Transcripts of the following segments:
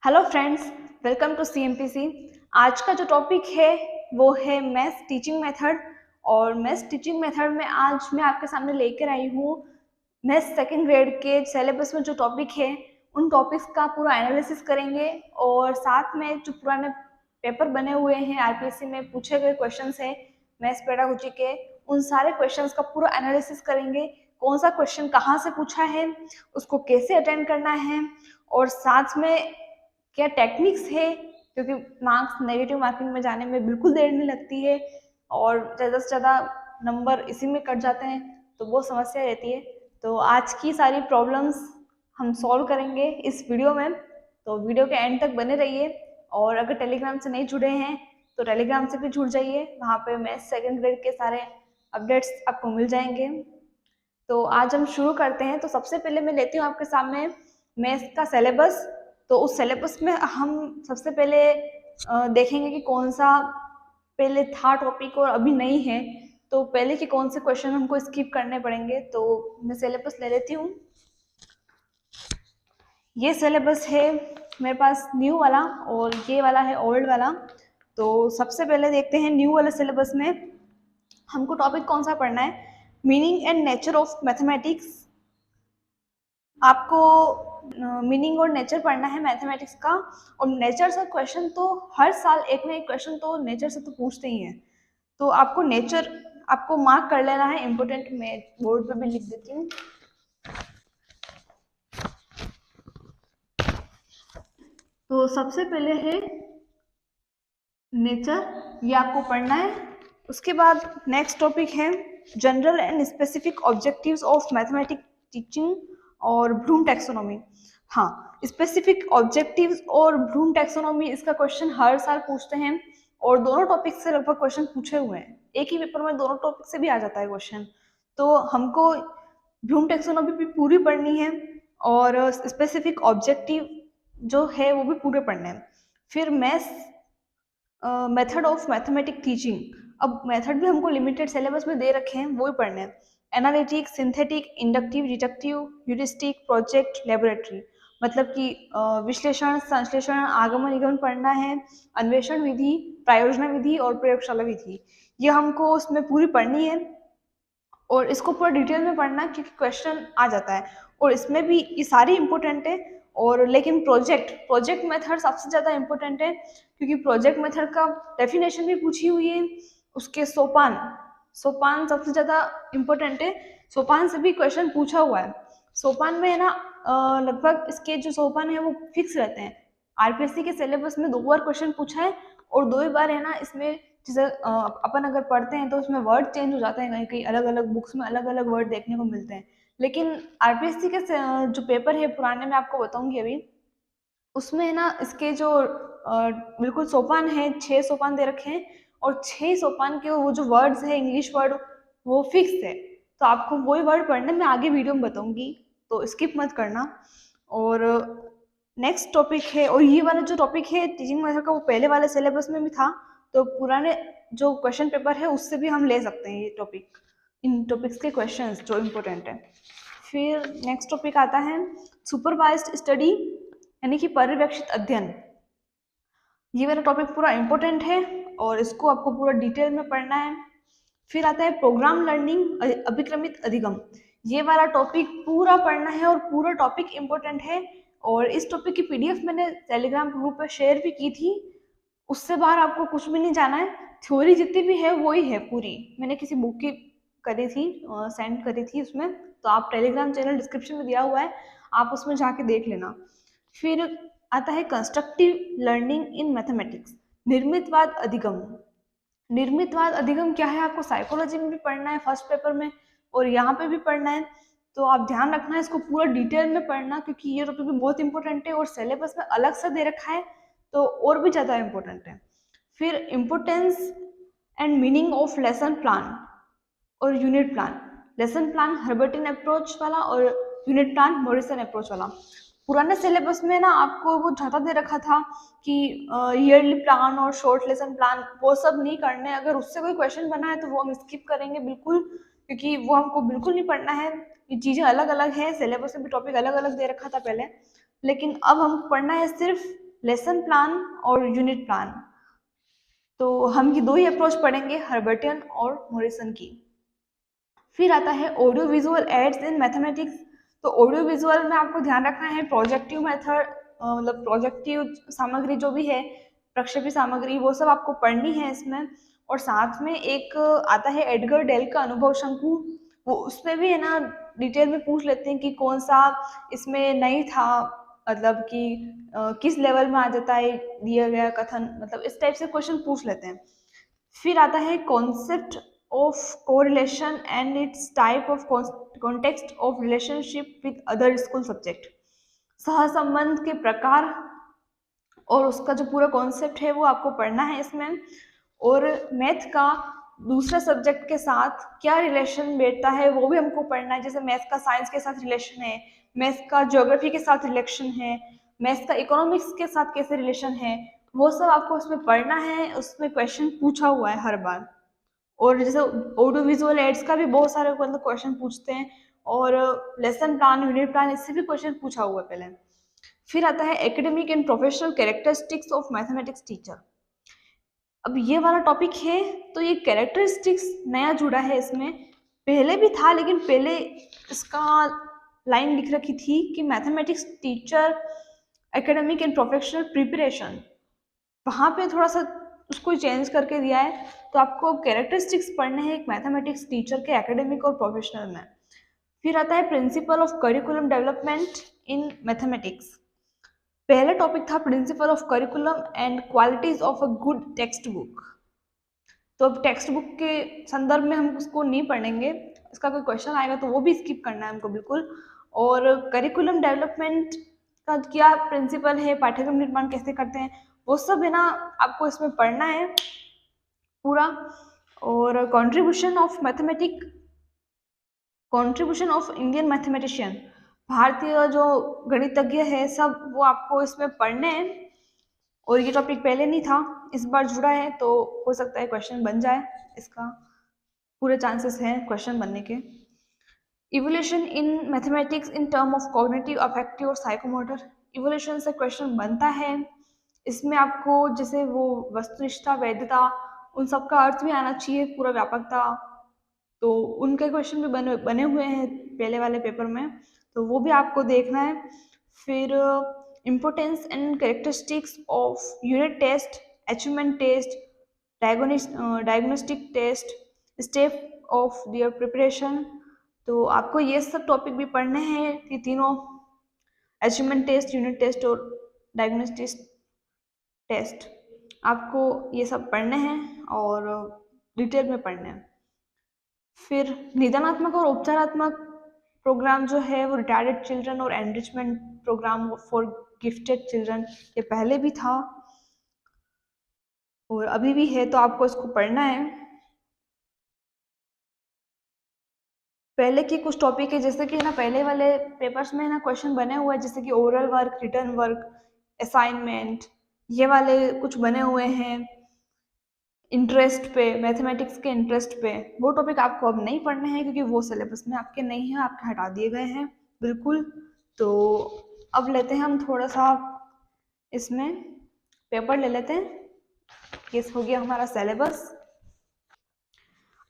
Hello friends, welcome to CMPC। आज का जो टॉपिक है वो है मैथ्स टीचिंग मेथड। और मैथ्स टीचिंग मेथड में आज मैं आपके सामने लेकर आई हूँ मैथ्स सेकंड ग्रेड के सिलेबस में जो टॉपिक है उन टॉपिक्स का पूरा एनालिसिस करेंगे। और साथ में जो पुराने पेपर बने हुए हैं RPSC में पूछे गए क्वेश्चंस हैं मैथ्स पेडागोजी के, उन सारे क्वेश्चंस का पूरा एनालिसिस करेंगे। कौन सा क्वेश्चन कहाँ से पूछा है, उसको कैसे अटेंड करना है, और साथ में क्या टेक्निक्स है, क्योंकि मार्क्स नेगेटिव मार्किंग में जाने में बिल्कुल देर नहीं लगती है और ज़्यादा से ज़्यादा नंबर इसी में कट जाते हैं, तो वो समस्या रहती है। तो आज की सारी प्रॉब्लम्स हम सॉल्व करेंगे इस वीडियो में, तो वीडियो के एंड तक बने रहिए। और अगर टेलीग्राम से नहीं जुड़े हैं तो टेलीग्राम से भी जुड़ जाइए, वहाँ पे मैथ्स सेकंड ग्रेड के सारे अपडेट्स आपको मिल जाएंगे। तो आज हम शुरू करते हैं। तो सबसे पहले मैं लेती हूँ आपके सामने मैथ्स का सिलेबस। तो उस सिलेबस में हम सबसे पहले देखेंगे कि कौन सा पहले था टॉपिक और अभी नहीं है, तो पहले के कौन से क्वेश्चन हमको स्किप करने पड़ेंगे। तो मैं सिलेबस ले लेती हूँ। ये सिलेबस है मेरे पास न्यू वाला और ये वाला है ओल्ड वाला। तो सबसे पहले देखते हैं न्यू वाले सिलेबस में हमको टॉपिक कौन सा पढ़ना है। Meaning and nature of mathematics. आपको मीनिंग और नेचर पढ़ना है मैथमेटिक्स का। और नेचर से क्वेश्चन तो हर साल एक ना एक क्वेश्चन तो नेचर से तो पूछते ही हैं, तो आपको नेचर आपको मार्क कर लेना है इम्पोर्टेंट। मैं बोर्ड पे भी लिख देती हूँ। तो सबसे पहले है नेचर, ये आपको पढ़ना है। उसके बाद नेक्स्ट टॉपिक है general and specific objectives of mathematics teaching और ब्लूम टैक्सोनॉमी। हाँ, स्पेसिफिक ऑब्जेक्टिव्स और ब्लूम टैक्सोनॉमी, इसका क्वेश्चन हर साल पूछते हैं और दोनों टॉपिक से लगभग क्वेश्चन पूछे हुए हैं। एक ही पेपर में दोनों टॉपिक से भी आ जाता है क्वेश्चन। तो हमको ब्लूम टैक्सोनॉमी भी पूरी पढ़नी है और स्पेसिफिक ऑब्जेक्टिव जो है वो भी पूरे पढ़ने हैं। फिर maths method of mathematic teaching. अब मेथड भी हमको लिमिटेड सिलेबस में दे रखे हैं, वो ही पढ़ने हैं। Analytic, synthetic, inductive, deductive, heuristic, project, laboratory. मतलब कि विश्लेषण, संश्लेषण, आगमन निगमन पढ़ना है, अन्वेषण विधि, प्रायोजना विधि और प्रयोगशाला विधि, ये हमको उसमें पूरी पढ़नी है। और इसको पूरा डिटेल में पढ़ना है क्योंकि क्वेश्चन आ जाता है और इसमें भी ये सारी इंपॉर्टेंट है। और लेकिन प्रोजेक्ट मेथड सबसे ज़्यादा इंपॉर्टेंट है क्योंकि प्रोजेक्ट मेथड का डेफिनेशन भी पूछी हुई है। उसके सोपान सोपान सबसे ज़्यादा इम्पोर्टेंट है। सोपान से भी क्वेश्चन पूछा हुआ है। सोपान में है ना, लगभग इसके जो सोपान है वो फिक्स रहते हैं। RPSC के सिलेबस में 2 बार क्वेश्चन पूछा है और 2 ही बार है ना, इसमें जैसे अपन अगर पढ़ते हैं तो उसमें वर्ड चेंज हो जाते हैं, कहीं कहीं अलग अलग बुक्स में अलग अलग वर्ड देखने को मिलते हैं। लेकिन RPSC के जो पेपर है पुराने, मैं आपको बताऊंगी अभी, उसमें है ना इसके जो बिल्कुल सोपान है, 6 सोपान दे रखे हैं और 6 सोपान के वो जो वर्ड्स है इंग्लिश वर्ड वो फिक्स है। तो आपको वही वर्ड पढ़ने में आगे वीडियो में बताऊंगी, तो स्किप मत करना। और नेक्स्ट टॉपिक है, और ये वाला जो टॉपिक है टीचिंग मेथड का, वो पहले वाले सिलेबस में भी था, तो पुराने जो क्वेश्चन पेपर है उससे भी हम ले सकते हैं ये टॉपिक, इन टॉपिक्स के क्वेश्चंस जो इम्पोर्टेंट है। फिर नेक्स्ट टॉपिक आता है सुपरवाइज्ड स्टडी, यानी कि पर्यवेक्षित अध्ययन। ये वाला टॉपिक पूरा इम्पोर्टेंट है और इसको आपको पूरा डिटेल में पढ़ना है। फिर आता है प्रोग्राम लर्निंग, अभिक्रमित अधिगम। ये वाला टॉपिक पूरा पढ़ना है और पूरा टॉपिक इम्पोर्टेंट है। और इस टॉपिक की PDF मैंने टेलीग्राम ग्रुप पर शेयर भी की थी। उससे बाहर आपको कुछ भी नहीं जाना है, थ्योरी जितनी भी है वही है पूरी। मैंने किसी बुक की करी थी, सेंड करी थी उसमें, तो आप टेलीग्राम चैनल डिस्क्रिप्शन में दिया हुआ है, आप उसमें जाके देख लेना। फिर आता है कंस्ट्रक्टिव लर्निंग इन मैथमेटिक्स, निर्मितवाद अधिगम। निर्मितवाद अधिगम क्या है, आपको साइकोलॉजी में भी पढ़ना है फर्स्ट पेपर में और यहाँ पे भी पढ़ना है। तो आप ध्यान रखना है इसको पूरा डिटेल में पढ़ना, क्योंकि ये टॉपिक भी बहुत इंपॉर्टेंट है और सिलेबस में अलग से दे रखा है तो और भी ज़्यादा इम्पोर्टेंट है। फिर importance and meaning of lesson plan और unit plan. Lesson plan Herbartian approach वाला और यूनिट प्लान मॉरिसन अप्रोच वाला। पुराने सिलेबस में ना आपको वो ज़्यादा दे रखा था कि ईयरली प्लान और शॉर्ट लेसन प्लान वो सब नहीं करने। अगर उससे कोई क्वेश्चन बना है तो वो हम स्किप करेंगे बिल्कुल, क्योंकि वो हमको बिल्कुल नहीं पढ़ना है। ये चीज़ें अलग अलग हैं, सिलेबस में भी टॉपिक अलग अलग दे रखा था पहले, लेकिन अब हमको पढ़ना है सिर्फ लेसन प्लान और यूनिट प्लान। तो हम ये दो ही अप्रोच पढ़ेंगे, हर्बर्टियन और मॉरिसन की। फिर आता है audio visual aids in mathematics. तो ऑडियो विजुअल में आपको ध्यान रखना है प्रोजेक्टिव मेथड, मतलब प्रोजेक्टिव सामग्री जो भी है, प्रक्षेपी सामग्री, वो सब आपको पढ़नी है इसमें। और साथ में एक आता है एडगर डेल का अनुभव शंकु, वो उसमें भी है ना डिटेल में पूछ लेते हैं कि कौन सा इसमें नहीं था, मतलब कि किस लेवल में आ जाता है दिया गया कथन, मतलब इस टाइप से क्वेश्चन पूछ लेते हैं। फिर आता है concept of correlation and it's type of context of relationship with other school subject. सहसंबंध के प्रकार और उसका जो पूरा कॉन्सेप्ट है वो आपको पढ़ना है इसमें। और मैथ का दूसरा सब्जेक्ट के साथ क्या रिलेशन बैठता है वो भी हमको पढ़ना है। जैसे मैथ का साइंस के साथ रिलेशन है, मैथ का ज्योग्राफी के साथ रिलेशन है, मैथ का इकोनॉमिक्स के साथ कैसे रिलेशन है, वो सब आपको उसमें पढ़ना है। उसमें क्वेश्चन पूछा हुआ है हर बार। और जैसे ऑडियो विजुअल एड्स का भी बहुत सारे मतलब क्वेश्चन पूछते हैं, और लेसन प्लान, यूनिट प्लान, इससे भी क्वेश्चन पूछा हुआ है पहले। फिर आता है academic and professional characteristics of mathematics teacher. अब ये वाला टॉपिक है तो ये कैरेक्टरिस्टिक्स नया जुड़ा है इसमें, पहले भी था लेकिन पहले इसका लाइन लिख रखी थी कि mathematics teacher academic and professional preparation, वहाँ पे थोड़ा सा उसको चेंज करके दिया है। तो आपको कैरेक्टरिस्टिक्स पढ़ने हैं एक मैथमेटिक्स टीचर के एकेडमिक और प्रोफेशनल में। फिर आता है principle of curriculum development in mathematics. पहला टॉपिक था principle of curriculum and qualities of a good text book. तो अब टेक्स्ट बुक के संदर्भ में हम उसको नहीं पढ़ेंगे, इसका कोई क्वेश्चन आएगा तो वो भी स्किप करना है हमको बिल्कुल। और करिकुलम डेवलपमेंट का क्या प्रिंसिपल है, पाठ्यक्रम निर्माण कैसे करते हैं, वो सब है ना आपको इसमें पढ़ना है पूरा। और कंट्रीब्यूशन ऑफ इंडियन मैथमेटिशियन, भारतीय जो गणितज्ञ है सब, वो आपको इसमें पढ़ने हैं। और ये टॉपिक पहले नहीं था, इस बार जुड़ा है, तो हो सकता है क्वेश्चन बन जाए, इसका पूरे चांसेस हैं क्वेश्चन बनने के। Evolution in mathematics in term of cognitive, affective और साइकोमोटर, इवोल्यूशन से क्वेश्चन बनता है। इसमें आपको जैसे वो वस्तुनिष्ठता, वैधता, उन सब का अर्थ भी आना चाहिए, पूरा व्यापकता, तो उनके क्वेश्चन भी बने हुए हैं पहले वाले पेपर में, तो वो भी आपको देखना है। फिर importance and characteristics of unit test, achievement test, diagnostic test, step of their preparation. तो आपको ये सब टॉपिक भी पढ़ने हैं, ये तीनों, अचीवमेंट टेस्ट, यूनिट टेस्ट और डायग्नोस्टिक टेस्ट, आपको ये सब पढ़ने हैं और डिटेल में पढ़ने हैं। फिर निदानात्मक और उपचारात्मक प्रोग्राम जो है वो रिटायर्ड चिल्ड्रन और enrichment program for gifted children, ये पहले भी था और अभी भी है, तो आपको इसको पढ़ना है। पहले की कुछ टॉपिक है जैसे कि ना पहले वाले पेपर्स में ना क्वेश्चन बने हुए हैं, जैसे कि oral work, written work, assignment, ये वाले कुछ बने हुए हैं इंटरेस्ट पे, मैथमेटिक्स के इंटरेस्ट पे। वो टॉपिक आपको अब नहीं पढ़ने हैं क्योंकि वो सिलेबस में आपके नहीं है, आपके हटा दिए गए हैं बिल्कुल। तो अब लेते हैं हम थोड़ा सा इसमें पेपर ले लेते हैं, ये हो गया हमारा सिलेबस।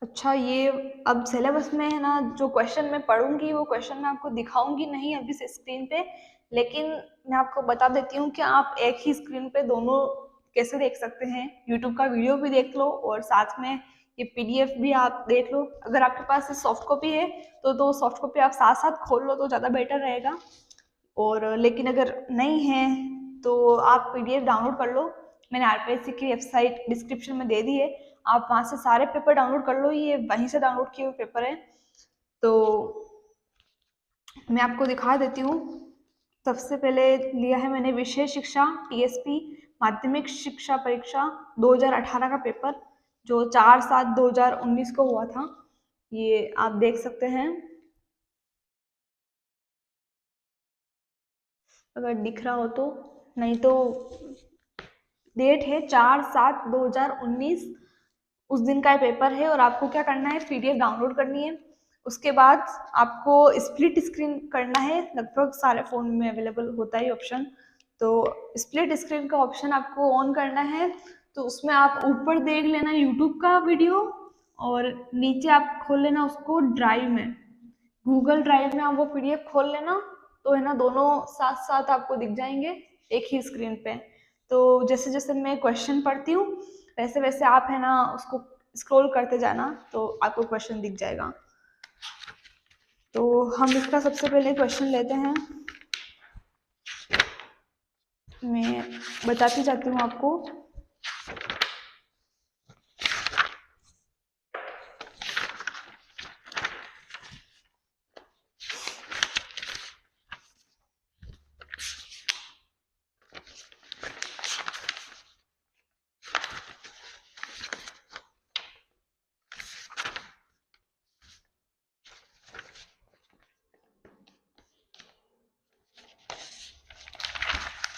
अच्छा, ये अब सिलेबस में है ना जो क्वेश्चन मैं पढ़ूंगी वो क्वेश्चन मैं आपको दिखाऊंगी नहीं अभी से स्क्रीन पे, लेकिन मैं आपको बता देती हूँ कि आप एक ही स्क्रीन पे दोनों कैसे देख सकते हैं। यूट्यूब का वीडियो भी देख लो और साथ में ये पीडीएफ भी आप देख लो। अगर आपके पास सॉफ्ट कॉपी है तो सॉफ्ट कॉपी आप साथ साथ खोल लो तो ज़्यादा बेटर रहेगा। और लेकिन अगर नहीं है तो आप पीडीएफ डाउनलोड कर लो, मैंने आरपीएससी की वेबसाइट डिस्क्रिप्शन में दे दी है, आप वहाँ से सारे पेपर डाउनलोड कर लो, ये वहीं से डाउनलोड किए हुए पेपर है। तो मैं आपको दिखा देती हूँ। सबसे पहले लिया है मैंने विषय शिक्षा टीएसपी माध्यमिक शिक्षा परीक्षा 2018 का पेपर, जो 4/7/2019 को हुआ था, ये आप देख सकते हैं अगर दिख रहा हो तो, नहीं तो डेट है 4/7/2019, उस दिन का पेपर है। और आपको क्या करना है, पीडीएफ डाउनलोड करनी है, उसके बाद आपको स्प्लिट स्क्रीन करना है, लगभग सारे फ़ोन में अवेलेबल होता है ऑप्शन, तो स्प्लिट स्क्रीन का ऑप्शन आपको ऑन करना है, तो उसमें आप ऊपर देख लेना यूट्यूब का वीडियो और नीचे आप खोल लेना उसको ड्राइव में, गूगल ड्राइव में आप वो पीडीएफ खोल लेना, तो है ना दोनों साथ साथ आपको दिख जाएंगे एक ही स्क्रीन पे। तो जैसे जैसे मैं क्वेश्चन पढ़ती हूँ वैसे वैसे आप है ना उसको स्क्रॉल करते जाना, तो आपको क्वेश्चन दिख जाएगा। तो हम इसका सबसे पहले क्वेश्चन लेते हैं, मैं बताती जाती हूँ आपको।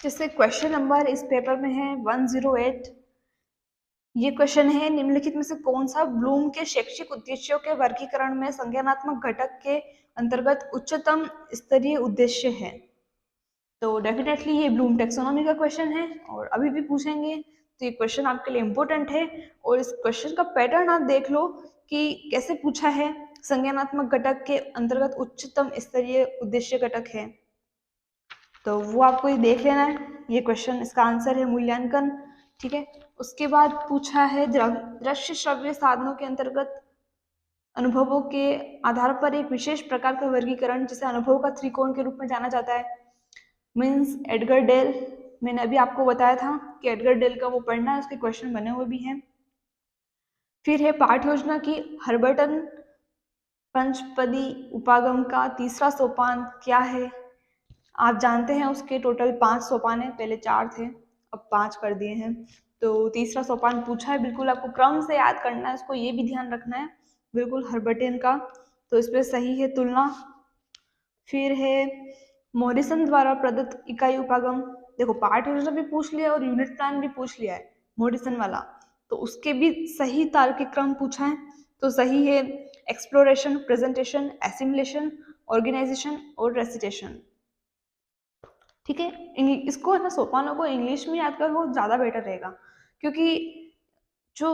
जैसे क्वेश्चन नंबर इस पेपर में है 108। ये क्वेश्चन है, निम्नलिखित में से कौन सा ब्लूम के शैक्षिक उद्देश्यों के वर्गीकरण में संज्ञानात्मक घटक के अंतर्गत उच्चतम स्तरीय उद्देश्य है? तो डेफिनेटली ये ब्लूम टेक्सोनॉमी का क्वेश्चन है और अभी भी पूछेंगे, तो ये क्वेश्चन आपके लिए इम्पोर्टेंट है। और इस क्वेश्चन का पैटर्न आप देख लो कि कैसे पूछा है। संज्ञानात्मक घटक के अंतर्गत उच्चतम स्तरीय उद्देश्य घटक है, तो वो आपको ये देख लेना है। ये क्वेश्चन, इसका आंसर है मूल्यांकन। ठीक है, उसके बाद पूछा है दृश्य श्रव्य साधनों के अंतर्गत अनुभवों के आधार पर एक विशेष प्रकार का वर्गीकरण जिसे अनुभव का त्रिकोण के रूप में जाना जाता है। मीन्स एडगर डेल, मैंने अभी आपको बताया था कि एडगर डेल का वो पढ़ना है, उसके क्वेश्चन बने हुए भी हैं। फिर है पाठ योजना की हर्बर्टन पंचपदी उपागम का तीसरा सोपान क्या है? आप जानते हैं उसके टोटल 5 सोपान है, पहले 4 थे अब 5 कर दिए हैं। तो तीसरा सोपान पूछा है, बिल्कुल आपको क्रम से याद करना है उसको, ये भी ध्यान रखना है बिल्कुल हर्बर्टियन का। तो इस पे सही है तुलना। फिर है मॉरिसन द्वारा प्रदत्त इकाई उपागम। देखो पाठ योजना भी पूछ लिया और यूनिट प्लान भी पूछ लिया है मॉरिसन वाला, तो उसके भी सही तार्किक क्रम पूछा है। तो सही है एक्सप्लोरेशन, प्रेजेंटेशन, एसिमुलेशन, ऑर्गेनाइजेशन और रेसिटेशन। ठीक है, इसको है ना सोपानों को इंग्लिश में याद करो ज़्यादा बेटर रहेगा, क्योंकि जो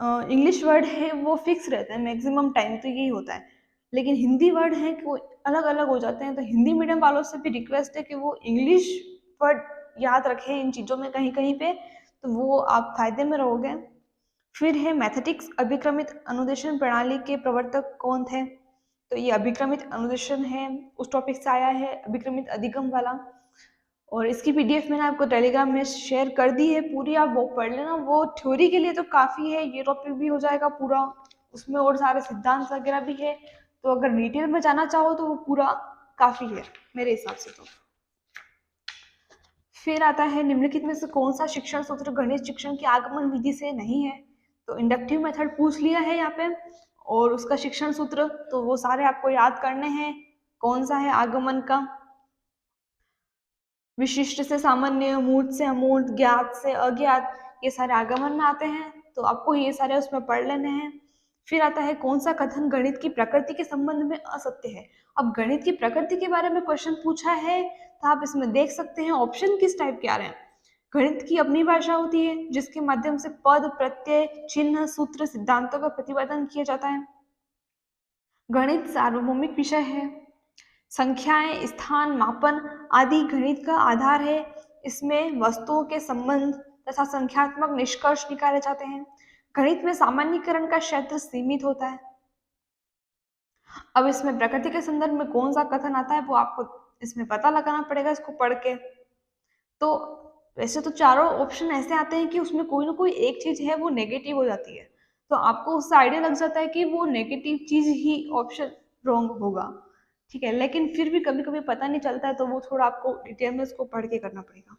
इंग्लिश वर्ड है वो फिक्स रहता है मैक्सिमम टाइम, तो यही होता है। लेकिन हिंदी वर्ड है कि वो अलग अलग हो जाते हैं, तो हिंदी मीडियम वालों से भी रिक्वेस्ट है कि वो इंग्लिश वर्ड याद रखें इन चीज़ों में कहीं कहीं पे, तो वो आप फायदे में रहोगे। फिर है मैथेटिक्स अभिक्रमित अनुदेशन प्रणाली के प्रवर्तक कौन थे? तो ये अभिक्रमित अनुदेशन है, उस टॉपिक से आया है, अभिक्रमित अधिगम वाला। और इसकी पीडीएफ मैंने आपको टेलीग्राम में शेयर कर दी है पूरी, आप वो पढ़ लेना। वो थ्योरी के लिए तो काफ़ी है, ये टॉपिक भी हो जाएगा पूरा, उसमें और सारे सिद्धांत वगैरह भी है, तो अगर डिटेल में जाना चाहो तो वो पूरा काफ़ी है मेरे हिसाब से। तो फिर आता है निम्नलिखित में से कौन सा शिक्षण सूत्र गणित शिक्षण की आगमन विधि से नहीं है? तो इंडक्टिव मेथड पूछ लिया है यहाँ पे, और उसका शिक्षण सूत्र तो वो सारे आपको याद करने हैं। कौन सा है आगमन का? विशिष्ट से सामान्य, मूर्त से अमूर्त, ज्ञात से अज्ञात, ये सारे आगमन में आते हैं, तो आपको ये सारे उसमें पढ़ लेने हैं। फिर आता है कौन सा कथन गणित की प्रकृति के संबंध में असत्य है? अब गणित की प्रकृति के बारे में क्वेश्चन पूछा है, तो आप इसमें देख सकते हैं ऑप्शन किस टाइप के आ रहे हैं। गणित की अपनी भाषा होती है जिसके माध्यम से पद, प्रत्यय, चिन्ह, सूत्र, सिद्धांतों का प्रतिपादन किया जाता है। गणित सार्वभौमिक विषय है। संख्याएं, स्थान, मापन आदि गणित का आधार है। इसमें वस्तुओं के संबंध तथा संख्यात्मक निष्कर्ष निकाले जाते हैं। गणित में सामान्यीकरण का क्षेत्र सीमित होता है। अब इसमें प्रकृति के संदर्भ में कौन सा कथन आता है वो आपको इसमें पता लगाना पड़ेगा इसको पढ़ के। तो वैसे तो चारों ऑप्शन ऐसे आते हैं कि उसमें कोई ना कोई एक चीज है वो नेगेटिव हो जाती है, तो आपको उससे आइडिया लग जाता है कि वो नेगेटिव चीज ही ऑप्शन रॉन्ग होगा। ठीक है, लेकिन फिर भी कभी कभी पता नहीं चलता है, तो वो थोड़ा आपको डिटेल में उसको पढ़ के करना पड़ेगा।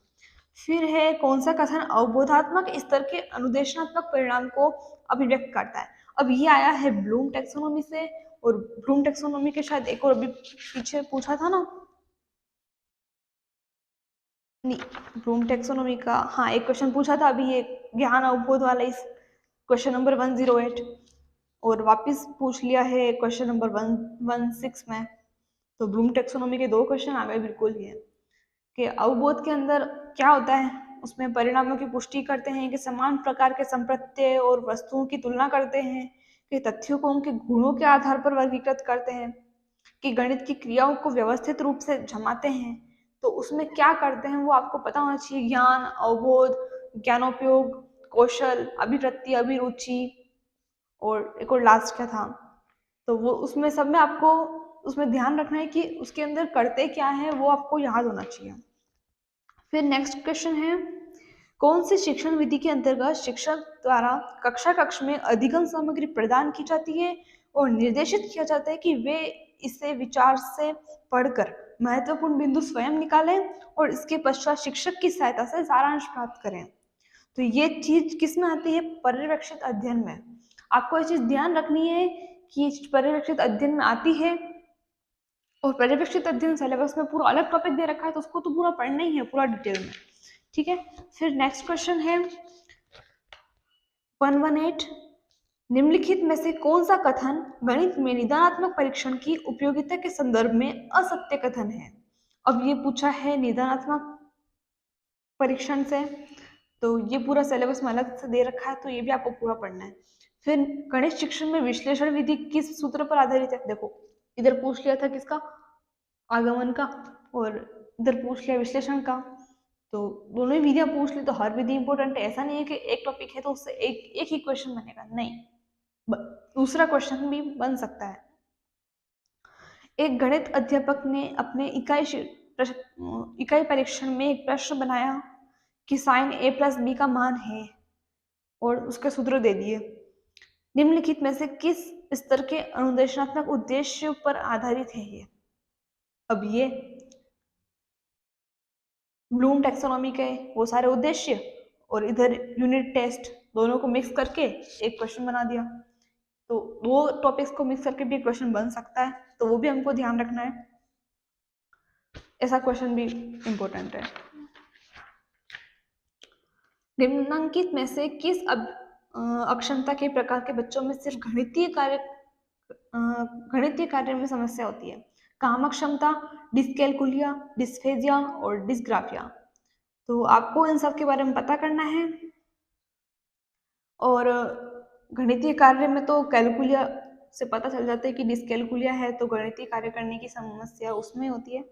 फिर है कौन सा कथन अवबोधात्मक स्तर के अनुदेशनात्मक परिणाम को अभिव्यक्त करता है? अब ये आया है ब्लूम टेक्सोनोमी से, और ब्लूम टेक्सोनोमी के शायद एक और अभी पीछे पूछा था ना, नहीं ब्लूम टेक्सोनोमी का हाँ एक क्वेश्चन पूछा था अभी, ये ज्ञान अवबोध वाला, इस क्वेश्चन नंबर 108, और वापस पूछ लिया है क्वेश्चन नंबर 116 में। तो ब्लूम टेक्सोनोमी के 2 क्वेश्चन आ गए बिल्कुल ही है कि अवबोध के अंदर क्या होता है, उसमें परिणामों की पुष्टि करते हैं, कि समान प्रकार के संप्रत्यय और वस्तुओं की तुलना करते हैं, कि तथ्यों को उनके गुणों के आधार पर वर्गीकृत करते हैं, कि गणित की क्रियाओं को व्यवस्थित रूप से जमाते हैं। तो उसमें क्या करते हैं वो आपको पता होना चाहिए, ज्ञान, अवबोध, ज्ञानोपयोग, कौशल, अभिवृत्ति, अभिरुचि, और एक और लास्ट क्या था, तो वो उसमें सब में आपको उसमें ध्यान रखना है कि उसके अंदर करते क्या है, वो आपको याद होना चाहिए। फिर नेक्स्ट क्वेश्चन है, कौन सी शिक्षण विधि के अंतर्गत शिक्षक द्वारा कक्षा कक्ष में अधिगम सामग्री प्रदान की जाती है और निर्देशित किया जाता है कि वे इसे विचार से पढ़कर महत्वपूर्ण बिंदु स्वयं निकालें और इसके पश्चात शिक्षक की सहायता से सारांश प्राप्त करें। तो ये चीज किस में आती है, पर्यवेक्षित अध्ययन में। आपको ये चीज ध्यान रखनी है कि ये चीज पर्यवेक्षित अध्ययन में आती है, और पर्यवेक्षित अध्ययन सिलेबस में पूरा अलग टॉपिक दे रखा है, तो उसको तो पूरा पढ़ना ही है पूरा डिटेल में, ठीक है। फिर नेक्स्ट क्वेश्चन है 118, निम्नलिखित में से कौन सा कथन गणित में निदानात्मक परीक्षण की उपयोगिता के संदर्भ में असत्य कथन है। अब ये पूछा है निदानात्मक परीक्षण से, तो ये पूरा सिलेबस में अलग से दे रखा है, तो ये भी आपको पूरा पढ़ना है। फिर गणित शिक्षण में विश्लेषण विधि किस सूत्र पर आधारित है। देखो इधर पूछ लिया था किसका, आगमन का, और इधर पूछ लिया विश्लेषण का, तो दोनों ही विधियां पूछ ली, तो हर विधि इंपॉर्टेंट है। ऐसा नहीं है कि एक टॉपिक है तो उससे एक ही क्वेश्चन बनेगा, नहीं, दूसरा क्वेश्चन भी बन सकता है। एक गणित अध्यापक ने अपने इकाई परीक्षण में एक प्रश्न बनाया कि साइन a प्लस बी का मान है, और उसके सूत्र दे दिए। निम्नलिखित में से किस स्तर के अनुदेशात्मक उद्देश्य पर आधारित है ये। अब ये ब्लूम टैक्सोनॉमी के वो सारे उद्देश्य और इधर यूनिट टेस्ट दोनों को मिक्स करके एक क्वेश्चन बना दिया, तो दो टॉपिक्स को मिक्स करके भी क्वेश्चन बन सकता है, तो वो भी हमको ध्यान रखना है, ऐसा क्वेश्चन भी इंपॉर्टेंट है। निम्नांकित में से किस अक्षमता के प्रकार के बच्चों में सिर्फ गणितीय कार्य में समस्या होती है। काम क्षमता, डिस्कैलकुलिया, डिस्फेजिया और डिस्ग्राफिया। तो आपको इन सब के बारे में पता करना है, और गणितीय कार्य में तो कैलकुलिया से पता चल जाता है कि डिस्कैलकुलिया है, तो गणितीय कार्य करने की समस्या उसमें होती है,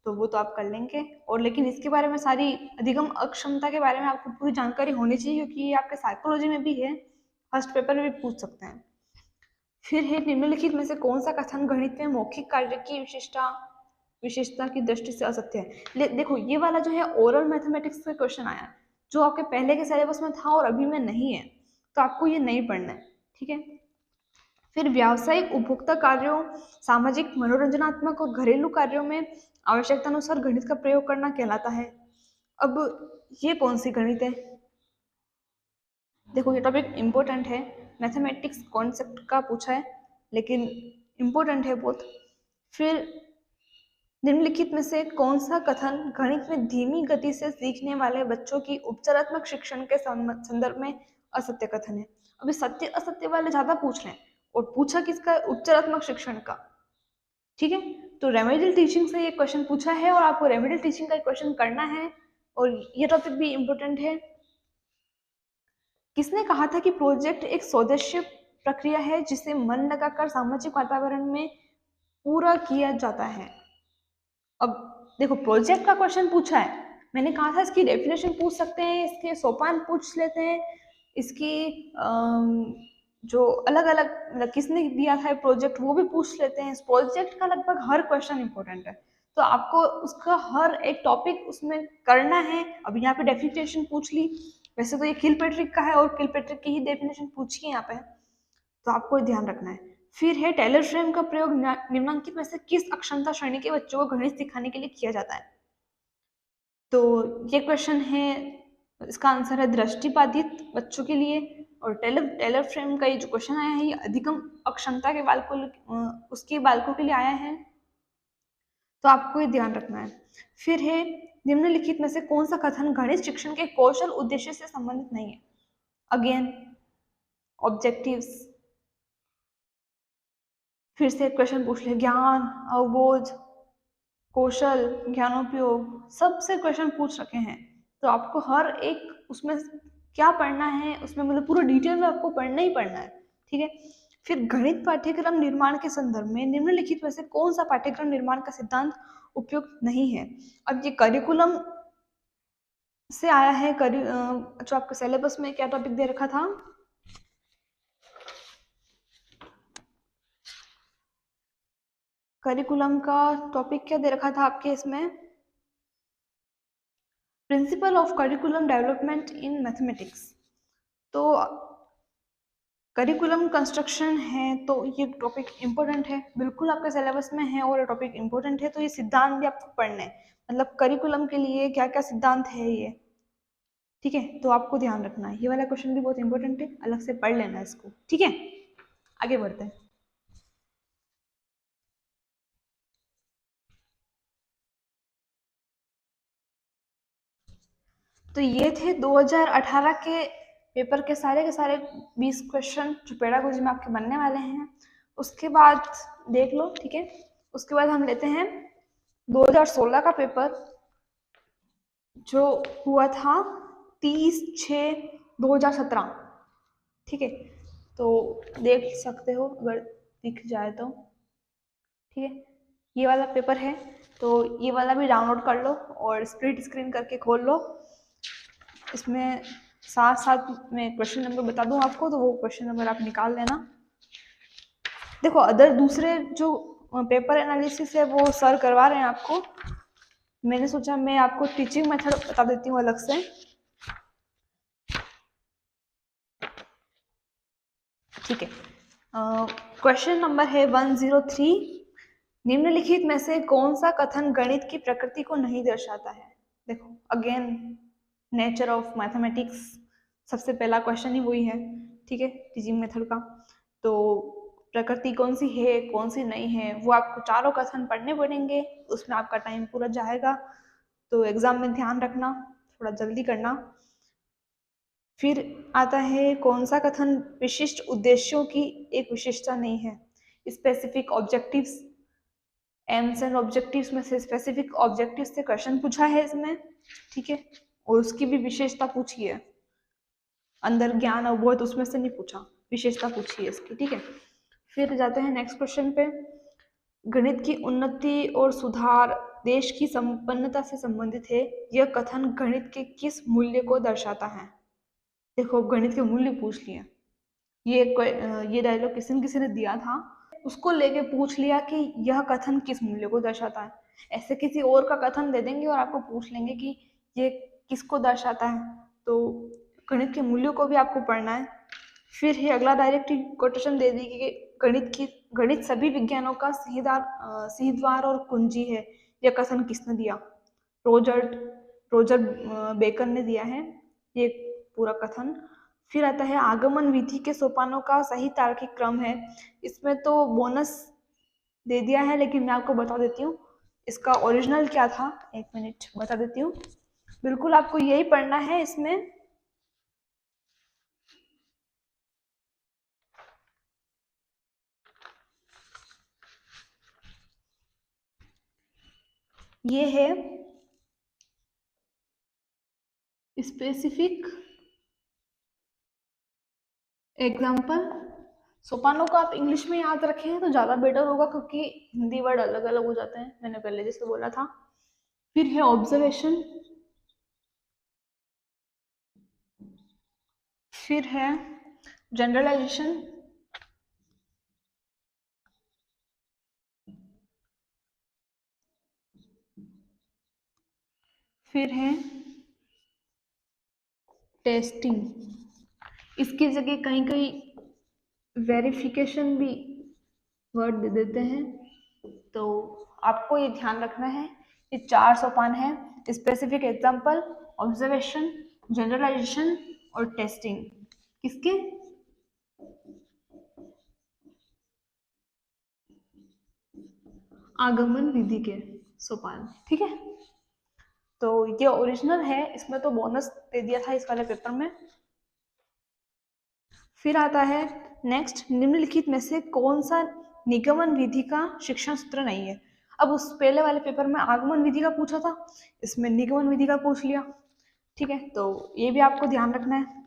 तो वो तो आप कर लेंगे। और लेकिन इसके बारे में सारी अधिगम अक्षमता के बारे में आपको पूरी जानकारी होनी चाहिए, क्योंकि ये आपके साइकोलॉजी में भी है, फर्स्ट पेपर में भी पूछ सकते हैं। फिर है निम्नलिखित में से कौन सा कथन गणित में मौखिक कार्य की विशेषता की दृष्टि से असत्य है। देखो ये वाला जो है ओरल मैथमेटिक्स का क्वेश्चन आया, जो आपके पहले के सिलेबस में था और अभी में नहीं है, तो आपको ये नहीं पढ़ना है, ठीक है। फिर व्यावसायिक उपभोक्ता कार्यों, सामाजिक, मनोरंजनात्मक और घरेलू कार्यों में आवश्यकता अनुसार गणित का प्रयोग करना कहलाता है। अब ये कौन सी गणित है। देखो ये टॉपिक इम्पोर्टेंट है, मैथमेटिक्स कॉन्सेप्ट का पूछा है, लेकिन इम्पोर्टेंट है बहुत। फिर निम्नलिखित में से कौन सा कथन गणित में धीमी गति से सीखने वाले बच्चों की उपचारात्मक शिक्षण के संदर्भ में असत्य कथन है। अभी सत्य असत्य वाले ज्यादा पूछ रहे हैं, और पूछा किसका, उपचारात्मक शिक्षण का, ठीक है। तो रेमेडियल टीचिंग से ये क्वेश्चन पूछा है, और आपको रेमेडियल टीचिंग का क्वेश्चन करना है, और ये टॉपिक भी इम्पोर्टेंट है। किसने कहा था कि प्रोजेक्ट एक स्वदेशी प्रक्रिया है जिसे मन लगाकर सामाजिक वातावरण में पूरा किया जाता है। अब देखो प्रोजेक्ट का क्वेश्चन पूछा है, मैंने कहा था इसकी डेफिनेशन पूछ सकते हैं, इसके सोपान पूछ लेते हैं, इसकी जो अलग अलग किसने दिया था प्रोजेक्ट वो भी पूछ लेते हैं। इस प्रोजेक्ट का लगभग हर क्वेश्चन इंपॉर्टेंट है, तो आपको उसका हर एक टॉपिक उसमें करना है। अब यहाँ पे डेफिनेशन पूछ ली, वैसे तो ये किलपेट्रिक का है और किलपेट्रिक की ही डेफिनेशन पूछी है यहाँ पे, तो आपको ध्यान रखना है। फिर है टेलर फ्रेम का प्रयोग निम्नांकित में से किस अक्षमता श्रेणी के बच्चों को गणित सिखाने के लिए किया जाता है। तो ये क्वेश्चन है, इसका आंसर है दृष्टिबाधित बच्चों के लिए, और टेलर फ्रेम का ये जो क्वेश्चन आया है ये अधिगम अक्षमता के बालकों उसके बालकों के लिए आया है, तो आपको ये ध्यान रखना है। फिर है निम्नलिखित में से कौन सा कथन गणित शिक्षण के कौशल उद्देश्य से संबंधित नहीं है। अगेन ऑब्जेक्टिव्स, फिर से क्वेश्चन पूछ ले, ज्ञान, अवबोध, कौशल, ज्ञानोपयोग, सबसे क्वेश्चन पूछ रखे हैं, तो आपको हर एक उसमें क्या पढ़ना है, उसमें मतलब पूरा डिटेल में आपको पढ़ना ही पढ़ना है, ठीक है। फिर गणित पाठ्यक्रम निर्माण के संदर्भ में निम्नलिखित में से कौन सा पाठ्यक्रम निर्माण का सिद्धांत उपयुक्त नहीं है। अब ये करिकुलम से आया है। जो आपके सिलेबस में क्या टॉपिक दे रखा था, करिकुलम का टॉपिक क्या दे रखा था आपके इसमें, principle of curriculum development in mathematics. तो करिकुलम कंस्ट्रक्शन है, तो ये टॉपिक इम्पोर्टेंट है, बिल्कुल आपके सिलेबस में है और ये टॉपिक इम्पोर्टेंट है। तो ये सिद्धांत भी आपको पढ़ने हैं, मतलब करिकुलम के लिए क्या क्या सिद्धांत है ये, ठीक है। तो आपको ध्यान रखना है, ये वाला क्वेश्चन भी बहुत इंपॉर्टेंट है, अलग से पढ़ लेना इसको, ठीक है। आगे बढ़ते हैं। तो ये थे 2018 के पेपर के सारे 20 क्वेश्चन जो पेडागोजी में आपके बनने वाले हैं। उसके बाद देख लो, ठीक है। उसके बाद हम लेते हैं 2016 का पेपर जो हुआ था 30/6/2017, ठीक है। तो देख सकते हो अगर दिख जाए तो, ठीक है। ये वाला पेपर है, तो ये वाला भी डाउनलोड कर लो और स्प्लिट स्क्रीन करके खोल लो। इसमें साथ साथ मैं क्वेश्चन नंबर बता दूं आपको, तो वो क्वेश्चन नंबर आप निकाल लेना। देखो अदर दूसरे जो पेपर एनालिसिस है वो सर करवा रहे हैं आपको, मैंने सोचा मैं आपको टीचिंग मेथड बता देती हूँ अलग से, ठीक है। क्वेश्चन नंबर है 103, निम्नलिखित में से कौन सा कथन गणित की प्रकृति को नहीं दर्शाता है। देखो अगेन नेचर ऑफ मैथमेटिक्स, सबसे पहला क्वेश्चन ही वही है, ठीक है, टीचिंग मेथड का। तो प्रकृति कौन सी है कौन सी नहीं है वो आपको चारों कथन पढ़ने पड़ेंगे, उसमें आपका टाइम पूरा जाएगा। तो एग्जाम में ध्यान रखना, थोड़ा जल्दी करना। फिर आता है कौन सा कथन विशिष्ट उद्देश्यों की एक विशेषता नहीं है। Specific objectives, AIIMS and objectives में से स्पेसिफिक ऑब्जेक्टिव्स से क्वेश्चन पूछा है इसमें, ठीक है, और उसकी भी विशेषता पूछी है। अंदर ज्ञान अवबोध उसमें से नहीं पूछा, विशेषता पूछी है इसकी, ठीक है। फिर जाते हैं नेक्स्ट क्वेश्चन पे। गणित की उन्नति और सुधार देश की संपन्नता से संबंधित है, यह कथन गणित के किस मूल्य को दर्शाता है। देखो गणित के मूल्य पूछ लिए, ये डायलॉग किसी ने दिया था, उसको लेके पूछ लिया कि यह कथन किस मूल्य को दर्शाता है। ऐसे किसी और का कथन दे देंगे और आपको पूछ लेंगे कि ये किसको दर्शाता है, तो गणित के मूल्यों को भी आपको पढ़ना है। फिर ही अगला डायरेक्ट कोटेशन दे दी कि गणित सभी विज्ञानों का सिंहद्वार और कुंजी है, यह कथन किसने दिया। रोजर बेकन ने दिया है ये पूरा कथन। फिर आता है आगमन विधि के सोपानों का सही तार्किक क्रम है। इसमें तो बोनस दे दिया है, लेकिन मैं आपको बता देती हूँ इसका ओरिजिनल क्या था, एक मिनट बता देती हूँ। बिल्कुल आपको यही पढ़ना है इसमें। ये है स्पेसिफिक एग्जाम्पल। सोपानों को आप इंग्लिश में याद रखें तो ज़्यादा बेटर होगा, क्योंकि हिंदी वर्ड अलग अलग हो जाते हैं, मैंने पहले जैसे बोला था। फिर है ऑब्जर्वेशन, फिर है जनरलाइजेशन, फिर है टेस्टिंग। इसकी जगह कहीं कहीं वेरिफिकेशन भी वर्ड दे देते हैं, तो आपको ये ध्यान रखना है। ये 4 सोपान है, स्पेसिफिक एग्जाम्पल, ऑब्जर्वेशन, जनरलाइजेशन और टेस्टिंग। किसके? आगमन विधि के सोपान, ठीक है। तो ये ओरिजिनल है, इसमें तो बोनस दे दिया था इस वाले पेपर में। फिर आता है नेक्स्ट, निम्नलिखित में से कौन सा निगमन विधि का शिक्षण सूत्र नहीं है। अब उस पहले वाले पेपर में आगमन विधि का पूछा था, इसमें निगमन विधि का पूछ लिया, ठीक है, तो ये भी आपको ध्यान रखना है।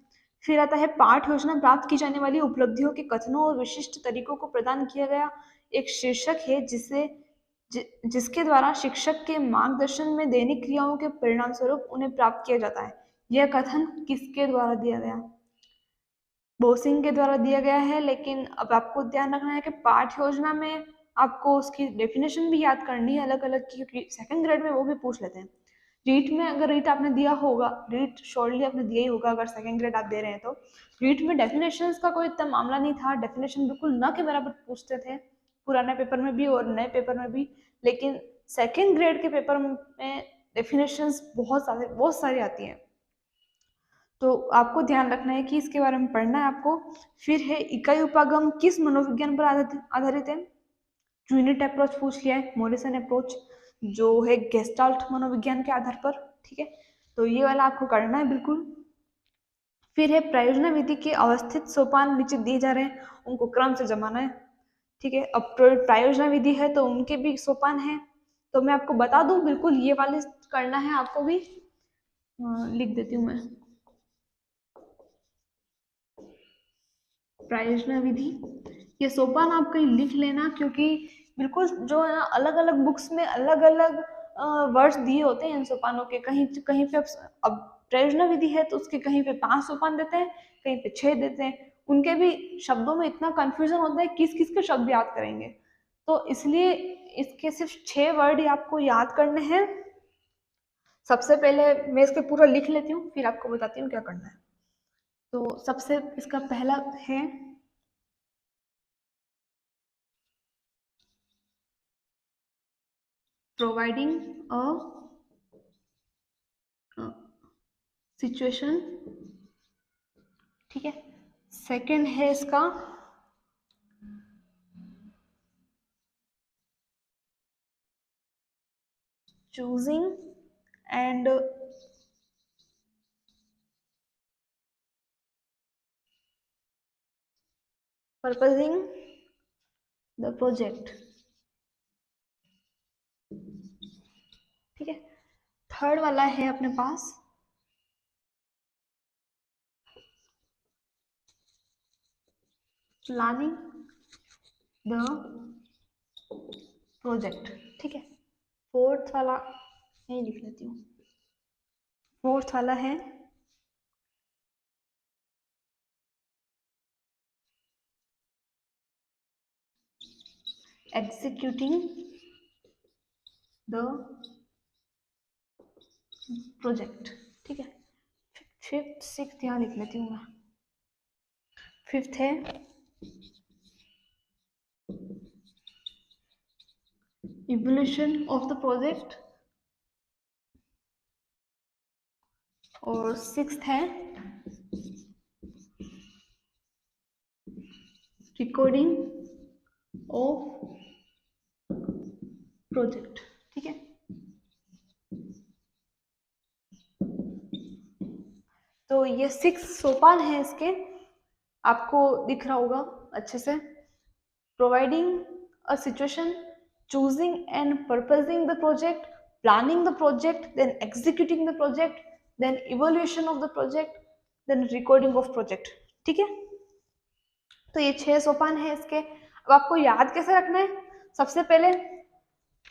फिर आता है पाठ योजना प्राप्त की जाने वाली उपलब्धियों के कथनों और विशिष्ट तरीकों को प्रदान किया गया एक शीर्षक है जिसके द्वारा शिक्षक के मार्गदर्शन में दैनिक क्रियाओं के परिणाम स्वरूप उन्हें प्राप्त किया जाता है। यह कथन किसके द्वारा दिया गया? बोसिंग के द्वारा दिया गया है। लेकिन अब आपको ध्यान रखना है कि पाठ योजना में आपको उसकी डेफिनेशन भी याद करनी है अलग अलग की, क्योंकि सेकंड ग्रेड में वो भी पूछ लेते हैं। रीट में अगर रीट आपने दिया होगा, रीट श्योरली आपने दिया ही होगा अगर सेकंड ग्रेड आप दे रहे हैं तो। रीट में डेफिनेशंस का कोई इतना मामला नहीं था, डेफिनेशन बिल्कुल न के बराबर पूछते थे पुराने पेपर में भी और नए पेपर में भी। लेकिन सेकंड ग्रेड के पेपर में डेफिनेशंस बहुत सारी आती हैं, तो आपको ध्यान रखना है कि इसके बारे में पढ़ना है आपको। फिर है इकाई उपागम किस मनोविज्ञान पर आधारित है? यूनिट अप्रोच पूछ लिया है, मोरिसन अप्रोच जो है गेस्टाल्ट मनोविज्ञान के आधार पर। ठीक है, तो ये वाला आपको करना है बिल्कुल। फिर है प्रयोजना विधि के अवस्थित सोपान नीचे दिए जा रहे हैं, उनको क्रम से जमाना है। ठीक है, अब प्रयोजना विधि है तो उनके भी सोपान है, तो मैं आपको बता दूं बिल्कुल ये वाले करना है आपको भी। लिख देती हूँ मैं, प्रयोजना विधि, ये सोपान आप कहीं लिख लेना, क्योंकि बिल्कुल जो है ना अलग अलग बुक्स में अलग अलग वर्ड्स दिए होते हैं इन सोपानों के। कहीं कहीं पे अब प्रयोजना विधि है तो उसके कहीं पे 5 सोपान देते हैं, कहीं पे 6 देते हैं। उनके भी शब्दों में इतना कंफ्यूजन होता है किस किस के शब्द याद करेंगे, तो इसलिए इसके सिर्फ 6 वर्ड ही आपको याद करने हैं। सबसे पहले मैं इसके पूरा लिख लेती हूँ, फिर आपको बताती हूँ क्या करना है। तो सबसे इसका पहला है providing a situation। ठीक है, सेकंड है इसका choosing and purposing the project। ठीक है, थर्ड वाला है अपने पास प्लानिंग द प्रोजेक्ट। ठीक है, फोर्थ वाला यही लिख लेती हूँ। फोर्थ वाला है executing the project। ठीक है, फिफ्थ सिक्स्थ यहाँ लिख लेती हूँ मैं। फिफ्थ है evaluation of the project, और सिक्स्थ है रिकॉर्डिंग ऑफ प्रोजेक्ट। ठीक है, तो ये 6 सोपान है इसके, आपको दिख रहा होगा अच्छे से। Providing a situation, choosing and purposing the project, planning the project, then executing the project, then evolution of the project, then recording of project. ठीक है, तो ये 6 सोपान है इसके। अब आपको याद कैसे रखना है? सबसे पहले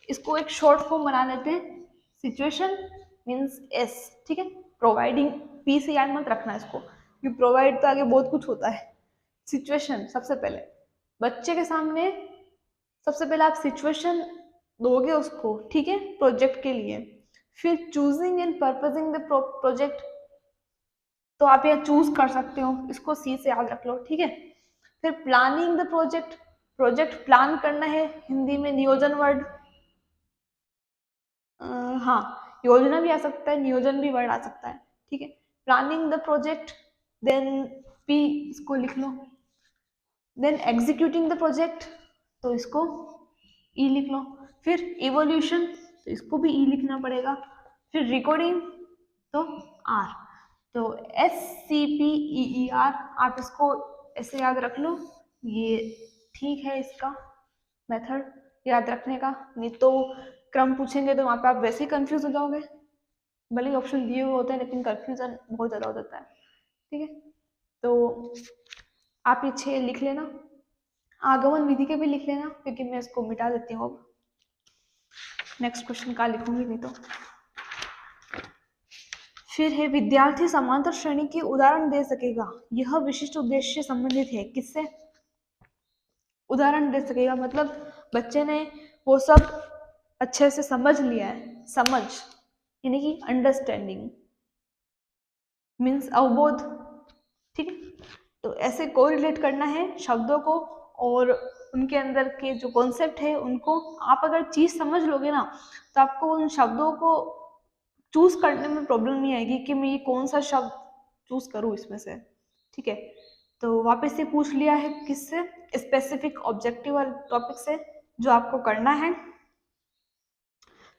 इसको एक शॉर्ट फॉर्म बना लेते हैं, सिचुएशन मीन्स एस। ठीक है, प्रोवाइडिंग पी से याद मत रखना इसको, क्योंकि प्रोवाइड तो आगे बहुत कुछ होता है। सिचुएशन सबसे पहले बच्चे के सामने, सबसे पहले आप सिचुएशन दोगे उसको, ठीक है, प्रोजेक्ट के लिए। फिर choosing and purposing the project, तो आप यहाँ चूज कर सकते हो, इसको सी से याद रख लो। ठीक है, फिर planning the project, project plan करना है, हिंदी में नियोजन वर्ड, हाँ योजना भी आ सकता है, नियोजन भी वर्ड आ सकता है। ठीक है, planning the project, then P इसको लिख लो, देन एग्जीक्यूटिंग द प्रोजेक्ट, तो इसको ई लिख लो। फिर इवोल्यूशन, तो इसको भी ई लिखना पड़ेगा। फिर रिकॉर्डिंग, तो आर, तो SCPEER, आप इसको ऐसे याद रख लो। ये ठीक है इसका मेथड याद रखने का, नहीं तो क्रम पूछेंगे तो वहां पे आप वैसे ही कंफ्यूज हो जाओगे। भले ही ऑप्शन दिए हुए होते हैं लेकिन कंफ्यूजन बहुत ज़्यादा हो जाता है। ठीक है, तो आप ये 6 लिख लेना, आगमन विधि के भी लिख लेना क्योंकि मैं इसको मिटा देती हूँ अब, नेक्स्ट क्वेश्चन का लिखूंगी नहीं तो। फिर है विद्यार्थी समांतर श्रेणी के उदाहरण दे सकेगा, यह विशिष्ट उद्देश्य से संबंधित है। किससे उदाहरण दे सकेगा? मतलब बच्चे ने वो सब अच्छे से समझ लिया है, समझ यानी कि अंडरस्टैंडिंग मीन्स अवबोध। ठीक है, तो ऐसे कोरिलेट करना है शब्दों को और उनके अंदर के जो कॉन्सेप्ट है उनको। आप अगर चीज समझ लोगे ना तो आपको उन शब्दों को चूज करने में प्रॉब्लम नहीं आएगी कि मैं ये कौन सा शब्द चूज करूँ इसमें से। ठीक है, तो वापस से पूछ लिया है किससे? स्पेसिफिक ऑब्जेक्टिव वाले टॉपिक से जो आपको करना है।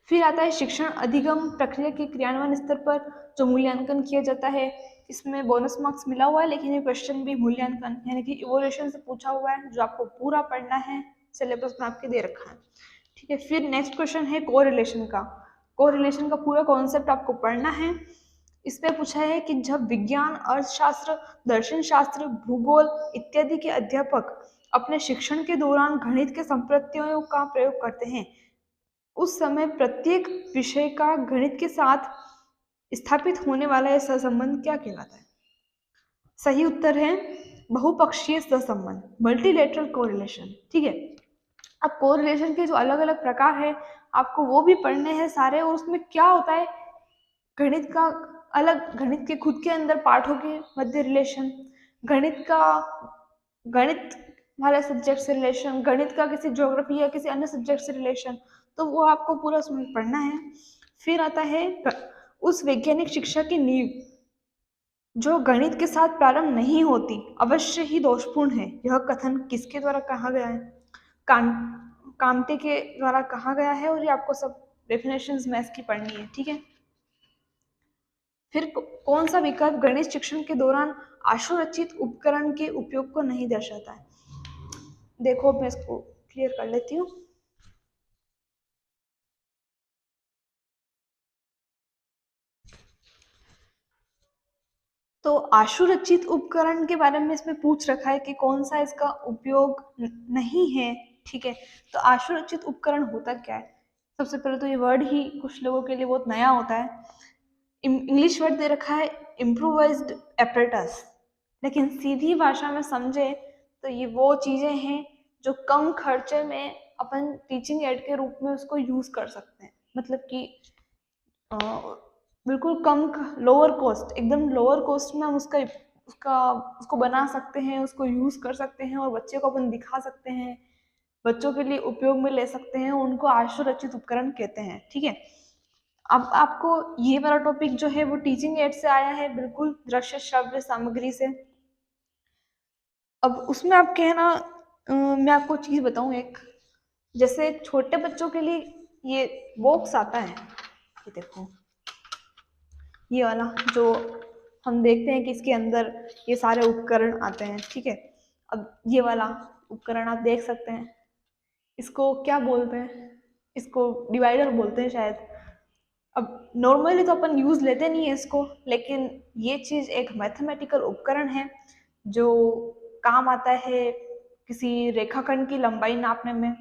फिर आता है शिक्षण अधिगम प्रक्रिया के क्रियान्वयन स्तर पर जो मूल्यांकन किया जाता है। इसमें बोनस मार्क्स मिला हुआ है लेकिन ये क्वेश्चन भी मूल्यांकन यानी कि इवोल्यूशन से पूछा हुआ है जो आपको पूरा पढ़ना है, सिलेबस में आपके दे रखा है। ठीक है, फिर नेक्स्ट क्वेश्चन है कोरिलेशन का। कोरिलेशन का पूरा कॉन्सेप्ट आपको पढ़ना है। इसमें पूछा है कि जब विज्ञान, अर्थशास्त्र, दर्शन शास्त्र, भूगोल इत्यादि के अध्यापक अपने शिक्षण के दौरान गणित के संप्रत्ययों का प्रयोग करते हैं उस समय प्रत्येक विषय का गणित के साथ स्थापित होने वाला यह सहसंबंध क्या कहलाता है? सही उत्तर है बहुपक्षीय सहसंबंध, मल्टीलेटरल कोरिलेशन। ठीक है, अब कोरिलेशन के जो अलग अलग प्रकार है आपको वो भी पढ़ने हैं सारे, और उसमें क्या होता है गणित का अलग, गणित के खुद के अंदर पाठों के मध्य रिलेशन, गणित का गणित वाले सब्जेक्ट से रिलेशन, गणित का किसी ज्योग्राफी या किसी अन्य सब्जेक्ट से रिलेशन, तो वो आपको पूरा उसमें पढ़ना है। फिर आता है उस वैज्ञानिक शिक्षा की नींव जो गणित के साथ प्रारंभ नहीं होती अवश्य ही दोषपूर्ण है। यह कथन किसके द्वारा कहा गया है? कांते के द्वारा कहा गया है और ये आपको सब डेफिनेशंस मैथ्स की पढ़नी है। ठीक है, फिर कौन सा विकल्प गणित शिक्षण के दौरान आशुरचित उपकरण के उपयोग को नहीं दर्शाता है? देखो मैं इसको क्लियर कर लेती हूँ। तो आशुरचित उपकरण के बारे में इसमें पूछ रखा है कि कौन सा इसका उपयोग नहीं है। ठीक है, तो आशुरचित उपकरण होता क्या है? सबसे पहले तो ये वर्ड ही कुछ लोगों के लिए बहुत नया होता है। इंग्लिश वर्ड दे रखा है इम्प्रोवाइज्ड एपरेटस, लेकिन सीधी भाषा में समझे तो ये वो चीजें हैं जो कम खर्चे में अपन टीचिंग एड के रूप में उसको यूज कर सकते हैं। मतलब कि बिल्कुल कम, लोअर कॉस्ट, एकदम लोअर कॉस्ट में हम उसको बना सकते हैं, उसको यूज कर सकते हैं और बच्चे को अपन दिखा सकते हैं, बच्चों के लिए उपयोग में ले सकते हैं, उनको आशुरचित उपकरण कहते हैं। ठीक है, अब आपको ये वाला टॉपिक जो है वो टीचिंग एड से आया है, बिल्कुल दृश्य श्रव्य सामग्री से। अब उसमें आप कहना मैं आपको चीज बताऊं एक, जैसे छोटे बच्चों के लिए ये बॉक्स आता है, ये देखो ये वाला जो हम देखते हैं कि इसके अंदर ये सारे उपकरण आते हैं। ठीक है, अब ये वाला उपकरण आप देख सकते हैं, इसको क्या बोलते हैं? इसको डिवाइडर बोलते हैं शायद। अब नॉर्मली तो अपन यूज लेते नहीं है इसको, लेकिन ये चीज एक मैथमेटिकल उपकरण है जो काम आता है किसी रेखाखंड की लंबाई नापने में,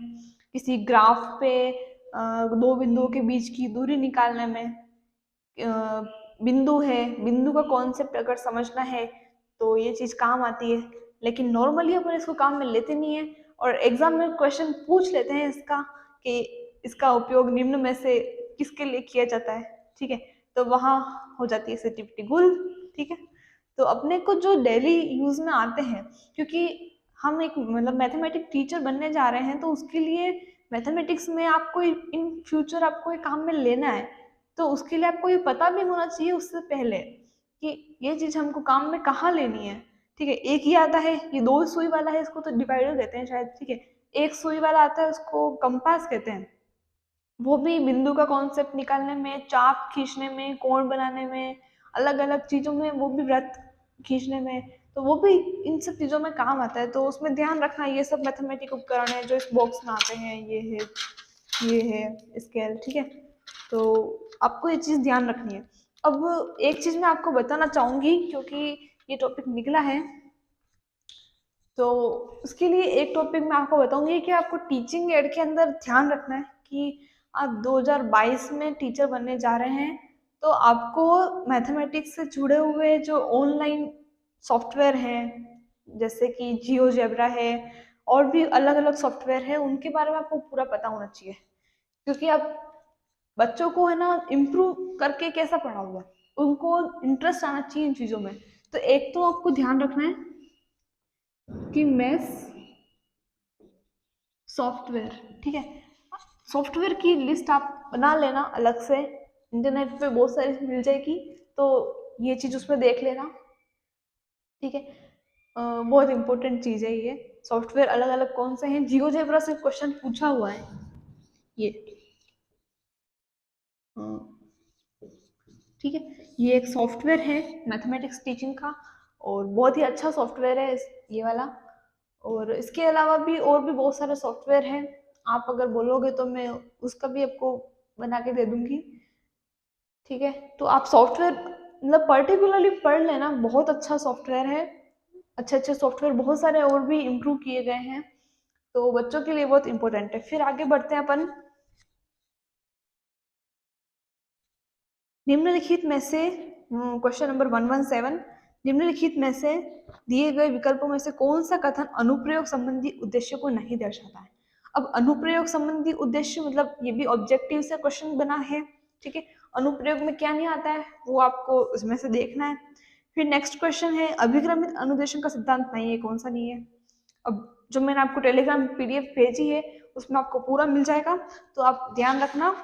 किसी ग्राफ पे दो बिंदुओं के बीच की दूरी निकालने में। बिंदु है, बिंदु का कॉन्सेप्ट अगर समझना है तो ये चीज काम आती है, लेकिन नॉर्मली अपन इसको काम में लेते नहीं है। और एग्जाम में क्वेश्चन पूछ लेते हैं इसका कि इसका उपयोग निम्न में से किसके लिए किया जाता है। ठीक है, तो वहां हो जाती है सेटिविटी गुल। ठीक है, तो अपने को जो डेली यूज में आते हैं, क्योंकि हम एक मतलब मैथमेटिक्स टीचर बनने जा रहे हैं, तो उसके लिए मैथमेटिक्स में आपको इन फ्यूचर आपको ये काम में लेना है, तो उसके लिए आपको ये पता भी होना चाहिए उससे पहले कि ये चीज हमको काम में कहाँ लेनी है। ठीक है, एक ही आता है, ये 2 सुई वाला है, इसको तो डिवाइडर कहते हैं शायद। ठीक है, एक सुई वाला आता है उसको कंपास कहते हैं, वो भी बिंदु का कॉन्सेप्ट निकालने में, चाप खींचने में, कोण बनाने में, अलग अलग चीजों में, वो भी वृत्त खींचने में, तो वो भी इन सब चीजों में काम आता है। तो उसमें ध्यान रखना ये सब मैथमेटिक उपकरण है जो इस बॉक्स में आते हैं, ये है स्केल। ठीक है, तो आपको ये चीज ध्यान रखनी है। अब एक चीज मैं आपको बताना चाहूंगी, क्योंकि ये टॉपिक निकला है, तो उसके लिए एक टॉपिक मैं आपको बताऊंगी कि आपको टीचिंग एड के अंदर ध्यान रखना है कि आप 2022 में टीचर बनने जा रहे हैं, तो आपको मैथमेटिक्स से जुड़े हुए जो ऑनलाइन सॉफ्टवेयर हैं, जैसे कि जियोजेब्रा है और भी अलग अलग सॉफ्टवेयर है, उनके बारे में आपको पूरा पता होना चाहिए। क्योंकि आप बच्चों को है ना इम्प्रूव करके कैसा पढ़ाओगे, उनको इंटरेस्ट आना चाहिए इन चीज़ों में। तो एक तो आपको ध्यान रखना है कि मैथ्स सॉफ्टवेयर, ठीक है, सॉफ्टवेयर की लिस्ट आप बना लेना अलग से, इंटरनेट पे बहुत सारी मिल जाएगी, तो ये चीज़ उसमें देख लेना, ठीक है। बहुत इंपॉर्टेंट चीज़ है ये सॉफ्टवेयर, अलग अलग कौन से हैं, जियोजेब्रा से क्वेश्चन पूछा हुआ है ये, ठीक है। ये एक सॉफ्टवेयर है मैथमेटिक्स टीचिंग का, और बहुत ही अच्छा सॉफ्टवेयर है ये वाला। और इसके अलावा भी और भी बहुत सारे सॉफ्टवेयर हैं, आप अगर बोलोगे तो मैं उसका भी आपको बना के दे दूंगी, ठीक है। तो आप सॉफ्टवेयर मतलब पर्टिकुलरली पढ़ लेना, बहुत अच्छा सॉफ्टवेयर है, अच्छे अच्छे सॉफ्टवेयर बहुत सारे और भी इम्प्रूव किए गए हैं, तो बच्चों के लिए बहुत इंपॉर्टेंट है। फिर आगे बढ़ते हैं अपन, निम्नलिखित में से क्वेश्चन नंबर 117, निम्नलिखित में से दिए गए विकल्पों में से कौन सा कथन अनुप्रयोग संबंधी उद्देश्य को नहीं दर्शाता है। अब अनुप्रयोग संबंधी उद्देश्य मतलब ये भी ऑब्जेक्टिव से क्वेश्चन बना है, ठीक है। अनुप्रयोग में क्या नहीं आता है वो आपको उसमें से देखना है। फिर नेक्स्ट क्वेश्चन है अभिक्रमित अनुदेशन का सिद्धांत नहीं है, कौन सा नहीं है। अब जो मैंने आपको टेलीग्राम पीडीएफ भेजी है उसमें आपको पूरा मिल जाएगा, तो आप ध्यान रखना,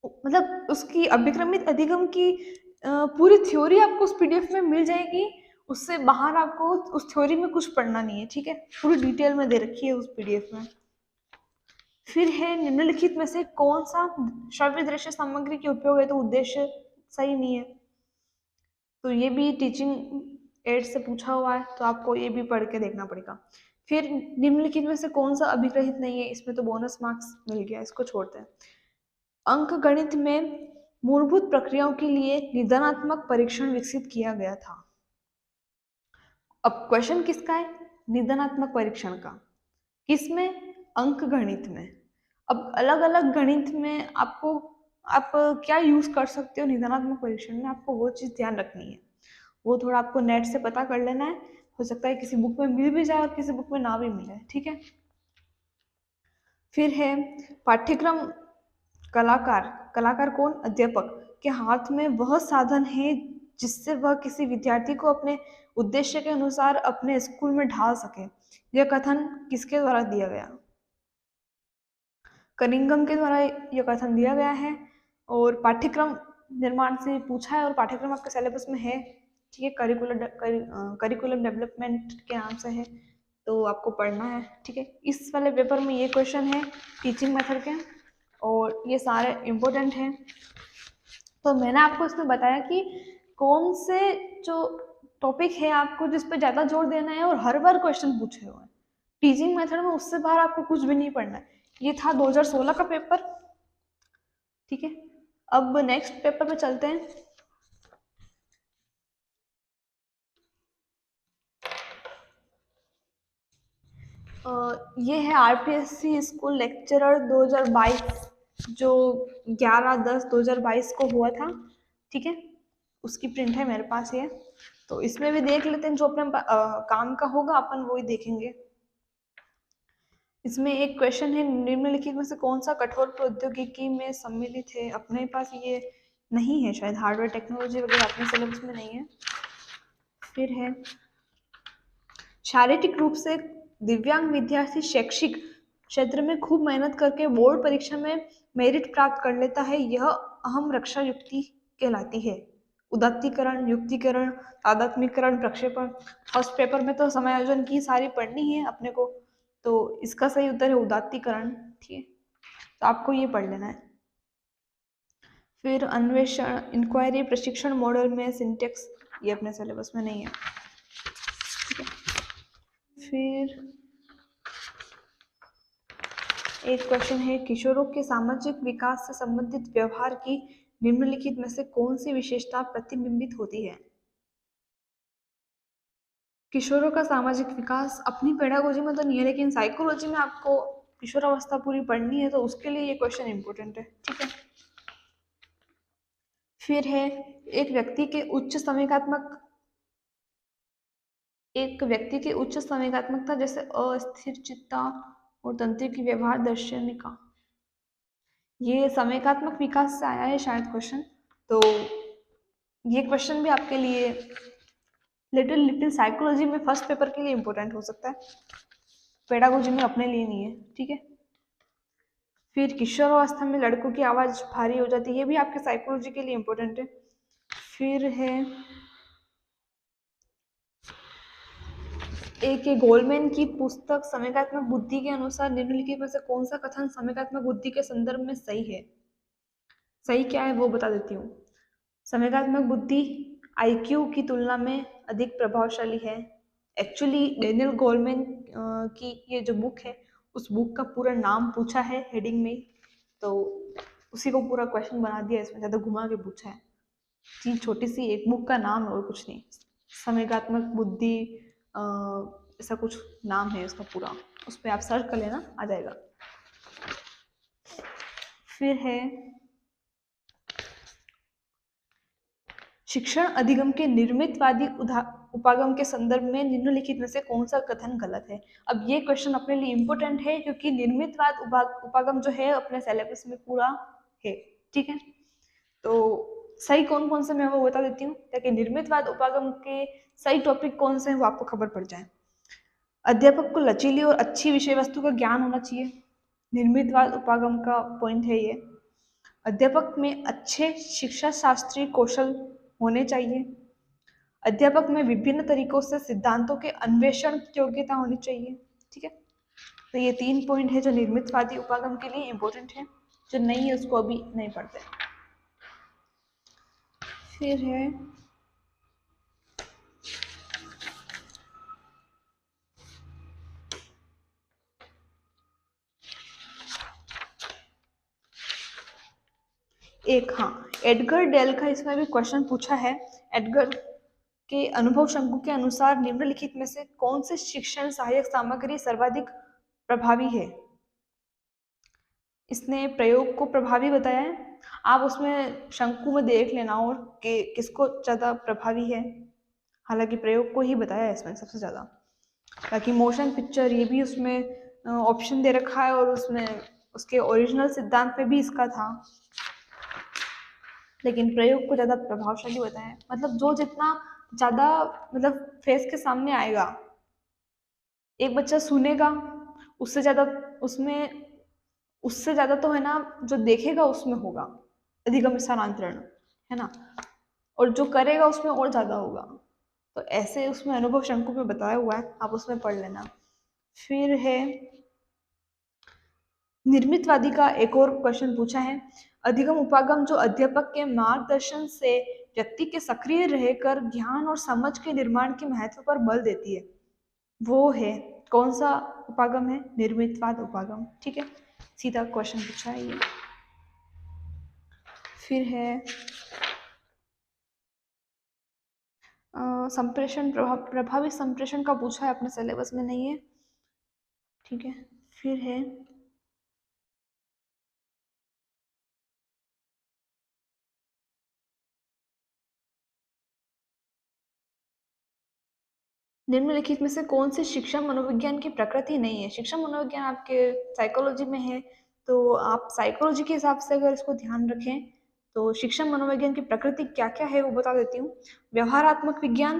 मतलब उसकी अभिक्रमित अधिगम की पूरी थ्योरी आपको उस पीडीएफ में मिल जाएगी, उससे बाहर आपको उस थ्योरी में कुछ पढ़ना नहीं है, ठीक है, पूरी डिटेल में दे रखी है उस पीडीएफ में। फिर है निम्नलिखित में से कौन सा श्रव्य दृश्य सामग्री के उपयोग है तो उद्देश्य सही नहीं है, तो ये भी टीचिंग एड से पूछा हुआ है, तो आपको ये भी पढ़ के देखना पड़ेगा। फिर निम्नलिखित में से कौन सा अभिग्रहित नहीं है, इसमें तो बोनस मार्क्स मिल गया, इसको छोड़ते हैं। अंक गणित में मूलभूत प्रक्रियाओं के लिए निदानात्मक परीक्षण विकसित किया गया था। अब क्वेश्चन किसका है, निदानात्मक परीक्षण का, किसमें, अंक गणित में। अब अलग अलग गणित में आपको आप क्या यूज कर सकते हो निदानात्मक परीक्षण में, आपको वो चीज ध्यान रखनी है, वो थोड़ा आपको नेट से पता कर लेना है, हो सकता है किसी बुक में मिल भी जाए और किसी बुक में ना भी मिले, ठीक है। फिर है पाठ्यक्रम, कलाकार, कलाकार कौन, अध्यापक के हाथ में वह साधन है जिससे वह किसी विद्यार्थी को अपने उद्देश्य के अनुसार अपने स्कूल में ढाल सके। यह कथन किसके द्वारा दिया गया, कनिंगम के द्वारा यह कथन दिया गया है, और पाठ्यक्रम निर्माण से पूछा है और पाठ्यक्रम आपके सिलेबस में है, ठीक है, करिकुलम डेवलपमेंट के नाम से है, तो आपको पढ़ना है, ठीक है। इस वाले पेपर में ये क्वेश्चन है टीचिंग मेथड के, और ये सारे इम्पोर्टेंट हैं। तो मैंने आपको इसमें बताया कि कौन से जो टॉपिक है आपको जिस पे ज़्यादा जोर देना है और हर बार क्वेश्चन पूछे हुए हैं टीचिंग मेथड में, उससे बाहर आपको कुछ भी नहीं पढ़ना है। ये था 2016 का पेपर, ठीक है। अब नेक्स्ट पेपर पे चलते हैं। ये है आरपीएससी स्कूल लेक्चरर 2022, जो 11/10/2022 को हुआ था, ठीक है, उसकी प्रिंट है मेरे पास ये, तो इसमें भी देख लेते हैं, जो अपने काम का होगा अपन वो ही देखेंगे। इसमें एक क्वेश्चन है निम्नलिखित में से कौन सा कठोर प्रौद्योगिकी में सम्मिलित है, अपने पास ये नहीं है शायद, हार्डवेयर टेक्नोलॉजी वगैरह अपने सिलेबस में नहीं है। फिर है शारीरिक रूप से दिव्यांग विद्यार्थी शैक्षिक क्षेत्र में खूब मेहनत करके बोर्ड परीक्षा में मेरिट प्राप्त कर लेता है, यह अहम रक्षा युक्ति कहलाती है। उदात्तीकरण, युक्तिकरण, तादात्म्यकरण, प्रक्षेपण। फर्स्ट पेपर में तो समायोजन की सारी पढ़नी है अपने को, तो इसका सही उत्तर है उदात्तीकरण, ठीक है, तो आपको ये पढ़ लेना है। फिर अन्वेषण, इंक्वायरी, प्रशिक्षण मॉडल में सिंटेक्स, ये अपने सिलेबस में नहीं है, ठीक है। फिर एक क्वेश्चन है किशोरों के सामाजिक विकास से संबंधित व्यवहार की निम्नलिखित में से कौन सी विशेषता प्रतिबिंबित होती है? किशोरों का सामाजिक विकास अपनी पेडागोजी में तो नहीं है, लेकिन साइकोलॉजी में आपको किशोरावस्था पूरी पढ़नी है, तो उसके लिए ये क्वेश्चन इंपॉर्टेंट है। ठीक है, फिर है एक व्यक्ति के उच्च संवेगात्मकता जैसे अस्थिरचित्ता और तंत्रिका व्यवहार दर्शनिका, ये संवेगात्मक विकास से आया है शायद क्वेश्चन, तो ये क्वेश्चन भी आपके लिए लिटिल साइकोलॉजी में फर्स्ट पेपर के लिए इंपॉर्टेंट हो सकता है, पेडागोजी में अपने लिए नहीं है। ठीक है, फिर किशोरावस्था में लड़कों की आवाज भारी हो जाती है, ये भी आपके साइकोलॉजी के लिए इंपॉर्टेंट है। फिर है एक गोलमैन की पुस्तक संवेगात्मक बुद्धि के अनुसार निम्नलिखित में से कौन सा कथन संवेगात्मक बुद्धि के संदर्भ में सही है? सही क्या है वो बता देती हूँ। संवेगात्मक बुद्धि आईक्यू की तुलना में अधिक प्रभावशाली है। एक्चुअली डेनियल गोलमैन की ये जो बुक है, उस बुक का पूरा नाम पूछा है हेडिंग में, तो उसी को पूरा क्वेश्चन बना दिया, इसमें ज़्यादा घुमा के पूछा है। चीज छोटी सी एक बुक का नाम है और कुछ नहीं, संवेगात्मक बुद्धि ऐसा कुछ नाम है उसका पूरा, उस पर आप सर्च कर लेना, आ जाएगा। फिर है शिक्षण अधिगम के निर्मितवादी उपागम के संदर्भ में निम्नलिखित में से कौन सा कथन गलत है? अब ये क्वेश्चन अपने लिए इंपॉर्टेंट है क्योंकि निर्मितवाद उपागम जो है अपने सिलेबस में पूरा है। ठीक है, तो सही कौन कौन से मैं वो बता देती हूँ ताकि निर्मितवाद उपागम के सही टॉपिक कौन से हैं वो आपको खबर पड़ जाए। अध्यापक को लचीली और अच्छी विषय वस्तु का ज्ञान होना चाहिए, निर्मितवाद उपागम का पॉइंट है ये। अध्यापक में अच्छे शिक्षा शास्त्रीय कौशल होने चाहिए। अध्यापक में विभिन्न तरीकों से सिद्धांतों के अन्वेषण की योग्यता होनी चाहिए। ठीक है, तो ये 3 पॉइंट है जो निर्मितवादी उपागम के लिए इंपॉर्टेंट है, जो नहीं है उसको अभी नहीं पढ़ते। फिर है एक, हाँ, एडगर डेल का इसमें भी क्वेश्चन पूछा है। एडगर के अनुभव शंकु के अनुसार निम्नलिखित में से कौन से शिक्षण सहायक सामग्री सर्वाधिक प्रभावी है? इसने प्रयोग को प्रभावी बताया है, आप उसमें शंकु में देख लेना और कि किसको ज़्यादा प्रभावी है। हालांकि प्रयोग को ही बताया है इसमें सबसे ज़्यादा, बाकी मोशन पिक्चर ये भी उसमें ऑप्शन दे रखा है और उसमें उसके ओरिजिनल सिद्धांत में भी इसका था, लेकिन प्रयोग को ज़्यादा प्रभावशाली बताया है। मतलब जो जितना ज़्यादा मतलब फेस के सामने आएगा, एक बच्चा सुनेगा उससे ज़्यादा उससे ज़्यादा तो है ना जो देखेगा उसमें होगा अधिगम स्थानांतरण, है ना, और जो करेगा उसमें और ज़्यादा होगा। तो ऐसे उसमें अनुभव शंकु में बताया हुआ है, आप उसमें पढ़ लेना। फिर है निर्मितवादी का एक और क्वेश्चन पूछा है, अधिगम उपागम जो अध्यापक के मार्गदर्शन से व्यक्ति के सक्रिय रहकर ज्ञान और समझ के निर्माण के महत्व पर बल देती है, वो है कौन सा उपागम है? निर्मितवाद उपागम। ठीक है, सीधा क्वेश्चन पूछा है ये। फिर है संप्रेषण प्रभावी संप्रेषण का पूछा है, अपने सिलेबस में नहीं है। ठीक है, फिर है निम्नलिखित में से कौन से शिक्षा मनोविज्ञान की प्रकृति नहीं है? शिक्षा मनोविज्ञान आपके साइकोलॉजी में है, तो आप साइकोलॉजी के हिसाब से अगर इसको ध्यान रखें तो शिक्षा मनोविज्ञान की प्रकृति क्या क्या है वो बता देती हूँ। व्यवहारात्मक विज्ञान,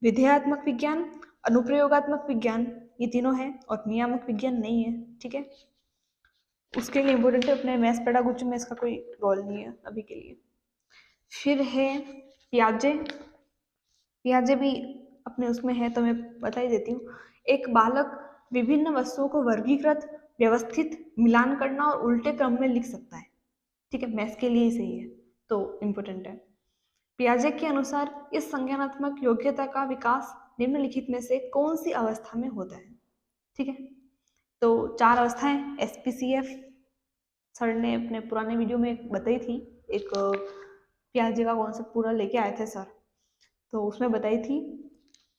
विधेयात्मक विज्ञान, अनुप्रयोगात्मक विज्ञान, ये तीनों है, और नियामक विज्ञान नहीं है। ठीक है, उसके लिए इम्पोर्टेंट है, अपने मैथ्स पेडागोजी में इसका कोई रोल नहीं है अभी के लिए। फिर है पियाजे, पियाजे भी अपने उसमें है तो मैं बता ही देती हूँ। एक बालक विभिन्न वस्तुओं को वर्गीकृत, व्यवस्थित, मिलान करना और उल्टे क्रम में लिख सकता है। ठीक है, मैथ्स के लिए ही सही है, तो इम्पोर्टेंट है। पियाजे के अनुसार इस संज्ञानात्मक योग्यता का विकास निम्नलिखित में से कौन सी अवस्था में होता है? ठीक है, तो 4 अवस्थाएं SPCF सर ने अपने पुराने वीडियो में बताई थी, एक पियाजे का कॉन्सेप्ट पूरा लेके आए थे सर, तो उसमें बताई थी।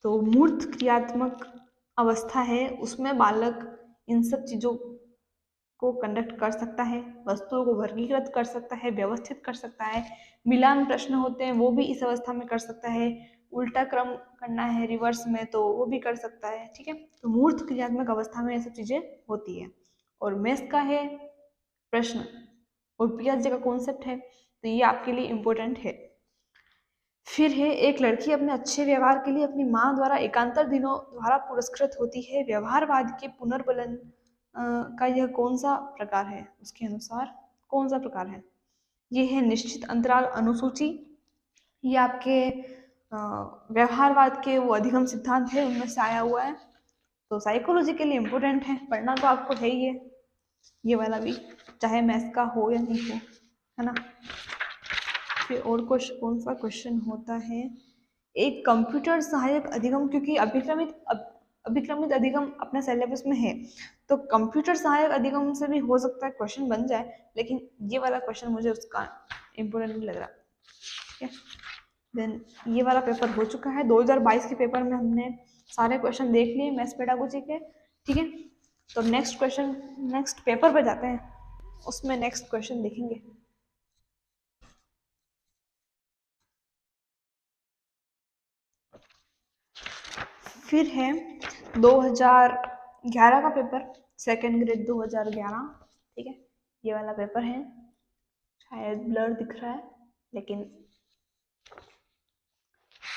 तो मूर्त क्रियात्मक अवस्था है, उसमें बालक इन सब चीज़ों को कंडक्ट कर सकता है, वस्तुओं को वर्गीकृत कर सकता है, व्यवस्थित कर सकता है, मिलान प्रश्न होते हैं वो भी इस अवस्था में कर सकता है, उल्टा क्रम करना है रिवर्स में तो वो भी कर सकता है। ठीक है, तो मूर्त क्रियात्मक अवस्था में ये सब चीजें होती है। और मेष का है प्रश्न और पियाजे का कॉन्सेप्ट है, तो ये आपके लिए इम्पोर्टेंट है। फिर है एक लड़की अपने अच्छे व्यवहार के लिए अपनी माँ द्वारा एकांतर दिनों द्वारा पुरस्कृत होती है, व्यवहारवाद के पुनर्बलन का यह कौन सा प्रकार है, उसके अनुसार कौन सा प्रकार है। ये है निश्चित अंतराल अनुसूची, ये आपके व्यवहारवाद के वो अधिगम सिद्धांत है उनमें से आया हुआ है, तो साइकोलॉजी के लिए इम्पोर्टेंट है, पढ़ना तो आपको है ही है ये वाला भी, चाहे मैथ्स का हो या नहीं हो, है ना। फिर और कौन सा क्वेश्चन होता है, एक कंप्यूटर सहायक अधिगम, क्योंकि अभिक्रमित अधिगम अपने सिलेबस में है, तो कंप्यूटर सहायक अधिगम से भी हो सकता है क्वेश्चन बन जाए, लेकिन ये वाला क्वेश्चन मुझे उसका इम्पोर्टेंट नहीं लग रहा। ठीक है, देन ये वाला पेपर हो चुका है। 2022 के पेपर में हमने सारे क्वेश्चन देख लिए मैथ्स पेडागोजी के। ठीक है, तो नेक्स्ट पेपर पे जाते हैं, उसमें नेक्स्ट क्वेश्चन देखेंगे। फिर है 2011 का पेपर, सेकेंड ग्रेड 2011। ठीक है, ये वाला पेपर है, शायद ब्लर दिख रहा है, लेकिन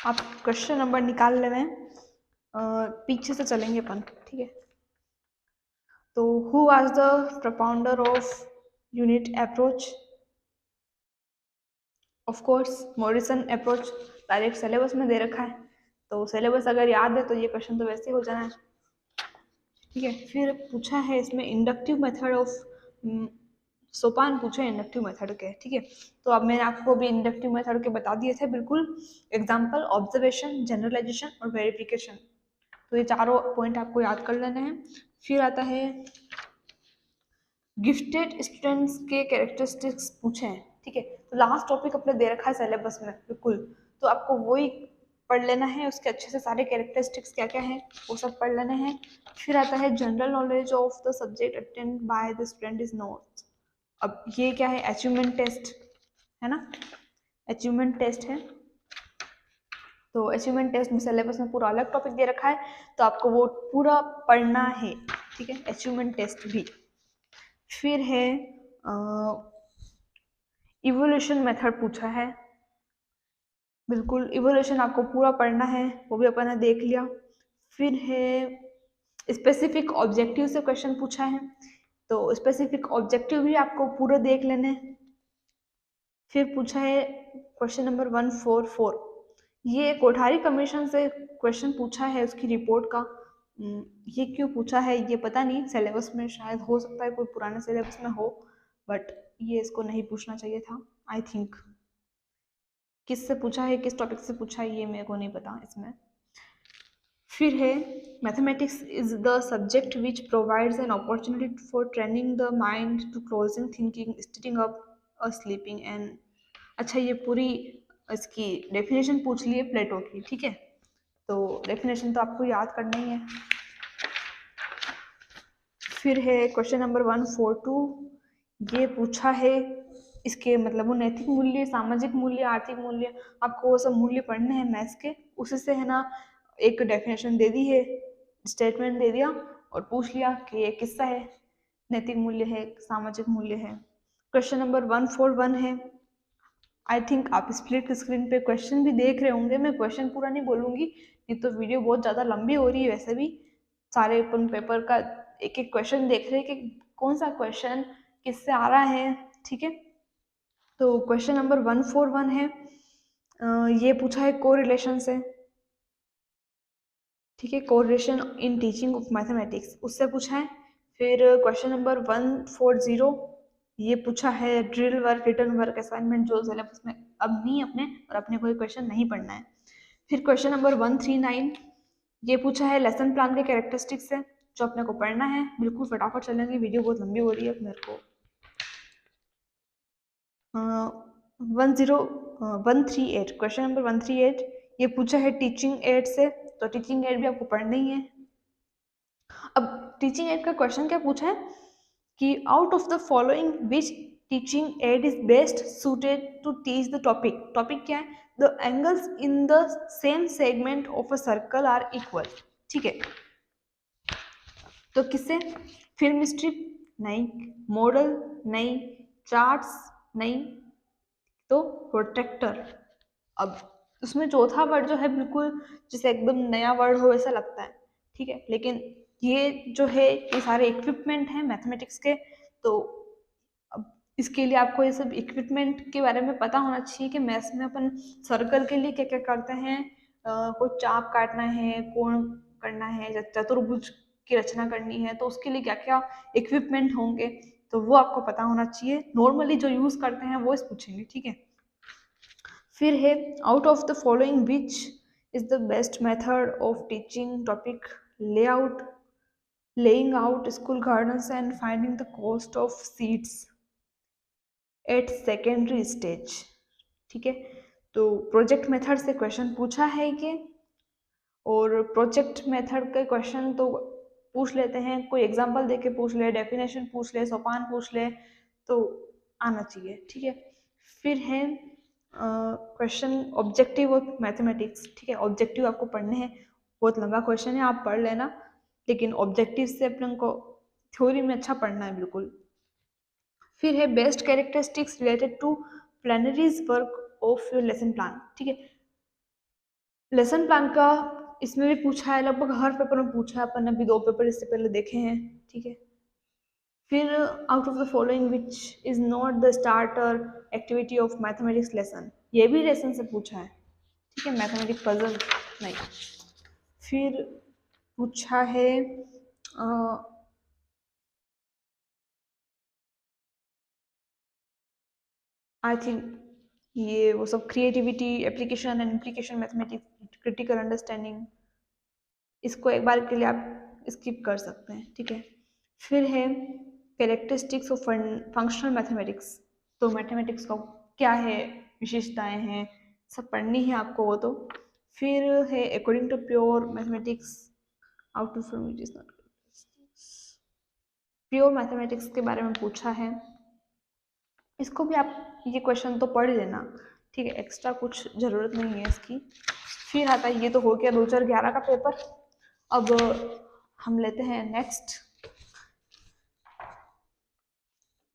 आप क्वेश्चन नंबर निकाल ले में पीछे से चलेंगे अपन। ठीक है, तो who was the propounder of unit approach, of course Morrison approach, direct syllabus में दे रखा है, तो सिलेबस अगर याद है तो ये क्वेश्चन तो वैसे हो जाना है। ठीक है, फिर पूछा है इसमें इंडक्टिव मेथड ऑफ, सोपान पूछे इंडक्टिव मेथड के। ठीक है, तो अब मैंने आपको भी इंडक्टिव मेथड के बता दिए थे बिल्कुल, एग्जांपल, ऑब्जर्वेशन, जनरलाइजेशन और वेरिफिकेशन, तो ये चारों पॉइंट आपको याद कर लेने हैं। फिर आता है गिफ्टेड स्टूडेंट्स के कैरेक्टरिस्टिक्स पूछे हैं। ठीक है, तो लास्ट टॉपिक अपने दे रखा है सिलेबस में बिल्कुल, तो आपको वही पढ़ लेना है, उसके अच्छे से सारे कैरेक्टरिस्टिक्स क्या क्या हैं वो सब पढ़ लेने हैं। फिर आता है general knowledge of the subject attend by the student is note. अब ये क्या है, अचीवमेंट टेस्ट है ना, अचीवमेंट टेस्ट है, तो अचीवमेंट टेस्ट में सिलेबस में पूरा अलग टॉपिक दे रखा है, तो आपको वो पूरा पढ़ना है। ठीक है, अचीवमेंट टेस्ट भी। फिर है इवोल्यूशन मेथड पूछा है, बिल्कुल इवोल्यूशन आपको पूरा पढ़ना है, वो भी अपन ने देख लिया। फिर है स्पेसिफिक ऑब्जेक्टिव से क्वेश्चन पूछा है, तो स्पेसिफिक ऑब्जेक्टिव भी आपको पूरे देख लेने हैं। फिर पूछा है क्वेश्चन नंबर 144, ये कोठारी कमीशन से क्वेश्चन पूछा है उसकी रिपोर्ट का। ये क्यों पूछा है ये पता नहीं, सिलेबस में शायद हो सकता है कोई पुराने सिलेबस में हो, बट ये इसको नहीं पूछना चाहिए था आई थिंक। किससे पूछा है, किस टॉपिक से पूछा है ये मेरे को नहीं पता इसमें। फिर है mathematics is the subject which provides an opportunity for training the mind to closing thinking sitting up और स्लीपिंग एंड, अच्छा ये पूरी इसकी डेफिनेशन पूछ ली है प्लेटो की। ठीक है, तो डेफिनेशन तो आपको याद करना ही है। फिर है क्वेश्चन नंबर 142, ये पूछा है इसके मतलब वो नैतिक मूल्य, सामाजिक मूल्य, आर्थिक मूल्य, आपको वो सब मूल्य पढ़ने हैं मैथ्स के, उससे है ना एक डेफिनेशन दे दी है, स्टेटमेंट दे दिया और पूछ लिया कि ये किसका है, नैतिक मूल्य है, सामाजिक मूल्य है। क्वेश्चन नंबर 141 है, आई थिंक आप स्प्लिट स्क्रीन पे क्वेश्चन भी देख रहे होंगे, मैं क्वेश्चन पूरा नहीं बोलूंगी, नहीं तो वीडियो बहुत ज़्यादा लंबी हो रही है, वैसे भी सारे अपन पेपर का एक एक क्वेश्चन देख रहे हैं कि कौन सा क्वेश्चन किससे आ रहा है। ठीक है, तो क्वेश्चन नंबर 141 है, ये पूछा है कोरिलेशन से। ठीक है, correlation in teaching of mathematics उससे पूछा है। फिर क्वेश्चन नंबर 140, ये पूछा है drill work, written work, assignment, जो सिलेबस में अब नहीं अपने, और अपने कोई क्वेश्चन नहीं पढ़ना है। फिर क्वेश्चन नंबर 139, ये पूछा है लेसन प्लान के कैरेक्टरिस्टिक्स से, जो अपने को पढ़ना है, बिल्कुल फटाफट चलेंगे, वीडियो बहुत लंबी हो रही है मेरे को। 10138 क्वेश्चन नंबर 138 ये पूछा है टीचिंग एड से, तो टीचिंग एड भी आपको पढ़ना ही है। अब टीचिंग एड का क्वेश्चन क्या पूछा है कि out of the following which teaching aid is best suited to teach the topic. Topic क्या है? The angles in the same segment of a circle are equal. ठीक है, तो किससे? फिल्म स्ट्रिप नहीं, मॉडल नहीं, चार्ट्स नहीं, तो प्रोटेक्टर। अब उसमें चौथा वर्ड जो है बिल्कुल जैसे एकदम नया वर्ड हो ऐसा लगता है, ठीक है, लेकिन ये जो है ये सारे इक्विपमेंट हैं मैथमेटिक्स के। तो अब इसके लिए आपको ये सब इक्विपमेंट के बारे में पता होना चाहिए कि मैथ्स में अपन सर्कल के लिए क्या क्या करते हैं। कोई चाप काटना है, कोण करना है, चतुर्भुज की रचना करनी है, तो उसके लिए क्या क्या इक्विपमेंट होंगे तो वो आपको पता होना चाहिए। नॉर्मली जो यूज करते हैं वो इस पूछेंगे, ठीक है। फिर है out of the following which is the best method of teaching topic layout, laying out school gardens and finding the cost of seeds at secondary stage. ठीक है, तो प्रोजेक्ट मेथड से क्वेश्चन पूछा है कि, और प्रोजेक्ट मेथड के question तो पूछ लेते हैं, कोई एग्जांपल देके पूछ ले, डेफिनेशन पूछ ले, सोपान पूछ ले, तो आना चाहिए, ठीक है। फिर है क्वेश्चन ऑब्जेक्टिव ऑफ मैथमेटिक्स। ठीक है, ऑब्जेक्टिव आपको पढ़ने हैं, बहुत लंबा क्वेश्चन है, आप पढ़ लेना, लेकिन ऑब्जेक्टिव से अपन को थ्योरी में अच्छा पढ़ना है बिल्कुल। फिर है बेस्ट कैरेक्टरिस्टिक्स रिलेटेड टू प्लानरीज work of your lesson plan. ठीक है, लेसन प्लान का इसमें भी पूछा है, लगभग हर पेपर में पूछा है, अपन ने अभी 2 पेपर इससे पहले देखे हैं, ठीक है। फिर out of the following which is not the starter activity of mathematics lesson, ये भी लेसन से पूछा है, ठीक है, मैथमेटिक्स पजल नहीं। फिर पूछा है आई थिंक ये वो सब creativity, application and implication mathematics, critical understanding, इसको एक बार के लिए आप स्किप कर सकते हैं, ठीक है। फिर है कैरेक्टरिस्टिक्स ऑफ फंक्शनल मैथमेटिक्स, तो मैथमेटिक्स का क्या है, विशेषताएं हैं, सब पढ़नी है आपको वो तो। फिर है according to pure mathematics out of which is not, pure mathematics के बारे में पूछा है, इसको भी आप ये क्वेश्चन तो पढ़ लेना, ठीक है, एक्स्ट्रा कुछ ज़रूरत नहीं है इसकी। फिर आता है, ये तो हो गया 2011 का पेपर। अब हम लेते हैं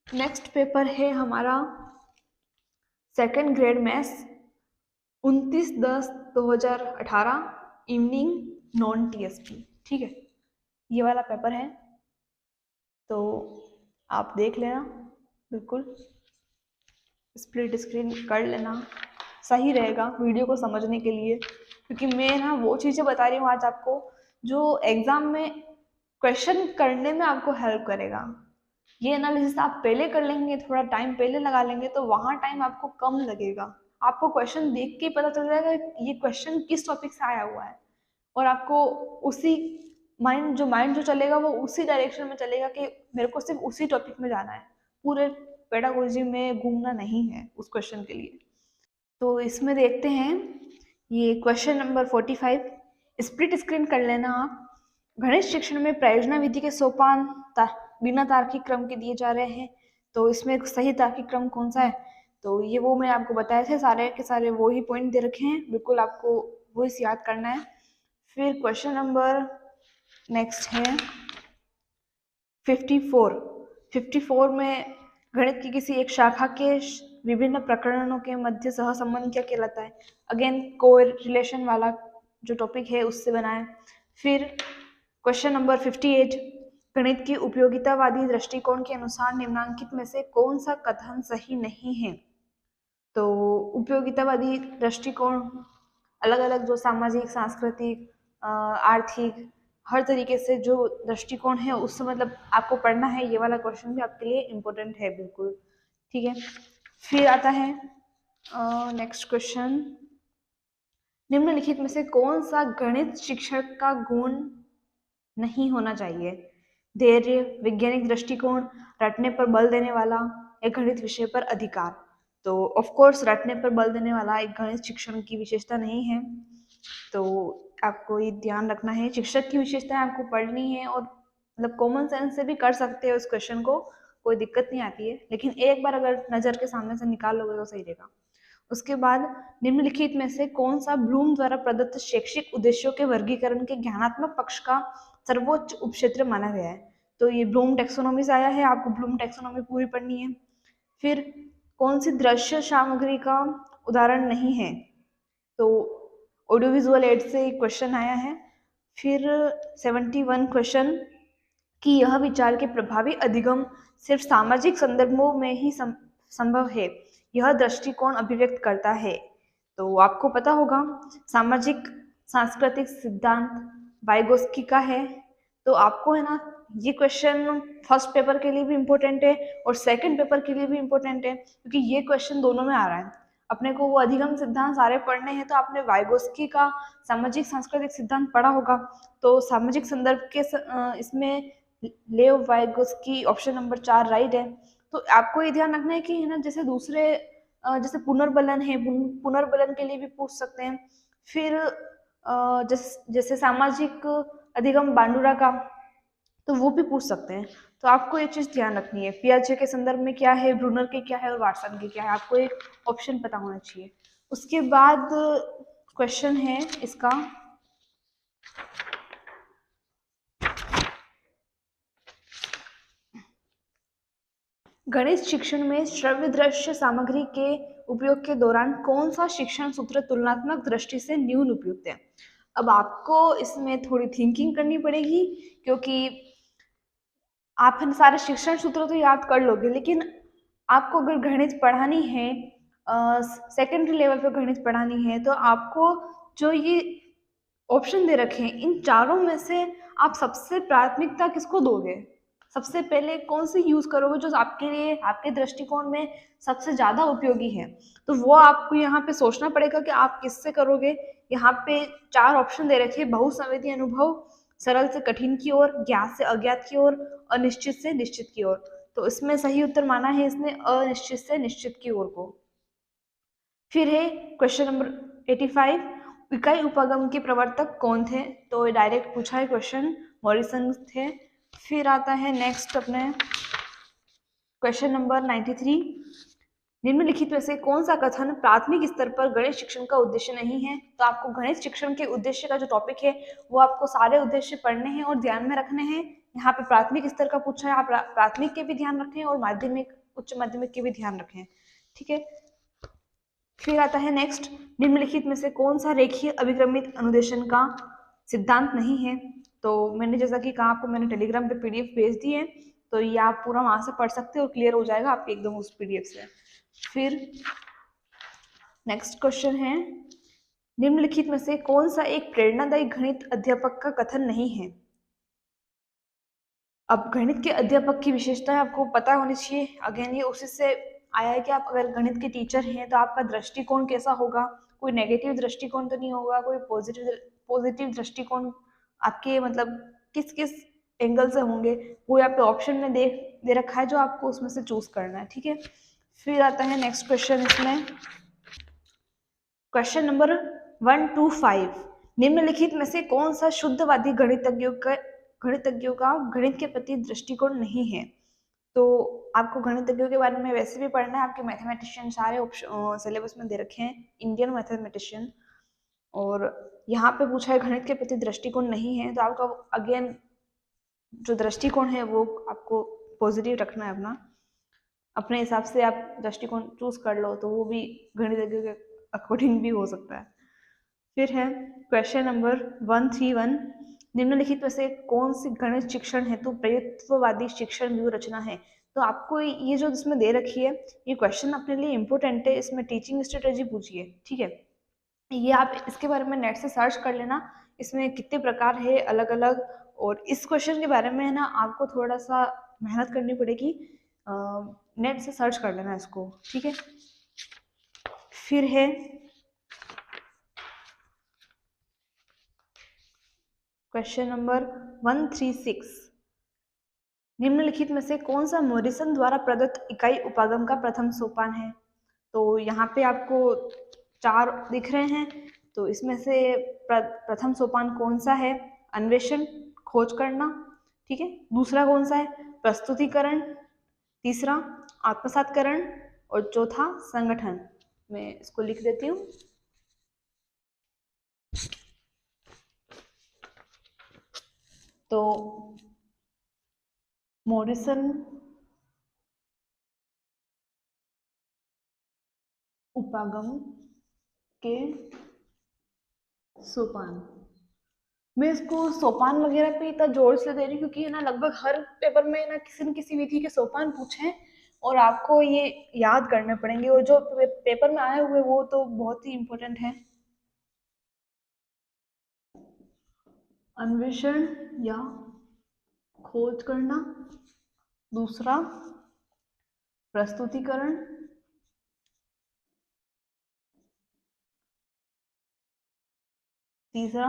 नेक्स्ट पेपर है हमारा second grade maths 29/10/2018 evening non TSP. ठीक है, ये वाला पेपर है, तो आप देख लेना बिल्कुल, स्प्लिट स्क्रीन कर लेना, सही रहेगा वीडियो को समझने के लिए, क्योंकि मैं ना वो चीज़ें बता रही हूँ आज आपको जो एग्जाम में क्वेश्चन करने में आपको हेल्प करेगा। ये एनालिसिस आप पहले कर लेंगे, थोड़ा टाइम पहले लगा लेंगे, तो वहाँ टाइम आपको कम लगेगा, आपको क्वेश्चन देख के पता चल जाएगा ये क्वेश्चन किस टॉपिक से आया हुआ है, और आपको उसी माइंड जो चलेगा वो उसी डायरेक्शन में चलेगा कि मेरे को सिर्फ उसी टॉपिक में जाना है, पूरे पेडागोजी में घूमना नहीं है उस क्वेश्चन के लिए। तो इसमें देखते हैं ये क्वेश्चन नंबर 45, स्प्लिट स्क्रीन कर लेना आप। गणित शिक्षण में प्रयोजना विधि के सोपान बिना तार्किक क्रम के दिए जा रहे हैं, तो इसमें सही तार्किक क्रम कौन सा है, तो ये वो मैं आपको बताए थे, सारे के सारे वो ही पॉइंट दे रखे हैं, बिल्कुल आपको वो ही याद करना है। फिर क्वेश्चन नंबर नेक्स्ट है 54 में गणित की किसी एक शाखा के विभिन्न प्रकरणों के मध्य सहसंबंध क्या कहलाता है, अगेन को रिलेशन वाला जो टॉपिक है उससे बनाए। फिर क्वेश्चन नंबर 58, गणित की उपयोगितावादी दृष्टिकोण के अनुसार निम्नांकित में से कौन सा कथन सही नहीं है, तो उपयोगितावादी दृष्टिकोण अलग अलग जो सामाजिक, सांस्कृतिक, आर्थिक, हर तरीके से जो दृष्टिकोण है उससे मतलब आपको पढ़ना है, ये वाला क्वेश्चन भी आपके लिए इम्पोर्टेंट है बिल्कुल, ठीक है। फिर आता है नेक्स्ट क्वेश्चन, निम्नलिखित में से कौन सा गणित शिक्षक का गुण नहीं होना चाहिए, धैर्य, वैज्ञानिक दृष्टिकोण, रटने पर बल देने वाला, या गणित विषय पर अधिकार। तो ऑफ कोर्स रटने पर बल देने वाला एक गणित शिक्षण की विशेषता नहीं है, तो आपको ये ध्यान रखना है। शिक्षक की विशेषताएं आपको पढ़नी है और मतलब कॉमन सेंस से भी कर सकते हो इस क्वेश्चन को, कोई दिक्कत नहीं आती है, लेकिन एक बार अगर नज़र के सामने से निकाल लोगे तो सही रहेगा। उसके बाद निम्नलिखित में से कौन सा ब्लूम द्वारा प्रदत्त शैक्षिक उद्देश्यों के वर्गीकरण के ज्ञानात्मक पक्ष का सर्वोच्च उपक्षेत्र माना गया है? तो ये ब्लूम टैक्सोनॉमी से आया है, आपको ब्लूम टैक्सोनॉमी पूरी पढ़नी है। फिर कौन सी दृश्य सामग्री का उदाहरण नहीं है? तो ऑडियो विजुअल एड से क्वेश्चन आया है। फिर 71 क्वेश्चन कि यह विचार के प्रभावी अधिगम सिर्फ सामाजिक संदर्भों में ही संभव है, यह दृष्टिकोण अभिव्यक्त करता है। तो आपको पता होगा सामाजिक सांस्कृतिक सिद्धांत वाइगोस्की का है। तो आपको है ना ये क्वेश्चन फर्स्ट पेपर के लिए भी इम्पोर्टेंट है और सेकंड पेपर के लिए भी इम्पोर्टेंट है, क्योंकि ये क्वेश्चन दोनों में आ रहा है। अपने को वो अधिगम सिद्धांत सारे पढ़ने हैं, तो आपने वाइगोस्की का सामाजिक सांस्कृतिक सिद्धांत पढ़ा होगा। तो सामाजिक संदर्भ के इसमें लेव वाइगोस्की ऑप्शन नंबर 4 राइट है। तो आपको ये ध्यान रखना है कि है ना, जैसे दूसरे जैसे पुनर्बलन है, पुनर्बलन के लिए भी पूछ सकते हैं। फिर जैसे सामाजिक अधिगम बांडुरा का, तो वो भी पूछ सकते हैं। तो आपको ये चीज ध्यान रखनी है, पियाजे के संदर्भ में क्या है, ब्रूनर के क्या है और वाटसन के क्या है, आपको एक ऑप्शन पता होना चाहिए। उसके बाद क्वेश्चन है इसका गणित शिक्षण में श्रव्य दृश्य सामग्री के उपयोग के दौरान कौन सा शिक्षण सूत्र तुलनात्मक दृष्टि से न्यून उपयुक्त है? अब आपको इसमें थोड़ी थिंकिंग करनी पड़ेगी, क्योंकि आप सारे शिक्षण सूत्र तो याद कर लोगे, लेकिन आपको अगर गणित पढ़ानी है, सेकेंडरी लेवल पे गणित पढ़ानी है, तो आपको जो ये ऑप्शन दे रखे हैं इन चारों में से आप सबसे प्राथमिकता किसको दोगे? सबसे पहले कौन सी यूज करोगे जो आपके लिए, आपके दृष्टिकोण में सबसे ज्यादा उपयोगी है? तो वो आपको यहाँ पे सोचना पड़ेगा कि आप किससे करोगे। यहाँ पे 4 ऑप्शन दे रखे हैं, बहुसंवेदी अनुभव, सरल से कठिन की ओर, ज्ञात से अज्ञात की ओर, अनिश्चित से निश्चित की ओर। तो इसमें सही उत्तर माना है इसने अनिश्चित से निश्चित की ओर को। फिर है क्वेश्चन नंबर 85, इकाई उपागम के प्रवर्तक कौन थे? तो डायरेक्ट पूछा है क्वेश्चन, मॉरिसन थे। फिर आता है नेक्स्ट अपने क्वेश्चन नंबर 93, निम्नलिखित में से कौन सा कथन प्राथमिक स्तर पर गणित शिक्षण का उद्देश्य नहीं है? तो आपको गणित शिक्षण के उद्देश्य का जो टॉपिक है वो आपको सारे उद्देश्य पढ़ने हैं और ध्यान में रखने हैं। यहाँ पे प्राथमिक स्तर का पूछा है, आप प्राथमिक के भी ध्यान रखें और माध्यमिक उच्च माध्यमिक के भी ध्यान रखें, ठीक है। फिर आता है नेक्स्ट, निम्नलिखित में से कौन सा रेखीय अभिक्रमित अनुदेशन का सिद्धांत नहीं है? तो मैंने जैसा कि कहा आपको, मैंने टेलीग्राम पे पीडीएफ भेज दी है, तो ये आप पूरा वहां से पढ़ सकते हो और क्लियर हो जाएगा आपके एकदम उस पीडीएफ से। फिर नेक्स्ट क्वेश्चन है, निम्नलिखित में से कौन सा एक प्रेरणादायी गणित अध्यापक का कथन नहीं है? अब गणित के अध्यापक की विशेषताएं आपको पता होनी चाहिए। अगेन ये उसी से आया है कि आप अगर गणित के टीचर हैं तो आपका दृष्टिकोण कैसा होगा, कोई नेगेटिव दृष्टिकोण तो नहीं होगा, कोई पॉजिटिव दृष्टिकोण आपके मतलब किस किस एंगल से होंगे, वो यहाँ पे ऑप्शन में दे रखा है जो आपको उसमें से चूज करना है, ठीक है। फिर आता है नेक्स्ट क्वेश्चन, इसमें क्वेश्चन नंबर 125, निम्नलिखित में से कौन सा शुद्धवादी गणितज्ञों का गणित के प्रति दृष्टिकोण नहीं है? तो आपको गणितज्ञों के बारे में वैसे भी पढ़ना है, आपके मैथमेटिशियन सारे सिलेबस में दे रखे हैं, इंडियन मैथमेटिशियन, और यहाँ पे पूछा है गणित के प्रति दृष्टिकोण नहीं है, तो आपका अगेन जो दृष्टिकोण है वो आपको पॉजिटिव रखना है अपना, अपने हिसाब से आप दृष्टिकोण चूज कर लो, तो वो भी गणितज्ञों के अकॉर्डिंग भी हो सकता है। फिर है क्वेश्चन नंबर 131, निम्नलिखित में से कौन सी गणित शिक्षण हेतु प्रयुक्तवादी शिक्षण व्यू रचना है? तो आपको ये जो इसमें दे रखी है ये क्वेश्चन अपने लिए इंपॉर्टेंट है, इसमें टीचिंग स्ट्रेटेजी पूछी है, ठीक है। ये आप इसके बारे में नेट से सर्च कर लेना, इसमें कितने प्रकार है अलग अलग, और इस क्वेश्चन के बारे में है ना आपको थोड़ा सा मेहनत करनी पड़ेगी, नेट से सर्च कर लेना इसको, ठीक है। फिर है क्वेश्चन नंबर 136, निम्नलिखित में से कौन सा मॉरिसन द्वारा प्रदत्त इकाई उपागम का प्रथम सोपान है? तो यहाँ पे आपको 4 दिख रहे हैं। तो इसमें से प्रथम सोपान कौन सा है? अन्वेषण, खोज करना, ठीक है। दूसरा कौन सा है? प्रस्तुतिकरण। तीसरा आत्मसातकरण और चौथा संगठन। मैं इसको लिख देती हूँ। तो मॉरिसन उपागम के सोपान। मैं इसको सोपान वगैरह पे इतना जोर से दे रही हूँ क्योंकि है ना लगभग हर पेपर में ना किसी न किसी विधि के सोपान पूछे हैं और आपको ये याद करने पड़ेंगे, और जो पेपर में आए हुए वो तो बहुत ही इम्पोर्टेंट है। अन्वेषण या खोज करना, दूसरा प्रस्तुतिकरण, तीसरा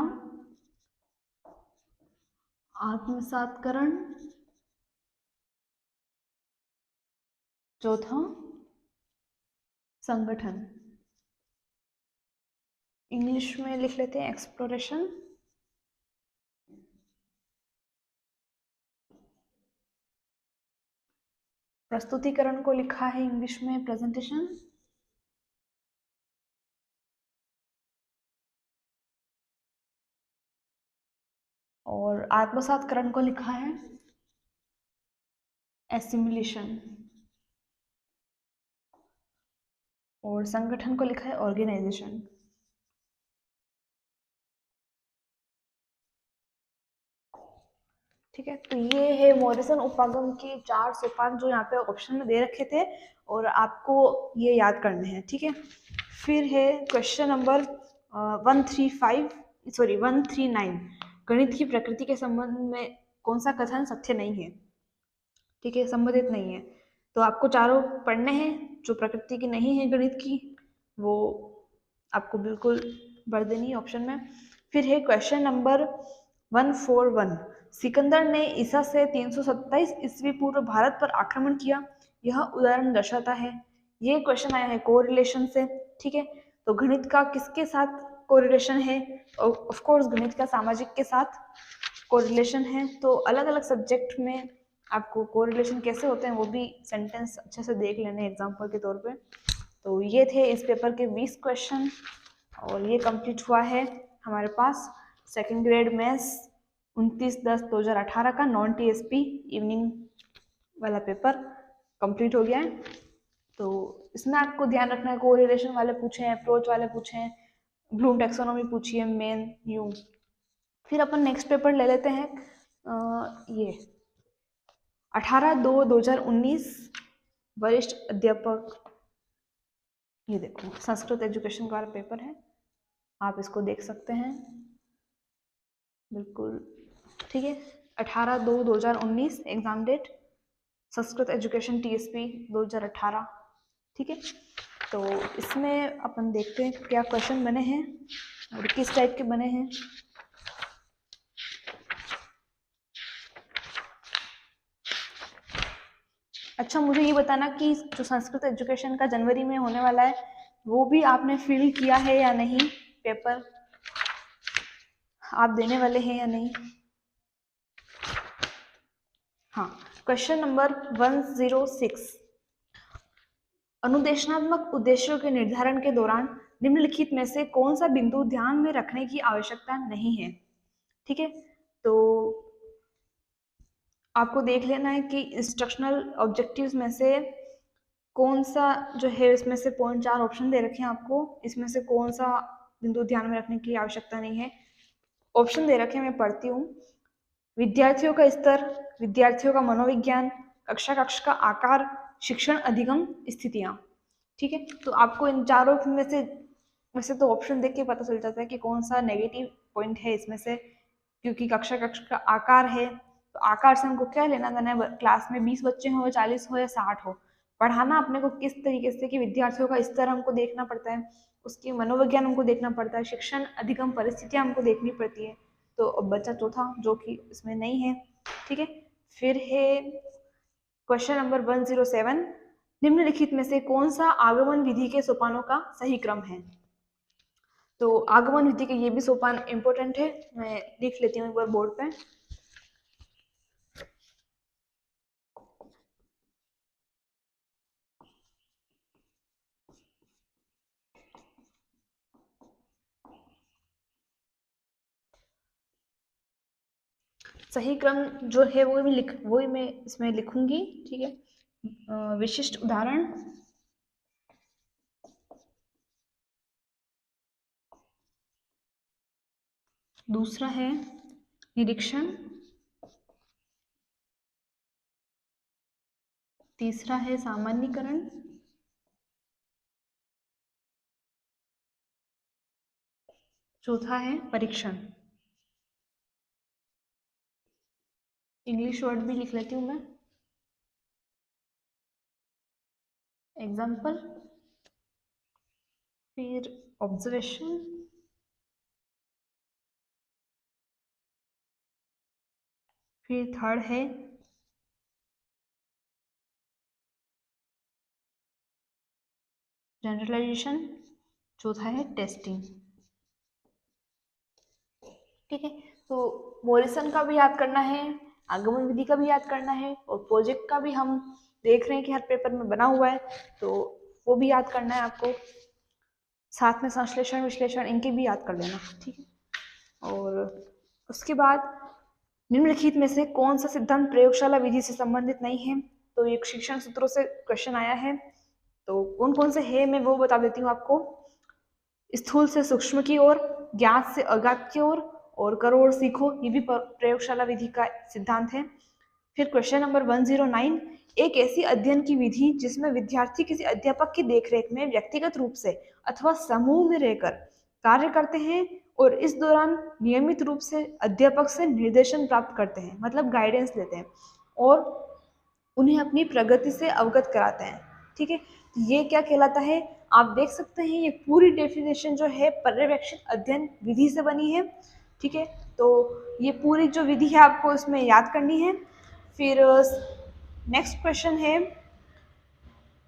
आत्मसातकरण, चौथा संगठन। इंग्लिश में लिख लेते हैं एक्सप्लोरेशन। प्रस्तुतिकरण को लिखा है इंग्लिश में प्रेजेंटेशन। और आत्मसातकरण को लिखा है एसिमुलेशन। और संगठन को लिखा है ऑर्गेनाइजेशन। ठीक है, तो ये है मॉरिसन उपागम के 4 सोपान जो यहाँ पे ऑप्शन में दे रखे थे और आपको ये याद करने हैं। ठीक है, फिर है क्वेश्चन नंबर 139 गणित की प्रकृति के संबंध में कौन सा कथन सत्य नहीं है? ठीक है, संबंधित नहीं है। तो आपको चारों पढ़ने हैं। जो प्रकृति की नहीं है गणित की वो आपको बिल्कुल भर देनी है ऑप्शन में। फिर है क्वेश्चन नंबर 141 सिकंदर ने ईसा से 327 ईस्वी पूर्व भारत पर आक्रमण किया, यह उदाहरण दर्शाता है। ये क्वेश्चन आया है कोरिलेशन से। ठीक है, तो गणित का किसके साथ कोरिलेशन है? ऑफ कोर्स गणित का सामाजिक के साथ कोरिलेशन है। तो अलग अलग सब्जेक्ट में आपको कोरिलेशन कैसे होते हैं वो भी सेंटेंस अच्छे से देख लेने एग्जाम्पल के तौर पे। तो ये थे इस पेपर के 20 क्वेश्चन और ये कंप्लीट हुआ है हमारे पास सेकंड ग्रेड मैथ्स 29/10/2018 का नॉन टीएसपी इवनिंग वाला पेपर कंप्लीट हो गया है। तो इसमें आपको ध्यान रखना है कोरिलेशन वाले पूछे हैं, अप्रोच वाले पूछे हैं, ब्लूम टैक्सोनॉमी पूछी है मेन यूं। फिर अपन नेक्स्ट पेपर ले लेते हैं ये 18/2/2019 वरिष्ठ अध्यापक। ये देखो संस्कृत एजुकेशन का पेपर है, आप इसको देख सकते हैं बिल्कुल। ठीक है, 18/2/2019 exam date, Sanskrit education TSP 2018। ठीक है, तो इसमें अपन देखते हैं क्या क्वेश्चन बने हैं और किस टाइप के बने हैं। अच्छा, मुझे ये बताना कि जो संस्कृत एजुकेशन का जनवरी में होने वाला है वो भी आपने फिल किया है या नहीं? पेपर आप देने वाले हैं या नहीं? हाँ, क्वेश्चन नंबर 106 अनुदेशनात्मक उद्देश्यों के निर्धारण के दौरान निम्नलिखित में से कौन सा बिंदु ध्यान में रखने की आवश्यकता नहीं है? ठीक है, तो आपको देख लेना है कि इंस्ट्रक्शनल ऑब्जेक्टिव्स में से कौन सा जो है, इसमें से पॉइंट 4 ऑप्शन दे रखे हैं आपको, इसमें से कौन सा बिंदु ध्यान में रखने की आवश्यकता नहीं है। ऑप्शन दे रखे हैं, मैं पढ़ती हूँ। विद्यार्थियों का स्तर, विद्यार्थियों का मनोविज्ञान, कक्ष का आकार, शिक्षण अधिगम स्थितियाँ। ठीक है, तो आपको इन चारों में से वैसे तो ऑप्शन देख के पता चल जाता है कि कौन सा नेगेटिव पॉइंट है इसमें से, क्योंकि कक्ष का आकार है तो आकार से हमको क्या लेना देना है? क्लास में 20 बच्चे हो, 40 हो या 60 हो, पढ़ाना अपने को किस तरीके से कि विद्यार्थियों का स्तर हमको देखना पड़ता है, उसकी मनोविज्ञान हमको देखना पड़ता है, शिक्षण अधिगम परिस्थितियां हमको देखनी पड़ती है। तो अब बचा चौथा जो कि इसमें नहीं है। ठीक है, फिर है क्वेश्चन नंबर 107 निम्नलिखित में से कौन सा आगमन विधि के सोपानों का सही क्रम है? तो आगमन विधि के ये भी सोपान इंपॉर्टेंट है, मैं लिख लेती हूँ एक बार बोर्ड पे। सही क्रम जो है वो भी मैं इसमें लिखूंगी, ठीक है। विशिष्ट उदाहरण, दूसरा है निरीक्षण, तीसरा है सामान्यीकरण, चौथा है परीक्षण। इंग्लिश वर्ड भी लिख लेती हूँ मैं, एग्जाम्पल, फिर ऑब्जर्वेशन, फिर थर्ड है जनरलाइजेशन, चौथा है टेस्टिंग, ठीक है। तो मोरिसन का भी याद करना है, आगमन विधि का भी याद करना है, और प्रोजेक्ट का भी हम देख रहे हैं कि हर पेपर में बना हुआ है, तो वो भी याद करना है आपको। साथ में संश्लेषण विश्लेषण इनके भी याद कर लेना, ठीक है। और उसके बाद निम्नलिखित में से कौन सा सिद्धांत प्रयोगशाला विधि से संबंधित नहीं है? तो ये शिक्षण सूत्रों से क्वेश्चन आया है, तो कौन कौन से है मैं वो बता देती हूँ आपको। स्थूल से सूक्ष्म की ओर, ज्ञात से अज्ञात की ओर, और करो और सीखो, ये भी प्रयोगशाला विधि का सिद्धांत है। फिर क्वेश्चन नंबर 109, एक ऐसी अध्ययन की विधि जिसमें विद्यार्थी किसी अध्यापक की देखरेख में व्यक्तिगत रूप से अथवा समूह में रहकर कार्य करते हैं और इस दौरान नियमित रूप से अध्यापक से निर्देशन प्राप्त करते हैं, मतलब गाइडेंस लेते हैं और उन्हें अपनी प्रगति से अवगत कराते हैं, ठीक है। ये क्या कहलाता है? आप देख सकते हैं ये पूरी डेफिनेशन जो है पर्यवेक्षित अध्ययन विधि से बनी है, ठीक है। तो ये पूरी जो विधि है आपको इसमें याद करनी है। फिर नेक्स्ट क्वेश्चन है,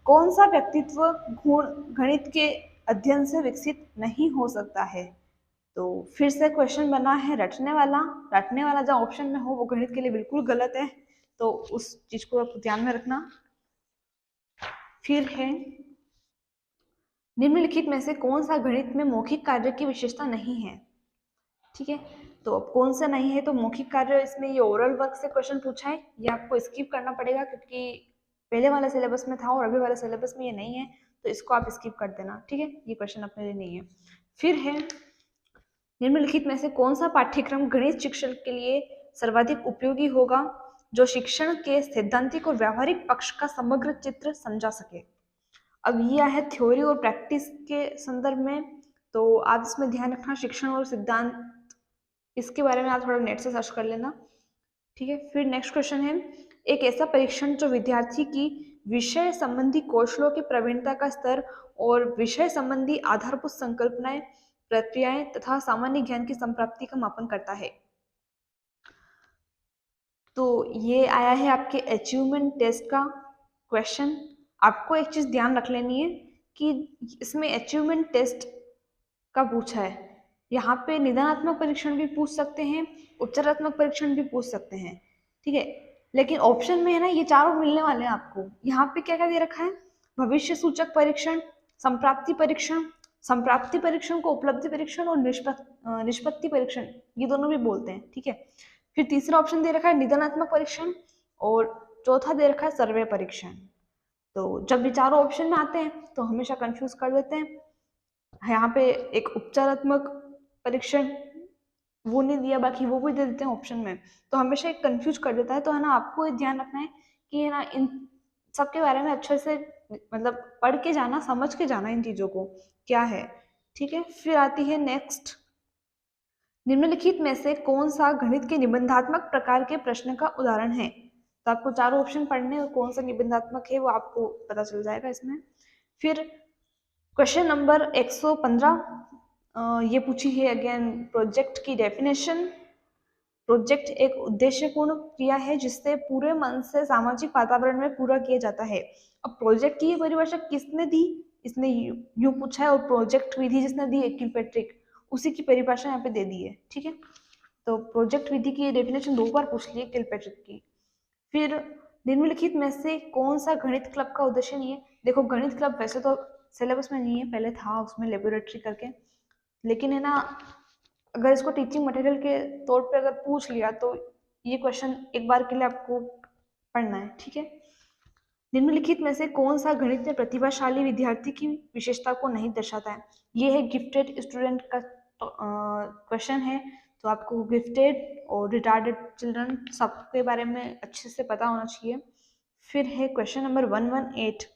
कौन सा व्यक्तित्व गुण गणित के अध्ययन से विकसित नहीं हो सकता है? तो फिर से क्वेश्चन बना है रटने वाला। रटने वाला जो ऑप्शन में हो वो गणित के लिए बिल्कुल गलत है, तो उस चीज को आप ध्यान में रखना। फिर है निम्नलिखित में से कौन सा गणित में मौखिक कार्य की विशेषता नहीं है? ठीक है, तो अब कौन सा नहीं है? तो मौखिक कार्य, इसमें ये ओरल वर्क से क्वेश्चन पूछा है, ये आपको स्किप करना पड़ेगा क्योंकि पहले वाले सिलेबस में था और अभी वाले सिलेबस में ये नहीं है, तो इसको आप स्किप कर देना, ठीक है, ये क्वेश्चन अपने लिए नहीं है। फिर है निम्नलिखित में से कौन सा पाठ्यक्रम गणित शिक्षण के लिए सर्वाधिक उपयोगी होगा जो शिक्षण के सैद्धांतिक और व्यावहारिक पक्ष का समग्र चित्र समझा सके? अब यह है थ्योरी और प्रैक्टिस के संदर्भ में, तो आप इसमें ध्यान रखना शिक्षण और सिद्धांत, इसके बारे में आप थोड़ा नेट से सर्च कर लेना, ठीक है। फिर नेक्स्ट क्वेश्चन है, एक ऐसा परीक्षण जो विद्यार्थी की विषय संबंधी कौशलों की प्रवीणता का स्तर और विषय संबंधी आधारभूत संकल्पनाएं, प्रक्रियाएं तथा सामान्य ज्ञान की संप्राप्ति का मापन करता है। तो ये आया है आपके अचीवमेंट टेस्ट का क्वेश्चन। आपको एक चीज ध्यान रख लेनी है कि इसमें अचीवमेंट टेस्ट का पूछा है, यहाँ पे निदानात्मक परीक्षण भी पूछ सकते हैं, उपचारात्मक परीक्षण भी पूछ सकते हैं, ठीक है। लेकिन ऑप्शन में है ना ये चारों मिलने वाले हैं आपको। यहाँ पे क्या क्या दे रखा है? भविष्य सूचक परीक्षण, संप्राप्ति परीक्षण, संप्राप्ति परीक्षण को उपलब्धि परीक्षण और निष्पत्ति परीक्षण, ये दोनों भी बोलते हैं, ठीक है। फिर तीसरा ऑप्शन दे रखा है निदानात्मक परीक्षण, और चौथा दे रखा है सर्वे परीक्षण। तो जब ये चारों ऑप्शन में आते हैं तो हमेशा कंफ्यूज कर देते हैं। यहाँ पे एक उपचारात्मक परीक्षण वो नहीं दिया, बाकी वो भी दे देते हैं ऑप्शन में, तो हमेशा एक कंफ्यूज कर देता है। तो है ना, आपको ये ध्यान रखना है कि है ना इन सबके बारे में अच्छे से मतलब पढ़ के जाना, समझ के जाना इन चीजों को क्या है, ठीक है। फिर आती है नेक्स्ट, निम्नलिखित में से कौन सा गणित के निबंधात्मक प्रकार के प्रश्न का उदाहरण है? तो आपको चारों ऑप्शन पढ़ने और कौन सा निबंधात्मक है वो आपको पता चल जाएगा इसमें। फिर क्वेश्चन नंबर 115, ये पूछी है अगेन प्रोजेक्ट की डेफिनेशन, प्रोजेक्ट एक उद्देश्यपूर्ण क्रिया है जिससे पूरे मन से सामाजिक वातावरण में पूरा किया जाता है। अब प्रोजेक्ट की परिभाषा किसने दी? इसने यूं पूछा है, और प्रोजेक्ट विधि जिसने दी है किलपेट्रिक, उसी की परिभाषा यहाँ पे दे दी है। ठीक है, तो प्रोजेक्ट विधि की डेफिनेशन 2 बार पूछ ली है किलपेट्रिक की। फिर निम्नलिखित में से कौन सा गणित क्लब का उद्देश्य नहीं है? देखो, गणित क्लब वैसे तो सिलेबस में नहीं है, पहले था उसमें लेबोरेटरी करके, लेकिन है ना, अगर इसको टीचिंग मटेरियल के तौर पे अगर पूछ लिया तो ये क्वेश्चन एक बार के लिए आपको पढ़ना है। ठीक है, निम्नलिखित में से कौन सा गणित में प्रतिभाशाली विद्यार्थी की विशेषता को नहीं दर्शाता है? ये है गिफ्टेड स्टूडेंट का क्वेश्चन है, तो आपको गिफ्टेड और रिटार्डेड चिल्ड्रन सबके बारे में अच्छे से पता होना चाहिए। फिर है क्वेश्चन नंबर 118,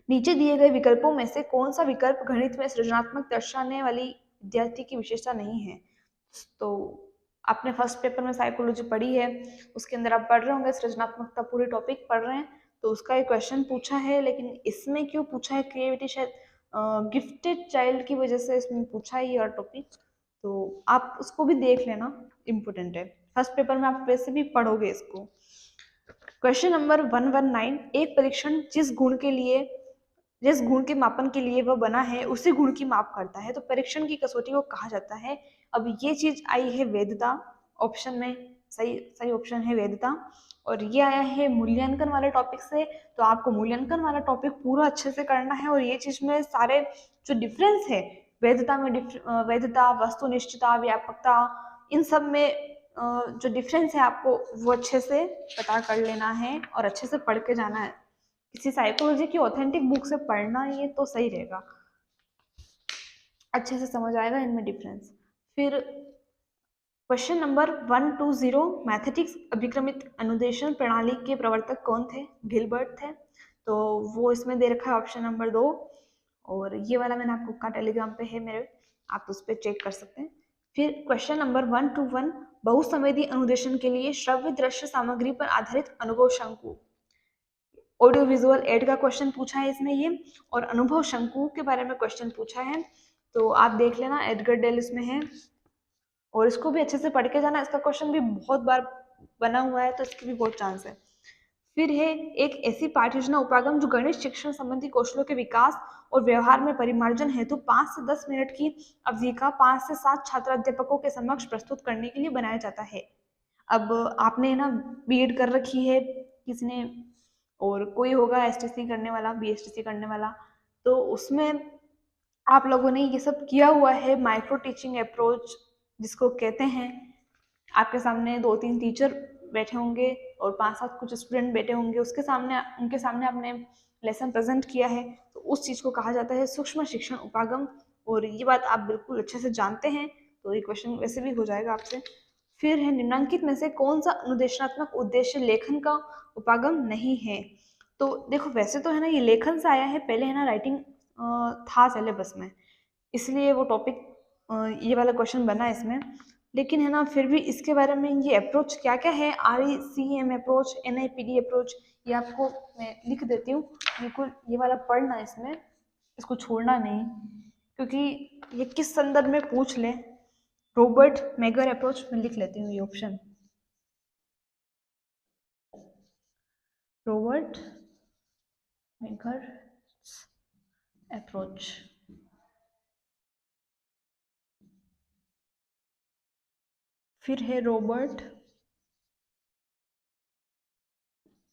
नीचे दिए गए विकल्पों में से कौन सा विकल्प गणित में सृजनात्मक दर्शाने वाली विद्यार्थी की विशेषता नहीं है? तो आपने फर्स्ट पेपर में साइकोलॉजी पढ़ी है, उसके अंदर आप पढ़ रहे होंगे सृजनात्मकता, पूरे टॉपिक पढ़ रहे हैं, तो उसका एक क्वेश्चन पूछा है। लेकिन इसमें क्यों पूछा है क्रिएटिविटी, शायद गिफ्टेड चाइल्ड की वजह से इसमें पूछा है ये टॉपिक, तो आप उसको भी देख लेना, इम्पोर्टेंट है। फर्स्ट पेपर में आप वैसे भी पढ़ोगे इसको। क्वेश्चन नंबर 119, एक परीक्षण जिस गुण के मापन के लिए वह बना है उसी गुण की माप करता है, तो परीक्षण की कसौटी को कहा जाता है। अब ये चीज आई है वैधता, ऑप्शन में सही ऑप्शन है वैधता, और ये आया है मूल्यांकन वाले टॉपिक से, तो आपको मूल्यांकन वाला टॉपिक पूरा अच्छे से करना है, और ये चीज में सारे जो डिफरेंस है वैधता में, वैधता, वस्तुनिष्ठता, व्यापकता, इन सब में जो डिफरेंस है आपको वो अच्छे से पता कर लेना है और अच्छे से पढ़ के जाना है। किसी साइकोलॉजी की ऑथेंटिक बुक से पढ़ना ये तो सही रहेगा, अच्छे से समझ आएगा इनमें डिफरेंस। फिर क्वेश्चन नंबर 120, मैथेटिक्स अभिक्रमित अनुदेशन प्रणाली के प्रवर्तक कौन थे? गिलबर्ट थे, तो वो इसमें दे रखा है ऑप्शन नंबर 2, और ये वाला मैंने आपको कहा टेलीग्राम पे है मेरे, आप उस पर चेक कर सकते हैं। फिर क्वेश्चन नंबर 121, बहुसंवेदी अनुदेशन के लिए श्रव्य दृश्य सामग्री पर आधारित अनुभव शंकु, ऑडियो विजुअल एड का क्वेश्चन पूछा है इसमें ये, और अनुभव शंकु के बारे में क्वेश्चन पूछा है, तो आप देख लेना, एडगर डेल इसमें है, और इसको भी अच्छे से पढ़ के जाना, इसका क्वेश्चन भी बहुत बार बना हुआ है तो इसकी भी बहुत चांस है। फिर है एक ऐसी पाठ्य योजना उपागम जो गणित शिक्षण संबंधी कौशलों के विकास और व्यवहार में परिमार्जन हेतु 5 से 10 मिनट की अवधि का 5 से 7 छात्र अध्यापकों के समक्ष प्रस्तुत करने के लिए बनाया जाता है। अब आपने ना बीएड कर रखी है किसी ने, और कोई होगा एसटीसी करने वाला, बीएसटीसी करने वाला, तो उसमें आप लोगों ने ये सब किया हुआ है, माइक्रो टीचिंग अप्रोच जिसको कहते हैं। आपके सामने 2-3 टीचर बैठे होंगे और 5-7 कुछ स्टूडेंट बैठे होंगे, उनके सामने आपने लेसन प्रेजेंट किया है, तो उस चीज को कहा जाता है सूक्ष्म शिक्षण उपागम, और ये बात आप बिल्कुल अच्छे से जानते हैं, तो ये क्वेश्चन वैसे भी हो जाएगा आपसे। फिर है निम्नलिखित में से कौन सा अनुदेशात्मक उद्देश्य लेखन का उपागम नहीं है? तो देखो, वैसे तो है ना ये लेखन से आया है, पहले है ना राइटिंग था सिलेबस में, इसलिए वो टॉपिक ये वाला क्वेश्चन बना इसमें, लेकिन है ना फिर भी इसके बारे में ये अप्रोच क्या क्या है, RECM अप्रोच, NIPD अप्रोच, ये आपको मैं लिख देती हूँ, बिल्कुल ये वाला पढ़ना इसमें, इसको छोड़ना नहीं, क्योंकि ये किस संदर्भ में पूछ ले। रॉबर्ट मेगर अप्रोच में लिख लेती हूँ ये ऑप्शन, रॉबर्ट मेगर अप्रोच। फिर है रॉबर्ट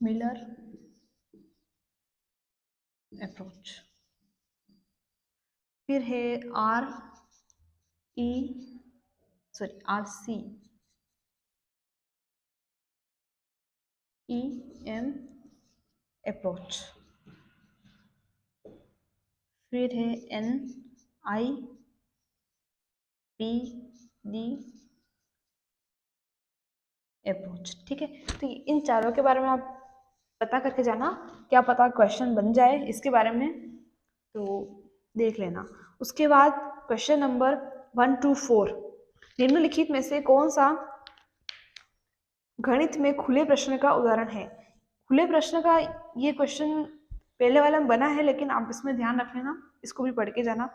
मिलर अप्रोच। फिर है RCEM अप्रोच। फिर है NIPD अप्रोच। ठीक है, तो इन चारों के बारे में आप पता करके जाना, क्या पता क्वेश्चन बन जाए इसके बारे में, तो देख लेना। उसके बाद क्वेश्चन नंबर 124, निम्नलिखित में से कौन सा गणित में खुले प्रश्न का उदाहरण है? खुले प्रश्न का ये क्वेश्चन पहले वाला में बना है, लेकिन आप इसमें ध्यान रख लेना, इसको भी पढ़ के जाना,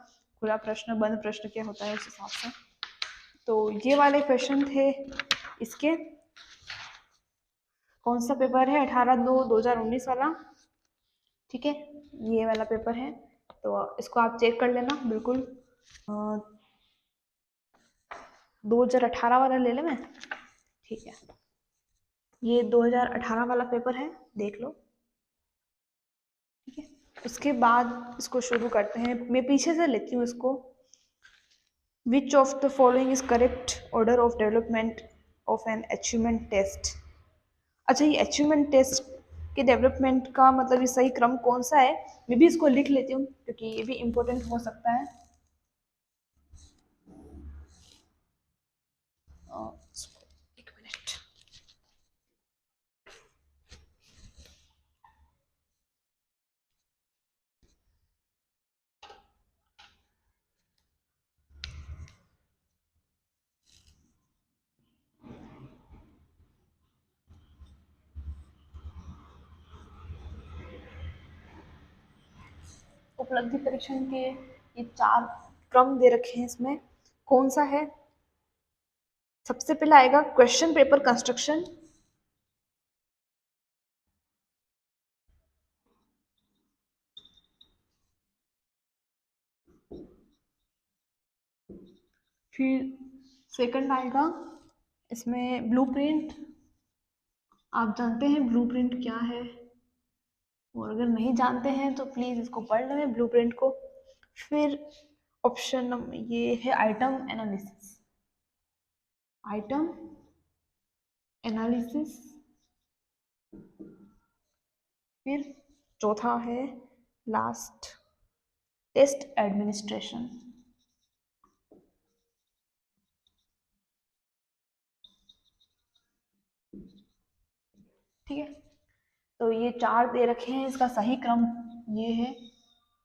खुला प्रश्न बंद प्रश्न क्या होता है उस हिसाब से। तो ये वाले क्वेश्चन थे इसके कौन सा पेपर है, 18/2/2019 वाला, ठीक है, ये वाला पेपर है। तो इसको आप चेक कर लेना बिल्कुल। 2018 वाला ले ले मैं, ठीक है, ये 2018 वाला पेपर है, देख लो, ठीक है। उसके बाद इसको शुरू करते हैं, मैं पीछे से लेती हूँ इसको। Which of the following is correct order of development of an achievement test. अच्छा, ये अचीवमेंट टेस्ट के डेवलपमेंट का मतलब ये सही क्रम कौन सा है, मैं भी इसको लिख लेती हूँ क्योंकि ये भी इम्पोर्टेंट हो सकता है। एक मिनट, उपलब्धि परीक्षण के ये 4 क्रम दे रखे हैं, इसमें कौन सा है। सबसे पहला आएगा क्वेश्चन पेपर कंस्ट्रक्शन, फिर सेकंड आएगा इसमें ब्लूप्रिंट। आप जानते हैं ब्लूप्रिंट क्या है, और अगर नहीं जानते हैं तो प्लीज़ इसको पढ़ लें ब्लूप्रिंट को। फिर ऑप्शन ये है आइटम एनालिसिस, आइटम एनालिसिस। फिर चौथा है लास्ट, टेस्ट एडमिनिस्ट्रेशन। ठीक है, तो ये 4 दे रखे हैं, इसका सही क्रम ये है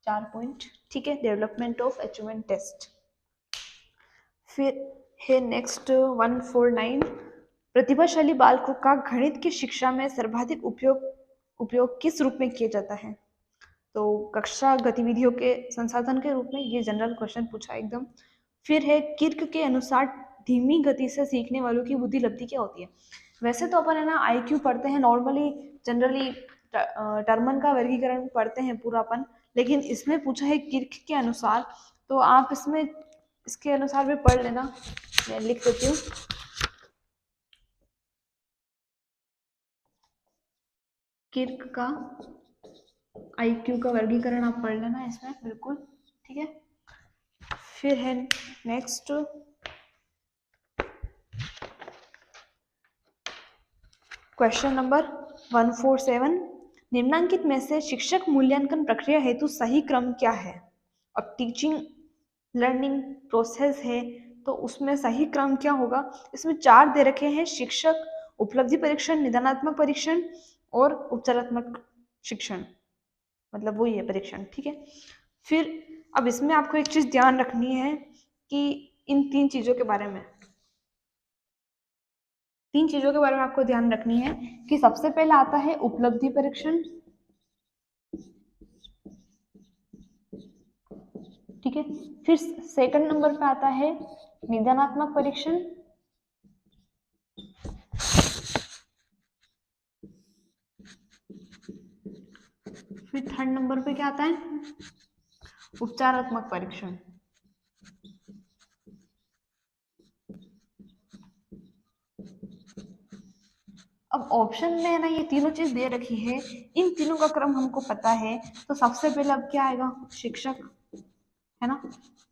4 पॉइंट, ठीक है, डेवलपमेंट ऑफ अचीवमेंट टेस्ट। फिर है नेक्स्ट 149, प्रतिभाशाली बालकों का गणित की शिक्षा में सर्वाधिक उपयोग किस रूप में किया जाता है। तो कक्षा गतिविधियों के संसाधन के रूप में, ये जनरल क्वेश्चन पूछा एकदम। फिर है किर्क के अनुसार धीमी गति से सीखने वालों की बुद्धि लब्धि क्या होती है। वैसे तो अपन है ना आईक्यू पढ़ते हैं नॉर्मली, जनरली टर्मन का वर्गीकरण पढ़ते हैं पूरा अपन, लेकिन इसमें पूछा है किर्क के अनुसार, तो आप इसमें इसके अनुसार भी पढ़ लेना, मैं लिख देती हूँ। किर्क का आईक्यू का वर्गीकरण आप पढ़ लेना इसमें बिल्कुल, ठीक है। फिर है नेक्स्ट क्वेश्चन नंबर 147, निम्नांकित में से शिक्षक मूल्यांकन प्रक्रिया हेतु सही क्रम क्या है। अब टीचिंग लर्निंग प्रोसेस है तो उसमें सही क्रम क्या होगा। इसमें 4 दे रखे हैं, शिक्षक, उपलब्धि परीक्षण, निदानात्मक परीक्षण और उपचारात्मक शिक्षण, मतलब वही है परीक्षण, ठीक है। फिर अब इसमें आपको एक चीज ध्यान रखनी है कि इन 3 चीजों के बारे में, 3 चीजों के बारे में आपको ध्यान रखनी है कि सबसे पहला आता है उपलब्धि परीक्षण, ठीक है। फिर सेकंड नंबर पे आता है निदानात्मक परीक्षण, फिर थर्ड नंबर पे क्या आता है उपचारात्मक परीक्षण। अब ऑप्शन में ना ये तीनों चीज दे रखी है, इन तीनों का क्रम हमको पता है, तो सबसे पहले अब क्या आएगा शिक्षक, है ना,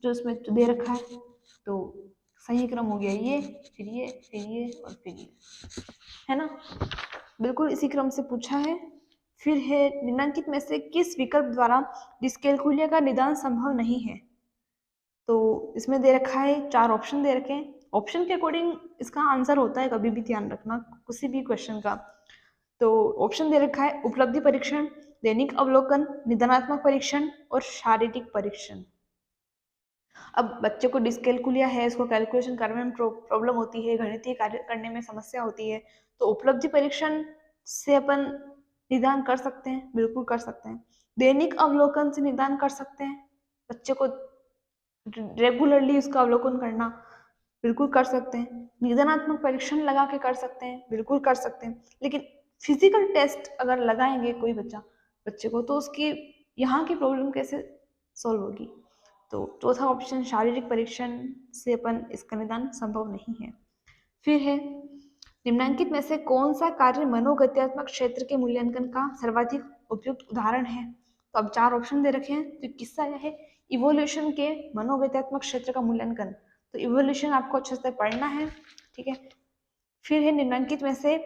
जो इसमें दे रखा है, तो सही क्रम हो गया ये, फिर ये, फिर ये और फिर ये, है ना, बिल्कुल इसी क्रम से पूछा है। फिर है निम्नांकित में से किस विकल्प द्वारा डिस्कैलकुलिया का निदान संभव नहीं है। तो इसमें दे रखा है 4 ऑप्शन दे रखे हैं, ऑप्शन के अकॉर्डिंग इसका आंसर होता है, कभी भी ध्यान रखना किसी भी क्वेश्चन का। तो ऑप्शन दे रखा है उपलब्धि परीक्षण, दैनिक अवलोकन, निदानात्मक परीक्षण और शारीरिक परीक्षण। अब बच्चे को डिस्कैलकुलिया है, इसको कैलकुलेशन करने में प्रॉब्लम होती है, गणितीय कार्य करने में समस्या होती है, तो उपलब्धि परीक्षण से अपन निदान कर सकते हैं, बिल्कुल कर सकते हैं। दैनिक अवलोकन से निदान कर सकते हैं, बच्चे को रेगुलरली उसका अवलोकन करना, बिल्कुल कर सकते हैं। निदानात्मक परीक्षण लगा के कर सकते हैं, बिल्कुल कर सकते हैं। लेकिन फिजिकल टेस्ट अगर लगाएंगे कोई बच्चे को, तो उसकी यहाँ की प्रॉब्लम कैसे सॉल्व होगी? तो चौथा ऑप्शन, शारीरिक परीक्षण से अपन इसका निदान संभव नहीं है। फिर है, निम्नलिखित में से कौन सा कार्य मनोगत्यात्मक क्षेत्र के मूल्यांकन का सर्वाधिक उपयुक्त उदाहरण है? तो अब 4 ऑप्शन दे रखे हैं, तो किसका है? इवोल्यूशन के मनोगत्यात्मक क्षेत्र का मूल्यांकन। तो इवोल्यूशन आपको अच्छे से पढ़ना है, ठीक है। फिर है, निम्नलिखित में से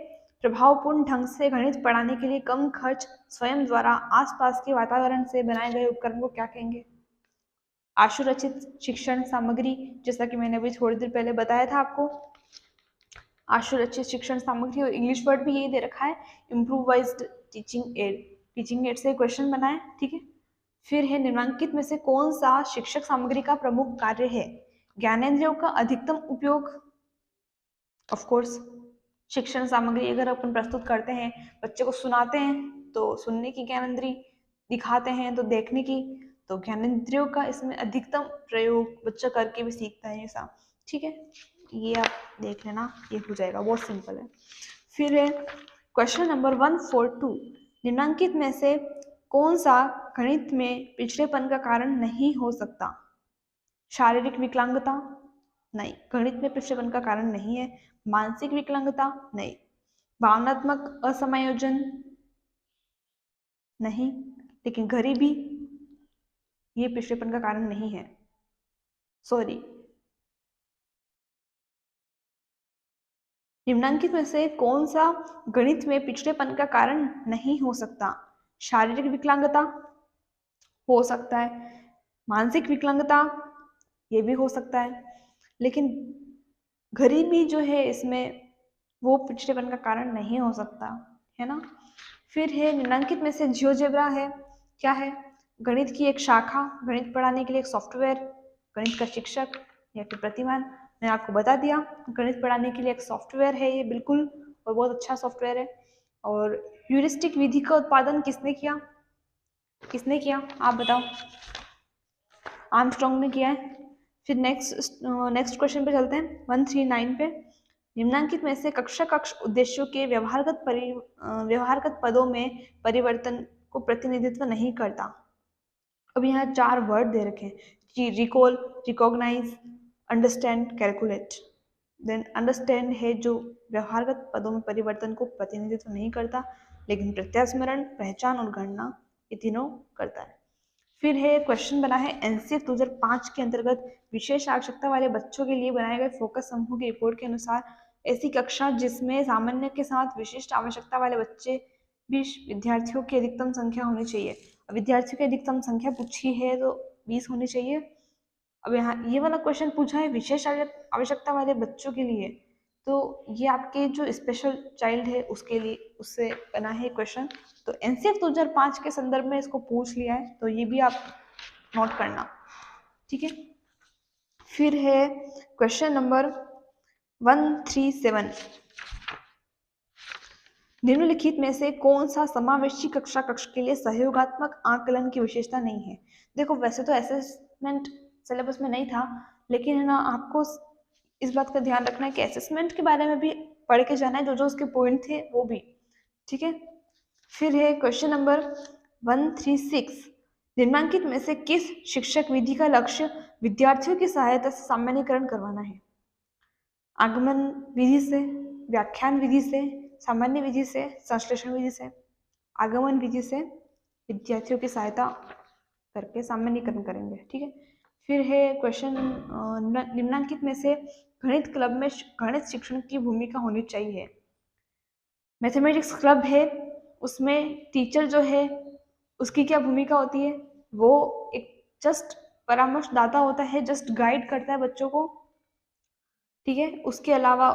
प्रभावपूर्ण ढंग से गणित पढ़ाने के लिए कम खर्च स्वयं द्वारा आसपास के वातावरण से बनाए गए उपकरण को क्या कहेंगे? आशुरचित शिक्षण सामग्री, जैसा कि मैंने अभी थोड़ी देर पहले बताया था आपको, आशुरचित शिक्षण सामग्री, और इंग्लिश वर्ड भी यही दे रखा है, improvised teaching add. Teaching add से क्वेश्चन बनाए, ठीक है। फिर है, निम्नलिखित में से कौन सा शिक्षक सामग्री का प्रमुख कार्य है? ज्ञानेंद्रियों का अधिकतम उपयोग। ऑफ कोर्स, शिक्षण सामग्री अगर अपन प्रस्तुत करते हैं, बच्चे को सुनाते हैं तो सुनने की ज्ञानेंद्री, दिखाते हैं तो देखने की, तो ज्ञानेंद्रियों का इसमें अधिकतम प्रयोग बच्चा करके भी सीखता है ऐसा, ठीक है। ये आप देख लेना, ये हो जाएगा, बहुत सिंपल है। फिर है क्वेश्चन नंबर 142, निम्नलिखित में से कौन सा गणित में पिछड़ेपन का कारण नहीं हो सकता? शारीरिक विकलांगता, नहीं, गणित में पिछड़ेपन का कारण नहीं है। मानसिक विकलांगता, नहीं। भावनात्मक असमायोजन, नहीं। लेकिन गरीबी, ये पिछड़ेपन का कारण नहीं है, सॉरी। निम्नलिखित में से कौन सा गणित में पिछड़ेपन का कारण नहीं हो सकता? शारीरिक विकलांगता हो सकता है, मानसिक विकलांगता ये भी हो सकता है, लेकिन गरीबी जो है इसमें वो पिछड़ेपन का कारण नहीं हो सकता, है ना। फिर है, निम्नलिखित में से जियोजेब्रा है, क्या है? गणित की एक शाखा, गणित पढ़ाने के लिए एक सॉफ्टवेयर, गणित का शिक्षक या फिर प्रतिमान। मैंने आपको बता दिया, गणित पढ़ाने के लिए एक सॉफ्टवेयर है ये, बिल्कुल, और बहुत अच्छा सॉफ्टवेयर है। और ह्यूरिस्टिक विधि का उत्पादन किसने किया? किसने किया, आप बताओ। आर्मस्ट्रॉन्ग ने किया है। फिर नेक्स्ट क्वेश्चन पे चलते हैं, 139 पे। निम्नलिखित में से कक्षा कक्ष उद्देश्यों के व्यवहारगत पदों में परिवर्तन को प्रतिनिधित्व नहीं करता। अब यहाँ 4 वर्ड दे रखे हैं कि recall, recognise, understand, calculate. Then understand है जो व्यवहारगत पदों में परिवर्तन को प्रतिनिधित्व नहीं करता, लेकिन प्रत्यास्मरण, पहचान और गणना ये तीनों करता है। फिर है, क्वेश्चन बना है एनसीएफ 2005 के अंतर्गत विशेष आवश्यकता वाले बच्चों के लिए बनाए गए फोकस समूह की रिपोर्ट के अनुसार ऐसी कक्षा जिसमें सामान्य के साथ विशिष्ट आवश्यकता वाले बच्चे भी विद्यार्थियों की अधिकतम संख्या होनी चाहिए। विद्यार्थियों की अधिकतम संख्या पूछी है तो 20 होनी चाहिए। अब यहाँ ये वाला क्वेश्चन पूछा है विशेष आवश्यकता वाले बच्चों के लिए, तो ये आपके जो स्पेशल चाइल्ड है उसके लिए, उससे बना है क्वेश्चन। तो एनसीएफ 2005 के संदर्भ में इसको पूछ लिया है, तो ये भी आप नोट करना, ठीक है। फिर है क्वेश्चन नंबर 137, निम्नलिखित में से कौन सा समावेशी कक्षा कक्ष के लिए सहयोगात्मक आकलन की विशेषता नहीं है? देखो, वैसे तो असेसमेंट सिलेबस में नहीं था, लेकिन है ना, आपको इस बात का ध्यान रखना है कि असेसमेंट के बारे में भी पढ़ के जाना है, जो जो उसके पॉइंट थे वो भी, ठीक है। फिर है क्वेश्चन नंबर 136, निम्नलिखित में से किस शिक्षक विधि का लक्ष्य विद्यार्थियों की सहायता से सामान्यीकरण करवाना है? आगमन विधि से, व्याख्यान विधि से, सामान्य विधि से, संश्लेषण विधि से। आगमन विधि से विद्यार्थियों की सहायता करके सामान्यीकरण करेंगे, ठीक है। फिर है क्वेश्चन, निम्नलिखित में से गणित क्लब में गणित शिक्षण की भूमिका होनी चाहिए। मैथमेटिक्स क्लब है, उसमें टीचर जो है उसकी क्या भूमिका होती है? वो एक जस्ट परामर्शदाता होता है, जस्ट गाइड करता है बच्चों को, ठीक है। उसके अलावा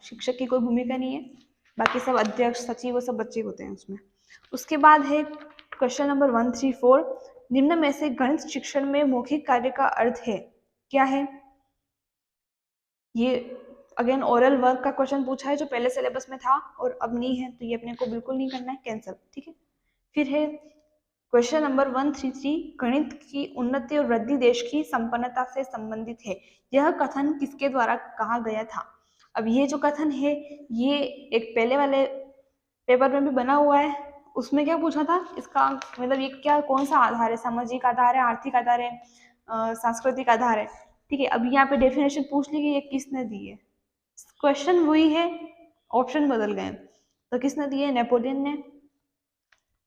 शिक्षक की कोई भूमिका नहीं है, बाकी सब अध्यक्ष, सचिव, वो सब बच्चे होते हैं उसमें। उसके बाद है क्वेश्चन नंबर 134, निम्न में से गणित शिक्षण में मौखिक कार्य का अर्थ है, क्या है? ये अगेन ओरल वर्क का क्वेश्चन पूछा है, जो पहले सिलेबस में था और अब नहीं है, तो ये अपने को बिल्कुल नहीं करना है, कैंसिल, ठीक है। फिर है क्वेश्चन नंबर 133, गणित की उन्नति और वृद्धि देश की संपन्नता से संबंधित है। यह कथन किसके द्वारा कहा गया था? अब ये जो कथन है ये एक पहले वाले पेपर में भी बना हुआ है, उसमें क्या पूछा था, इसका मतलब ये क्या कौन सा आधार है, सामाजिक आधार है, आर्थिक आधार है, सांस्कृतिक आधार है। ठीक है, अब यहाँ पे डेफिनेशन पूछ ली कि ये किसने दी है, क्वेश्चन वही है, ऑप्शन बदल गए, तो किसने दी है? नेपोलियन ने।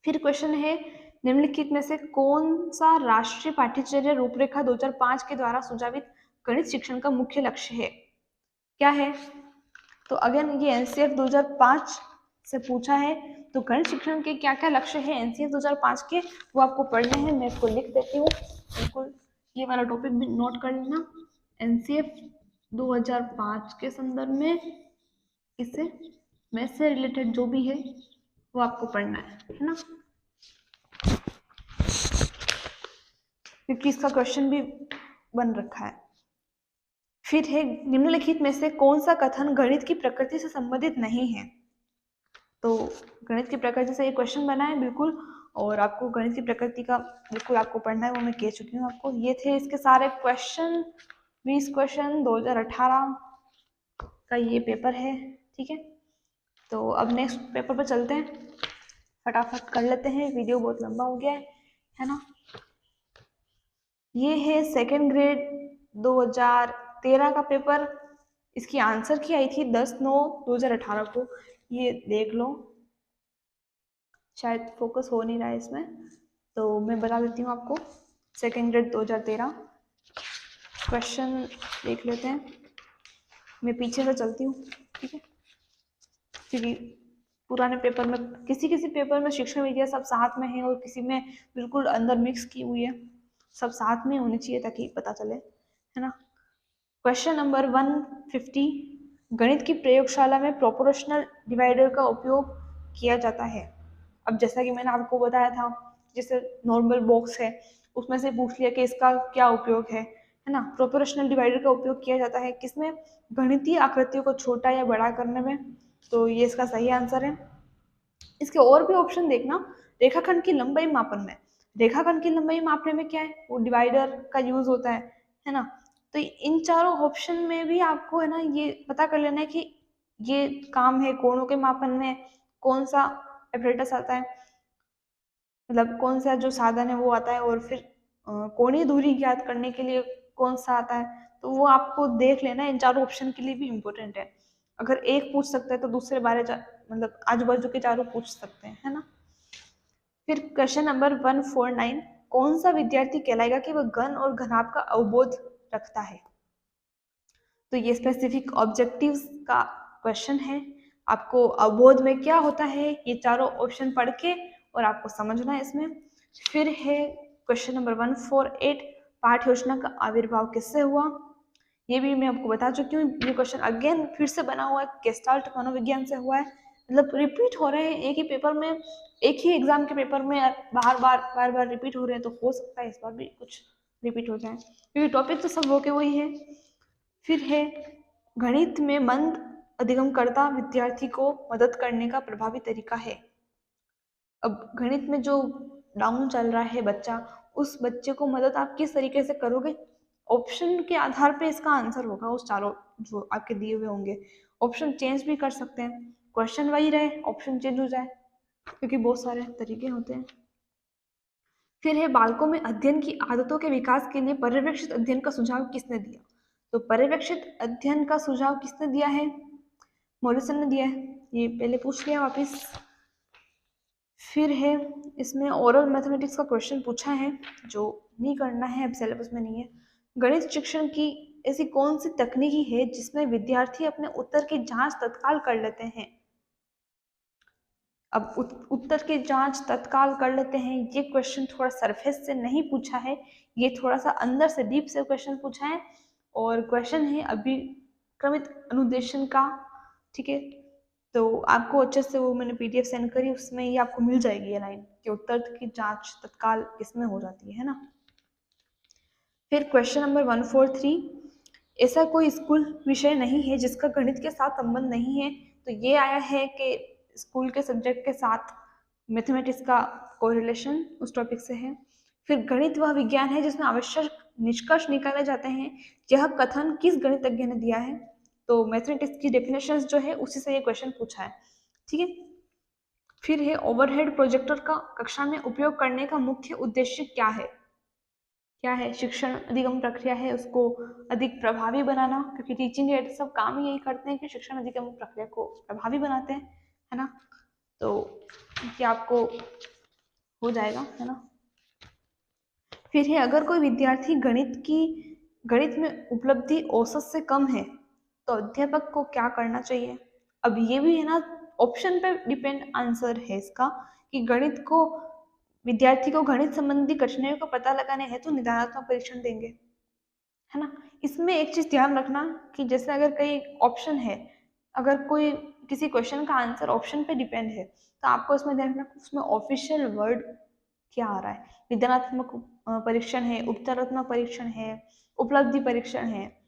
फिर क्वेश्चन है, निम्नलिखित में से कौन सा राष्ट्रीय पाठ्यचर्या रूपरेखा 2005 के द्वारा सुझावित गणित शिक्षण का मुख्य लक्ष्य है? क्या है? तो अगेन ये एनसीएफ 2005 से पूछा है, तो गणित शिक्षण के क्या क्या लक्ष्य है एनसीएफ 2005 के, वो आपको पढ़ने हैं। मैं इसको लिख देती हूँ, बिल्कुल ये वाला टॉपिक भी नोट कर लेना। एनसीएफ 2005 के संदर्भ में इससे मैथ से रिलेटेड जो भी है वो आपको पढ़ना है ना, क्योंकि इसका क्वेश्चन भी बन रखा है। फिर है, निम्नलिखित में से कौन सा कथन गणित की प्रकृति से संबंधित नहीं है? तो गणित की प्रकृति से ये क्वेश्चन बना है बिल्कुल, और आपको गणित की प्रकृति का बिल्कुल आपको पढ़ना है, वो मैं कह चुकी हूँ आपको। ये थे इसके सारे क्वेश्चन, 20 क्वेश्चन 2018 का ये पेपर है। ठीक है, तो अब नेक्स्ट पेपर पर चलते हैं, फटाफट कर लेते हैं, वीडियो बहुत लंबा हो गया है ना। ये है सेकेंड ग्रेड 2013 का पेपर, इसकी आंसर की आई थी 10/9/2018 को, ये देख लो, शायद फोकस हो नहीं रहा है इसमें, तो मैं बता देती हूँ आपको। सेकेंड ग्रेड 2013 क्वेश्चन देख लेते हैं, मैं पीछे से चलती हूँ। ठीक है, क्योंकि पुराने पेपर में किसी किसी पेपर में शिक्षण विद्या सब साथ में है और किसी में बिल्कुल अंदर मिक्स की हुई है, सब साथ में होनी चाहिए ताकि पता चले, है ना। क्वेश्चन नंबर 150, गणित की प्रयोगशाला में प्रोपोर्शनल डिवाइडर का उपयोग किया जाता है। अब जैसा कि मैंने आपको बताया था, जैसे नॉर्मल बॉक्स है उसमें से पूछ लिया कि इसका क्या उपयोग है ना। प्रोपोर्शनल डिवाइडर का उपयोग किया जाता है किसमें? गणितीय आकृतियों को छोटा या बड़ा करने में, तो ये इसका सही आंसर है। इसके और भी ऑप्शन देखना, रेखाखंड की लंबाई मापन में, रेखाखंड की लंबाई मापने में क्या है, वो डिवाइडर का यूज होता है ना। तो इन चारों ऑप्शन में भी आपको है ना ये पता कर लेना है कि ये काम है कोणों के मापन में कौन सा एपरेटस आता है, मतलब कौन सा जो साधन है वो आता है, और फिर कोणीय दूरी ज्ञात करने के लिए कौन सा आता है, तो वो आपको देख लेना। इन चारों ऑप्शन के लिए भी इम्पोर्टेंट है, अगर एक पूछ सकता है तो दूसरे बारे मतलब आजू बाजू के चारों पूछ सकते हैं, है ना। फिर क्वेश्चन नंबर 149, कौन सा विद्यार्थी कहलाएगा कि वह घन और घनाभ का अवबोध रखता है? तो ये स्पेसिफिक ऑब्जेक्टिव्स का क्वेश्चन है, आपको अवबोध में क्या होता है ये चारों ऑप्शन पढ़ के और आपको समझना है इसमें। फिर है क्वेश्चन नंबर 148, पाठ योजना का आविर्भाव किससे हुआ? ये भी मैं आपको बता चुकी हूँ, ये क्वेश्चन अगेन फिर से बना हुआ है, गेस्टाल्ट मनोविज्ञान से हुआ है, मतलब रिपीट हो रहे हैं एक ही पेपर में, एक ही एग्जाम के पेपर में बार बार रिपीट हो रहे हैं, तो हो सकता है इस बार भी कुछ रिपीट हो जाए, क्योंकि टॉपिक तो सब होके वही है। फिर है, गणित में मंद अधिगमकर्ता विद्यार्थी को मदद करने का प्रभावी तरीका है। अब गणित में जो डाउन चल रहा है बच्चा, उस बच्चे को मदद आप किस तरीके से करोगे? ऑप्शन के आधार पे इसका आंसर होगा, उस चारों जो आपके दिए हुए होंगे। ऑप्शन चेंज भी कर सकते हैं, क्वेश्चन वही रहे ऑप्शन चेंज हो जाए, क्योंकि बहुत सारे तरीके होते हैं। फिर है, बालकों में अध्ययन की आदतों के विकास के लिए पर्यवेक्षित अध्ययन का सुझाव किसने दिया? तो पर्यवेक्षित अध्ययन का सुझाव किसने दिया है? मॉरिसन ने दिया है, ये पहले पूछ लिया वापिस। फिर है, इसमें ओरल मैथमेटिक्स का क्वेश्चन पूछा है जो नहीं करना है, अब सिलेबस में नहीं है। गणित शिक्षण की ऐसी कौन सी तकनीकी है जिसमें विद्यार्थी अपने उत्तर की जांच तत्काल कर लेते हैं? अब उत्तर की जांच तत्काल कर लेते हैं, ये क्वेश्चन थोड़ा सरफेस से नहीं पूछा है, ये थोड़ा सा अंदर से डीप से क्वेश्चन पूछा है, और क्वेश्चन है अभिक्रमित अनुदेशन का। ठीक है, तो आपको अच्छे से वो मैंने पीडीएफ सेंड करी, उसमें ये आपको मिल जाएगी ये लाइन कि उत्तर की जांच तत्काल किसमें हो जाती है ना। फिर क्वेश्चन नंबर 143, ऐसा कोई स्कूल विषय नहीं है जिसका गणित के साथ संबंध नहीं है। तो ये आया है कि स्कूल के सब्जेक्ट के साथ मैथमेटिक्स का कोरिलेशन उस टॉपिक से है। फिर गणित वह विज्ञान है जिसमें आवश्यक निष्कर्ष निकाले जाते हैं, यह कथन किस गणितज्ञ ने दिया है। तो मैथमेटिक्स की डेफिनेशंस जो है उसी से ये क्वेश्चन पूछा है, ठीक है। फिर है ओवरहेड प्रोजेक्टर का कक्षा में उपयोग करने का मुख्य उद्देश्य क्या है। क्या है, शिक्षण अधिगम प्रक्रिया है उसको अधिक प्रभावी बनाना, क्योंकि टीचिंग एड सब काम यही करते हैं कि शिक्षण अधिगम प्रक्रिया को प्रभावी बनाते हैं, है ना। तो ये आपको हो जाएगा, है ना। फिर है अगर कोई विद्यार्थी गणित में उपलब्धि औसत से कम है तो अध्यापक को क्या करना चाहिए। अब ये भी है ना, ऑप्शन पे डिपेंड आंसर है इसका, कि विद्यार्थी को गणित संबंधी कठिनाइयों का पता लगाने हेतु निदानात्मक परीक्षण देंगे, है ना। इसमें एक चीज ध्यान रखना कि जैसे अगर कई ऑप्शन है, अगर कोई किसी क्वेश्चन का आंसर ऑप्शन पे डिपेंड है तो आपको इसमें ध्यान रखना उसमें ऑफिशियल वर्ड क्या आ रहा है। विधानात्मक परीक्षण है, उपचारात्मक परीक्षण है, उपलब्धि परीक्षण है,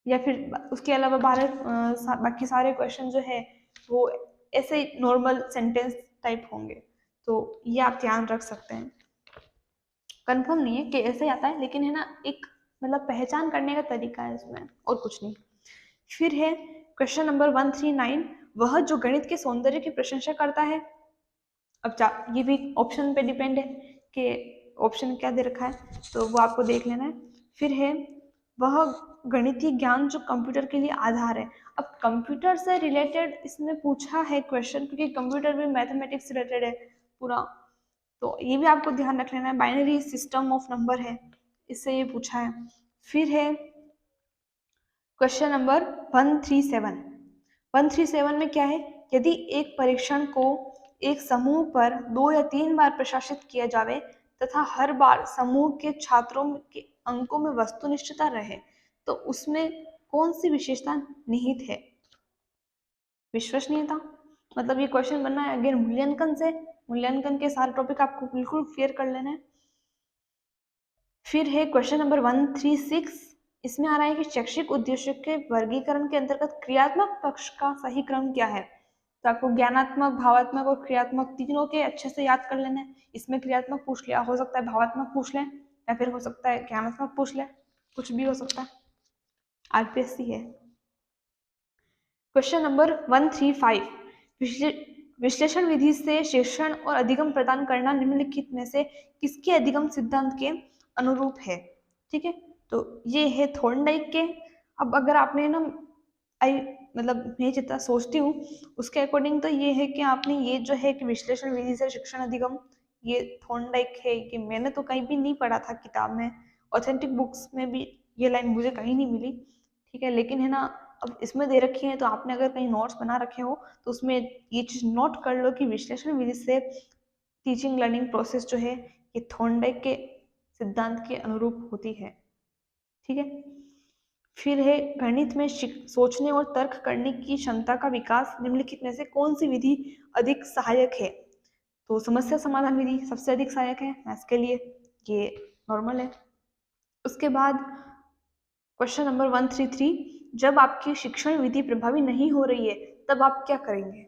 या फिर उसके अलावा बाकी सारे क्वेश्चन जो है वो ऐसे नॉर्मल सेंटेंस टाइप होंगे। तो ये आप ध्यान रख सकते हैं। कंफर्म नहीं है कि ऐसे ही आता है, लेकिन है ना एक मतलब पहचान करने का तरीका है इसमें, और कुछ नहीं। फिर है क्वेश्चन नंबर 139, वह जो गणित के सौंदर्य की प्रशंसा करता है। अब ये भी ऑप्शन पे डिपेंड है कि ऑप्शन क्या दे रखा है, तो वो आपको देख लेना है। फिर है वह गणितीय ज्ञान जो कंप्यूटर के लिए आधार है। अब कंप्यूटर से रिलेटेड इसमें पूछा है क्वेश्चन, क्योंकि कंप्यूटर भी मैथमेटिक्स से रिलेटेड है पूरा, तो ये भी आपको ध्यान रख लेना है। बाइनरी सिस्टम ऑफ नंबर है, इससे ये पूछा है। फिर है क्वेश्चन नंबर 137 में क्या है, यदि एक परीक्षण को एक समूह पर 2 या 3 बार प्रशासित किया जावे तथा हर बार समूह के छात्रों के अंकों में वस्तुनिष्ठता रहे तो उसमें कौन सी विशेषता निहित है। विश्वसनीयता, मतलब ये क्वेश्चन बनना है अगेन मूल्यांकन से, मूल्यांकन के सारे टॉपिक आपको बिल्कुल क्लियर कर लेना है। फिर है क्वेश्चन नंबर 136, इसमें आ रहा है कि शैक्षिक उद्देश्य के वर्गीकरण के अंतर्गत क्रियात्मक पक्ष का सही क्रम क्या है। तो आपको ज्ञानात्मक, भावात्मक और क्रियात्मक तीनों के अच्छे से याद कर लेना है। इसमें क्रियात्मक पूछ लिया, हो सकता है भावात्मक पूछ लें, या फिर हो सकता है ज्ञानात्मक पूछ लें, कुछ भी हो सकता है, आरपीएससी है। क्वेश्चन नंबर 135, विश्लेषण विधि से शिक्षण और अधिगम प्रदान करना निम्नलिखित में से किसके अधिगम सिद्धांत के अनुरूप है। ठीक है, तो ये है थॉर्नडाइक के। अब अगर आपने ना मतलब मैं जितना सोचती हूँ उसके अकॉर्डिंग तो ये है कि आपने ये जो है कि विश्लेषण विधि से शिक्षण अधिगम, ये थॉर्नडाइक है कि मैंने तो कहीं भी नहीं पढ़ा था किताब में, ऑथेंटिक बुक्स में भी ये लाइन मुझे कहीं नहीं मिली। ठीक है, लेकिन है ना अब इसमें दे रखी है तो आपने अगर कहीं नोट्स बना रखे हो तो उसमें ये चीज नोट कर लो कि विश्लेषण विधि से टीचिंग लर्निंग प्रोसेस जो है ये थॉर्नडाइक के सिद्धांत के अनुरूप होती है। ठीक है, फिर है गणित में सोचने और तर्क करने की क्षमता का विकास निम्नलिखित में से कौन सी विधि अधिक सहायक है। तो समस्या समाधान विधि सबसे अधिक सहायक है मैथ्स के लिए, ये नॉर्मल है। उसके बाद क्वेश्चन नंबर 133, जब आपकी शिक्षण विधि प्रभावी नहीं हो रही है तब आप क्या करेंगे।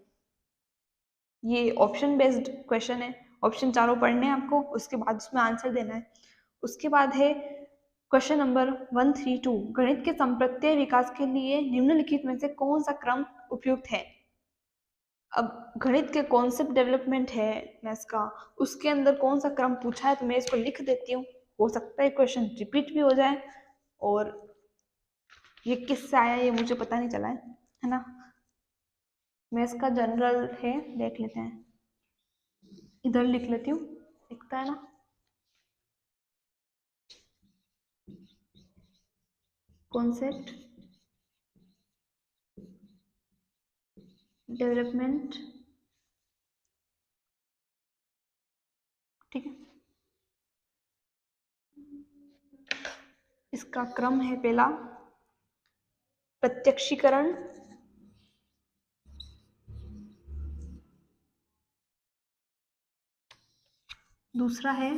ये ऑप्शन बेस्ड क्वेश्चन है, ऑप्शन चारों पढ़ने हैं आपको, उसके बाद उसमें आंसर देना है। उसके बाद है क्वेश्चन नंबर 132, गणित के संप्रत्यय विकास के लिए निम्नलिखित में से कौन सा क्रम उपयुक्त है। अब गणित के कॉन्सेप्ट डेवलपमेंट है मैथ्स का, उसके अंदर कौन सा क्रम पूछा है तो मैं इसको लिख देती हूँ, हो सकता है क्वेश्चन रिपीट भी हो जाए, और ये किससे आया ये मुझे पता नहीं चला है ना। मैं इसका जनरल है, देख लेते हैं, इधर लिख लेती हूँ, दिखता है ना। कॉन्सेप्ट डेवलपमेंट, ठीक है, इसका क्रम है पहला प्रत्यक्षीकरण, दूसरा है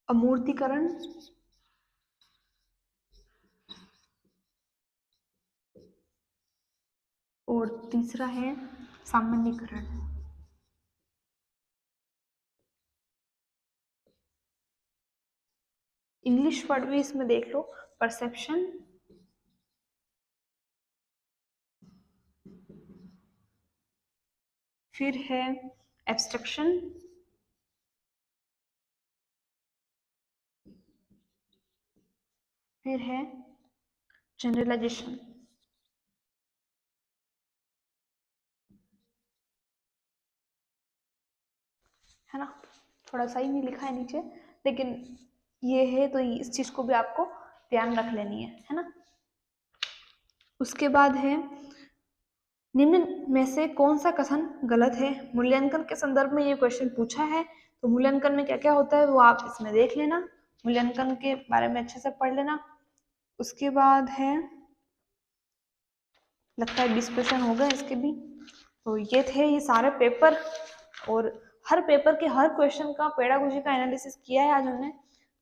अमूर्तीकरण, और तीसरा है सामान्यीकरण। इंग्लिश वर्ड भी इसमें देख लो, परसेप्शन, फिर है एब्स्ट्रक्शन, फिर है जनरलाइजेशन। है ना, थोड़ा सा ही नहीं लिखा है नीचे, लेकिन ये है तो इस चीज को भी आपको ध्यान रख लेनी है ना। उसके बाद है निम्न में से कौन सा कथन गलत है। मूल्यांकन के संदर्भ में ये क्वेश्चन पूछा है, तो मूल्यांकन में क्या क्या होता है वो आप इसमें देख लेना, मूल्यांकन के बारे में अच्छे से पढ़ लेना। उसके बाद है, लगता है 20 क्वेश्चन हो गए इसके भी। तो ये थे ये सारे पेपर, और हर पेपर के हर क्वेश्चन का पेडागोजी का एनालिसिस किया है आज हमने।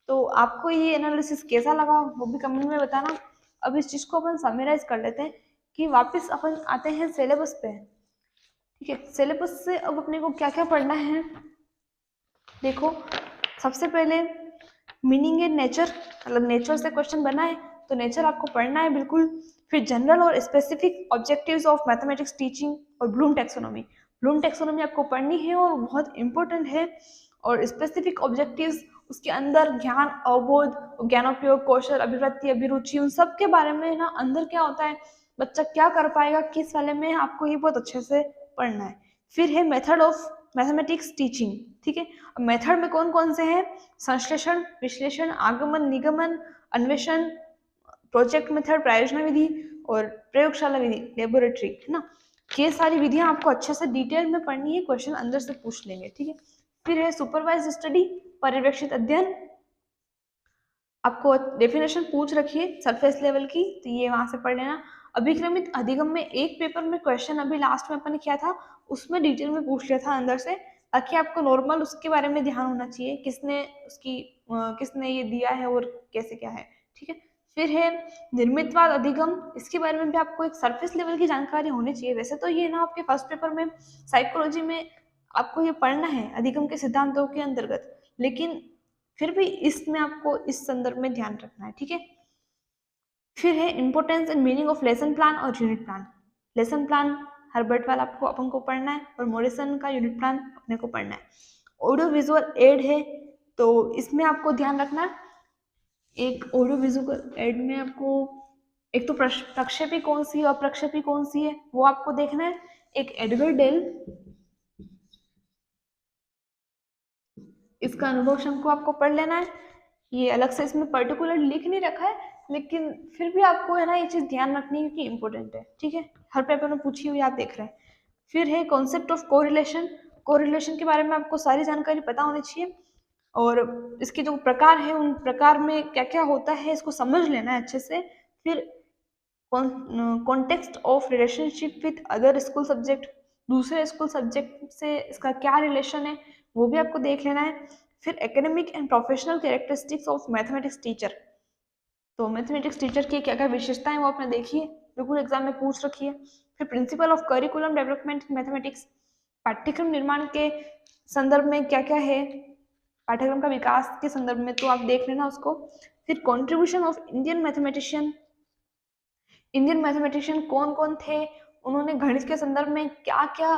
तो आपको ये एनालिसिस कैसा लगा वो भी कमेंट में बताना। अब इस चीज को अपन समराइज कर लेते हैं कि वापस अपन आते हैं सिलेबस पे। ठीक है, सिलेबस से अब अपने को क्या क्या पढ़ना है। देखो, सबसे पहले मीनिंग एंड नेचर, मतलब नेचर से क्वेश्चन बना है तो नेचर आपको पढ़ना है बिल्कुल। फिर जनरल और specific objectives of mathematics teaching और ब्लूम टैक्सोनॉमी। ब्लूम टैक्सोनॉमी आपको पढ़नी है और बहुत इंपॉर्टेंट है। और स्पेसिफिक ऑब्जेक्टिव्स, उसके अंदर ज्ञान, अवबोध, ज्ञानोपयोग, कौशल, अभिवृत्ति, अभिरुचि, उन सब के बारे में ना अंदर क्या होता है, बच्चा क्या कर पाएगा किस वाले में, आपको ये बहुत अच्छे से पढ़ना है। फिर है मेथड ऑफ मैथमेटिक्स टीचिंग। ठीक है, मेथड में कौन कौन से हैं, संश्लेषण, विश्लेषण, आगमन, निगमन, अन्वेषण, प्रोजेक्ट मेथड, प्रायोजना विधि, और प्रयोगशाला विधि, लेबोरेटरी, है ना। ये सारी विधियां आपको अच्छे से डिटेल में पढ़नी है, क्वेश्चन अंदर से पूछ लेंगे। ठीक है, फिर है सुपरवाइज स्टडी, पर्यवेक्षित अध्ययन। आपको डेफिनेशन पूछ रखी है सरफेस लेवल की, तो ये वहां से पढ़ लेना। अभिक्रमित अधिगम में एक पेपर में क्वेश्चन अभी लास्ट में अपन ने किया था, उसमें डिटेल में पूछ लिया था अंदर से, ताकि आपको नॉर्मल उसके बारे में ध्यान होना चाहिए, किसने उसकी किसने ये दिया है और कैसे क्या है। ठीक है, फिर है निर्मितवाद अधिगम, इसके बारे में भी आपको एक सरफेस लेवल की जानकारी होनी चाहिए। वैसे तो ये ना आपके फर्स्ट पेपर में साइकोलॉजी में आपको ये पढ़ना है अधिगम के सिद्धांतों के अंतर्गत, लेकिन फिर भी इसमें आपको इस संदर्भ में ध्यान रखना है। ठीक है, फिर है importance and meaning of lesson plan और unit plan. Lesson plan Herbart वाला आपको अपन को पढ़ना है, और मोरिसन का यूनिट प्लान अपने को पढ़ना है। ऑडियो विजुअल एड है, तो इसमें आपको ध्यान रखना, एक ऑडियो विजुअल एड में आपको एक तो प्रक्षेपी कौन सी है और अप्रक्षेपी कौन सी है वो आपको देखना है। एक एडगर डेल, इसका अनुभव शंकु आपको पढ़ लेना है। ये अलग से इसमें पर्टिकुलर लिख नहीं रखा है, लेकिन फिर भी आपको है ना ये चीज ध्यान रखनी है कि इंपॉर्टेंट है। ठीक है, हर पेपर में पूछी हुई आप देख रहे हैं। फिर है कॉन्सेप्ट ऑफ कोरिलेशन। कोरिलेशन के बारे में आपको सारी जानकारी पता होनी चाहिए, और इसके जो प्रकार है उन प्रकार में क्या क्या होता है इसको समझ लेना है अच्छे से। फिर context of relationship with other school subject, दूसरे स्कूल सब्जेक्ट से इसका क्या रिलेशन है वो भी आपको देख लेना है। फिर academic and professional characteristics of mathematics teacher, तो मैथमेटिक्स टीचर की क्या क्या विशेषताएं वो आपने देखी है, बिल्कुल एग्जाम में पूछ रखी है। फिर principle of curriculum development in mathematics, पाठ्यक्रम निर्माण के संदर्भ में क्या क्या है, पाठ्यक्रम का विकास के संदर्भ में तो आप देख लेना उसको। फिर contribution of Indian mathematician, Indian mathematician कौन कौन थे, उन्होंने गणित के संदर्भ में क्या क्या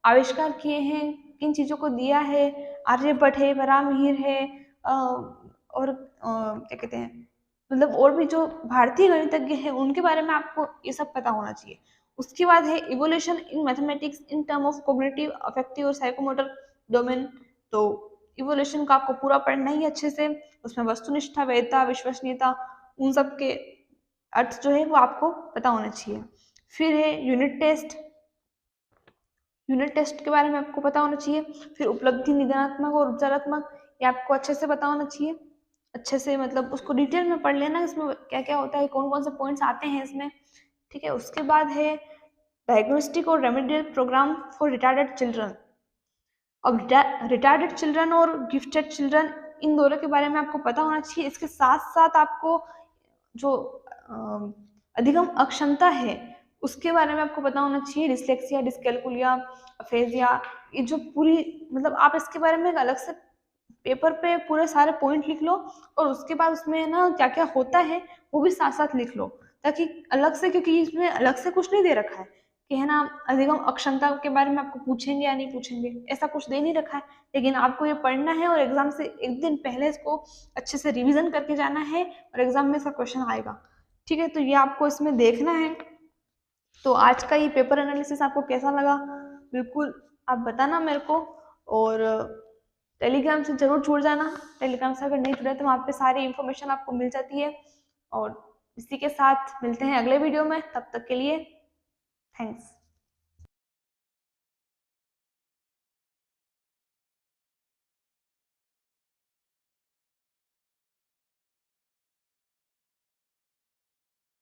आविष्कार किए हैं, किन चीज़ों को दिया है, आर्यभट्ट है, वराहमिहिर है, और क्या कहते हैं, मतलब और भी जो भारतीय गणितज्ञ हैं उनके बारे में आपको ये सब पता होना चाहिए। उसके बाद है evolution in mathematics in term of cognitive, affective और साइकोमोटर डोमेन। तो इवोल्यूशन का आपको पूरा पढ़ना ही अच्छे से, उसमें वस्तुनिष्ठता, वैधता, विश्वसनीयता, उन सब के अर्थ जो है वो आपको पता होना चाहिए। फिर है यूनिट टेस्ट, यूनिट टेस्ट के बारे में आपको पता होना चाहिए। फिर उपलब्धि, निदानात्मक और उपचारात्मक, ये आपको अच्छे से पता होना चाहिए, अच्छे से मतलब उसको डिटेल में पढ़ लेना, इसमें क्या क्या होता है, कौन कौन से पॉइंट्स आते हैं इसमें। ठीक है, उसके बाद है डायग्नोस्टिक और remedial program for retarded children. अब रिटार्डेड चिल्ड्रन और गिफ्टेड चिल्ड्रन, इन दोनों के बारे में आपको पता होना चाहिए। इसके साथ साथ आपको जो अधिगम अक्षमता है उसके बारे में आपको पता होना चाहिए, डिसलेक्सिया, डिस्कैल्कुलिया, अफेजिया, ये जो पूरी मतलब आप इसके बारे में एक अलग से पेपर पे पूरे सारे पॉइंट लिख लो और उसके बाद उसमें ना क्या क्या होता है वो भी साथ साथ लिख लो, ताकि अलग से, क्योंकि इसमें अलग से कुछ नहीं दे रखा है कि है ना अधिगम अक्षमता के बारे में आपको पूछेंगे या नहीं पूछेंगे, ऐसा कुछ दे नहीं रखा है। लेकिन आपको ये पढ़ना है और एग्जाम से एक दिन पहले इसको अच्छे से रिवीजन करके जाना है और एग्जाम में इसका क्वेश्चन आएगा। ठीक है, तो ये आपको इसमें देखना है। तो आज का ये पेपर एनालिसिस आपको कैसा लगा बिल्कुल आप बताना मेरे को, और टेलीग्राम से जरूर जुड़ जाना। टेलीग्राम से अगर नहीं जुड़े तो वहाँ पे सारी इन्फॉर्मेशन आपको मिल जाती है। और इसी के साथ मिलते हैं अगले वीडियो में, तब तक के लिए थैंक्स।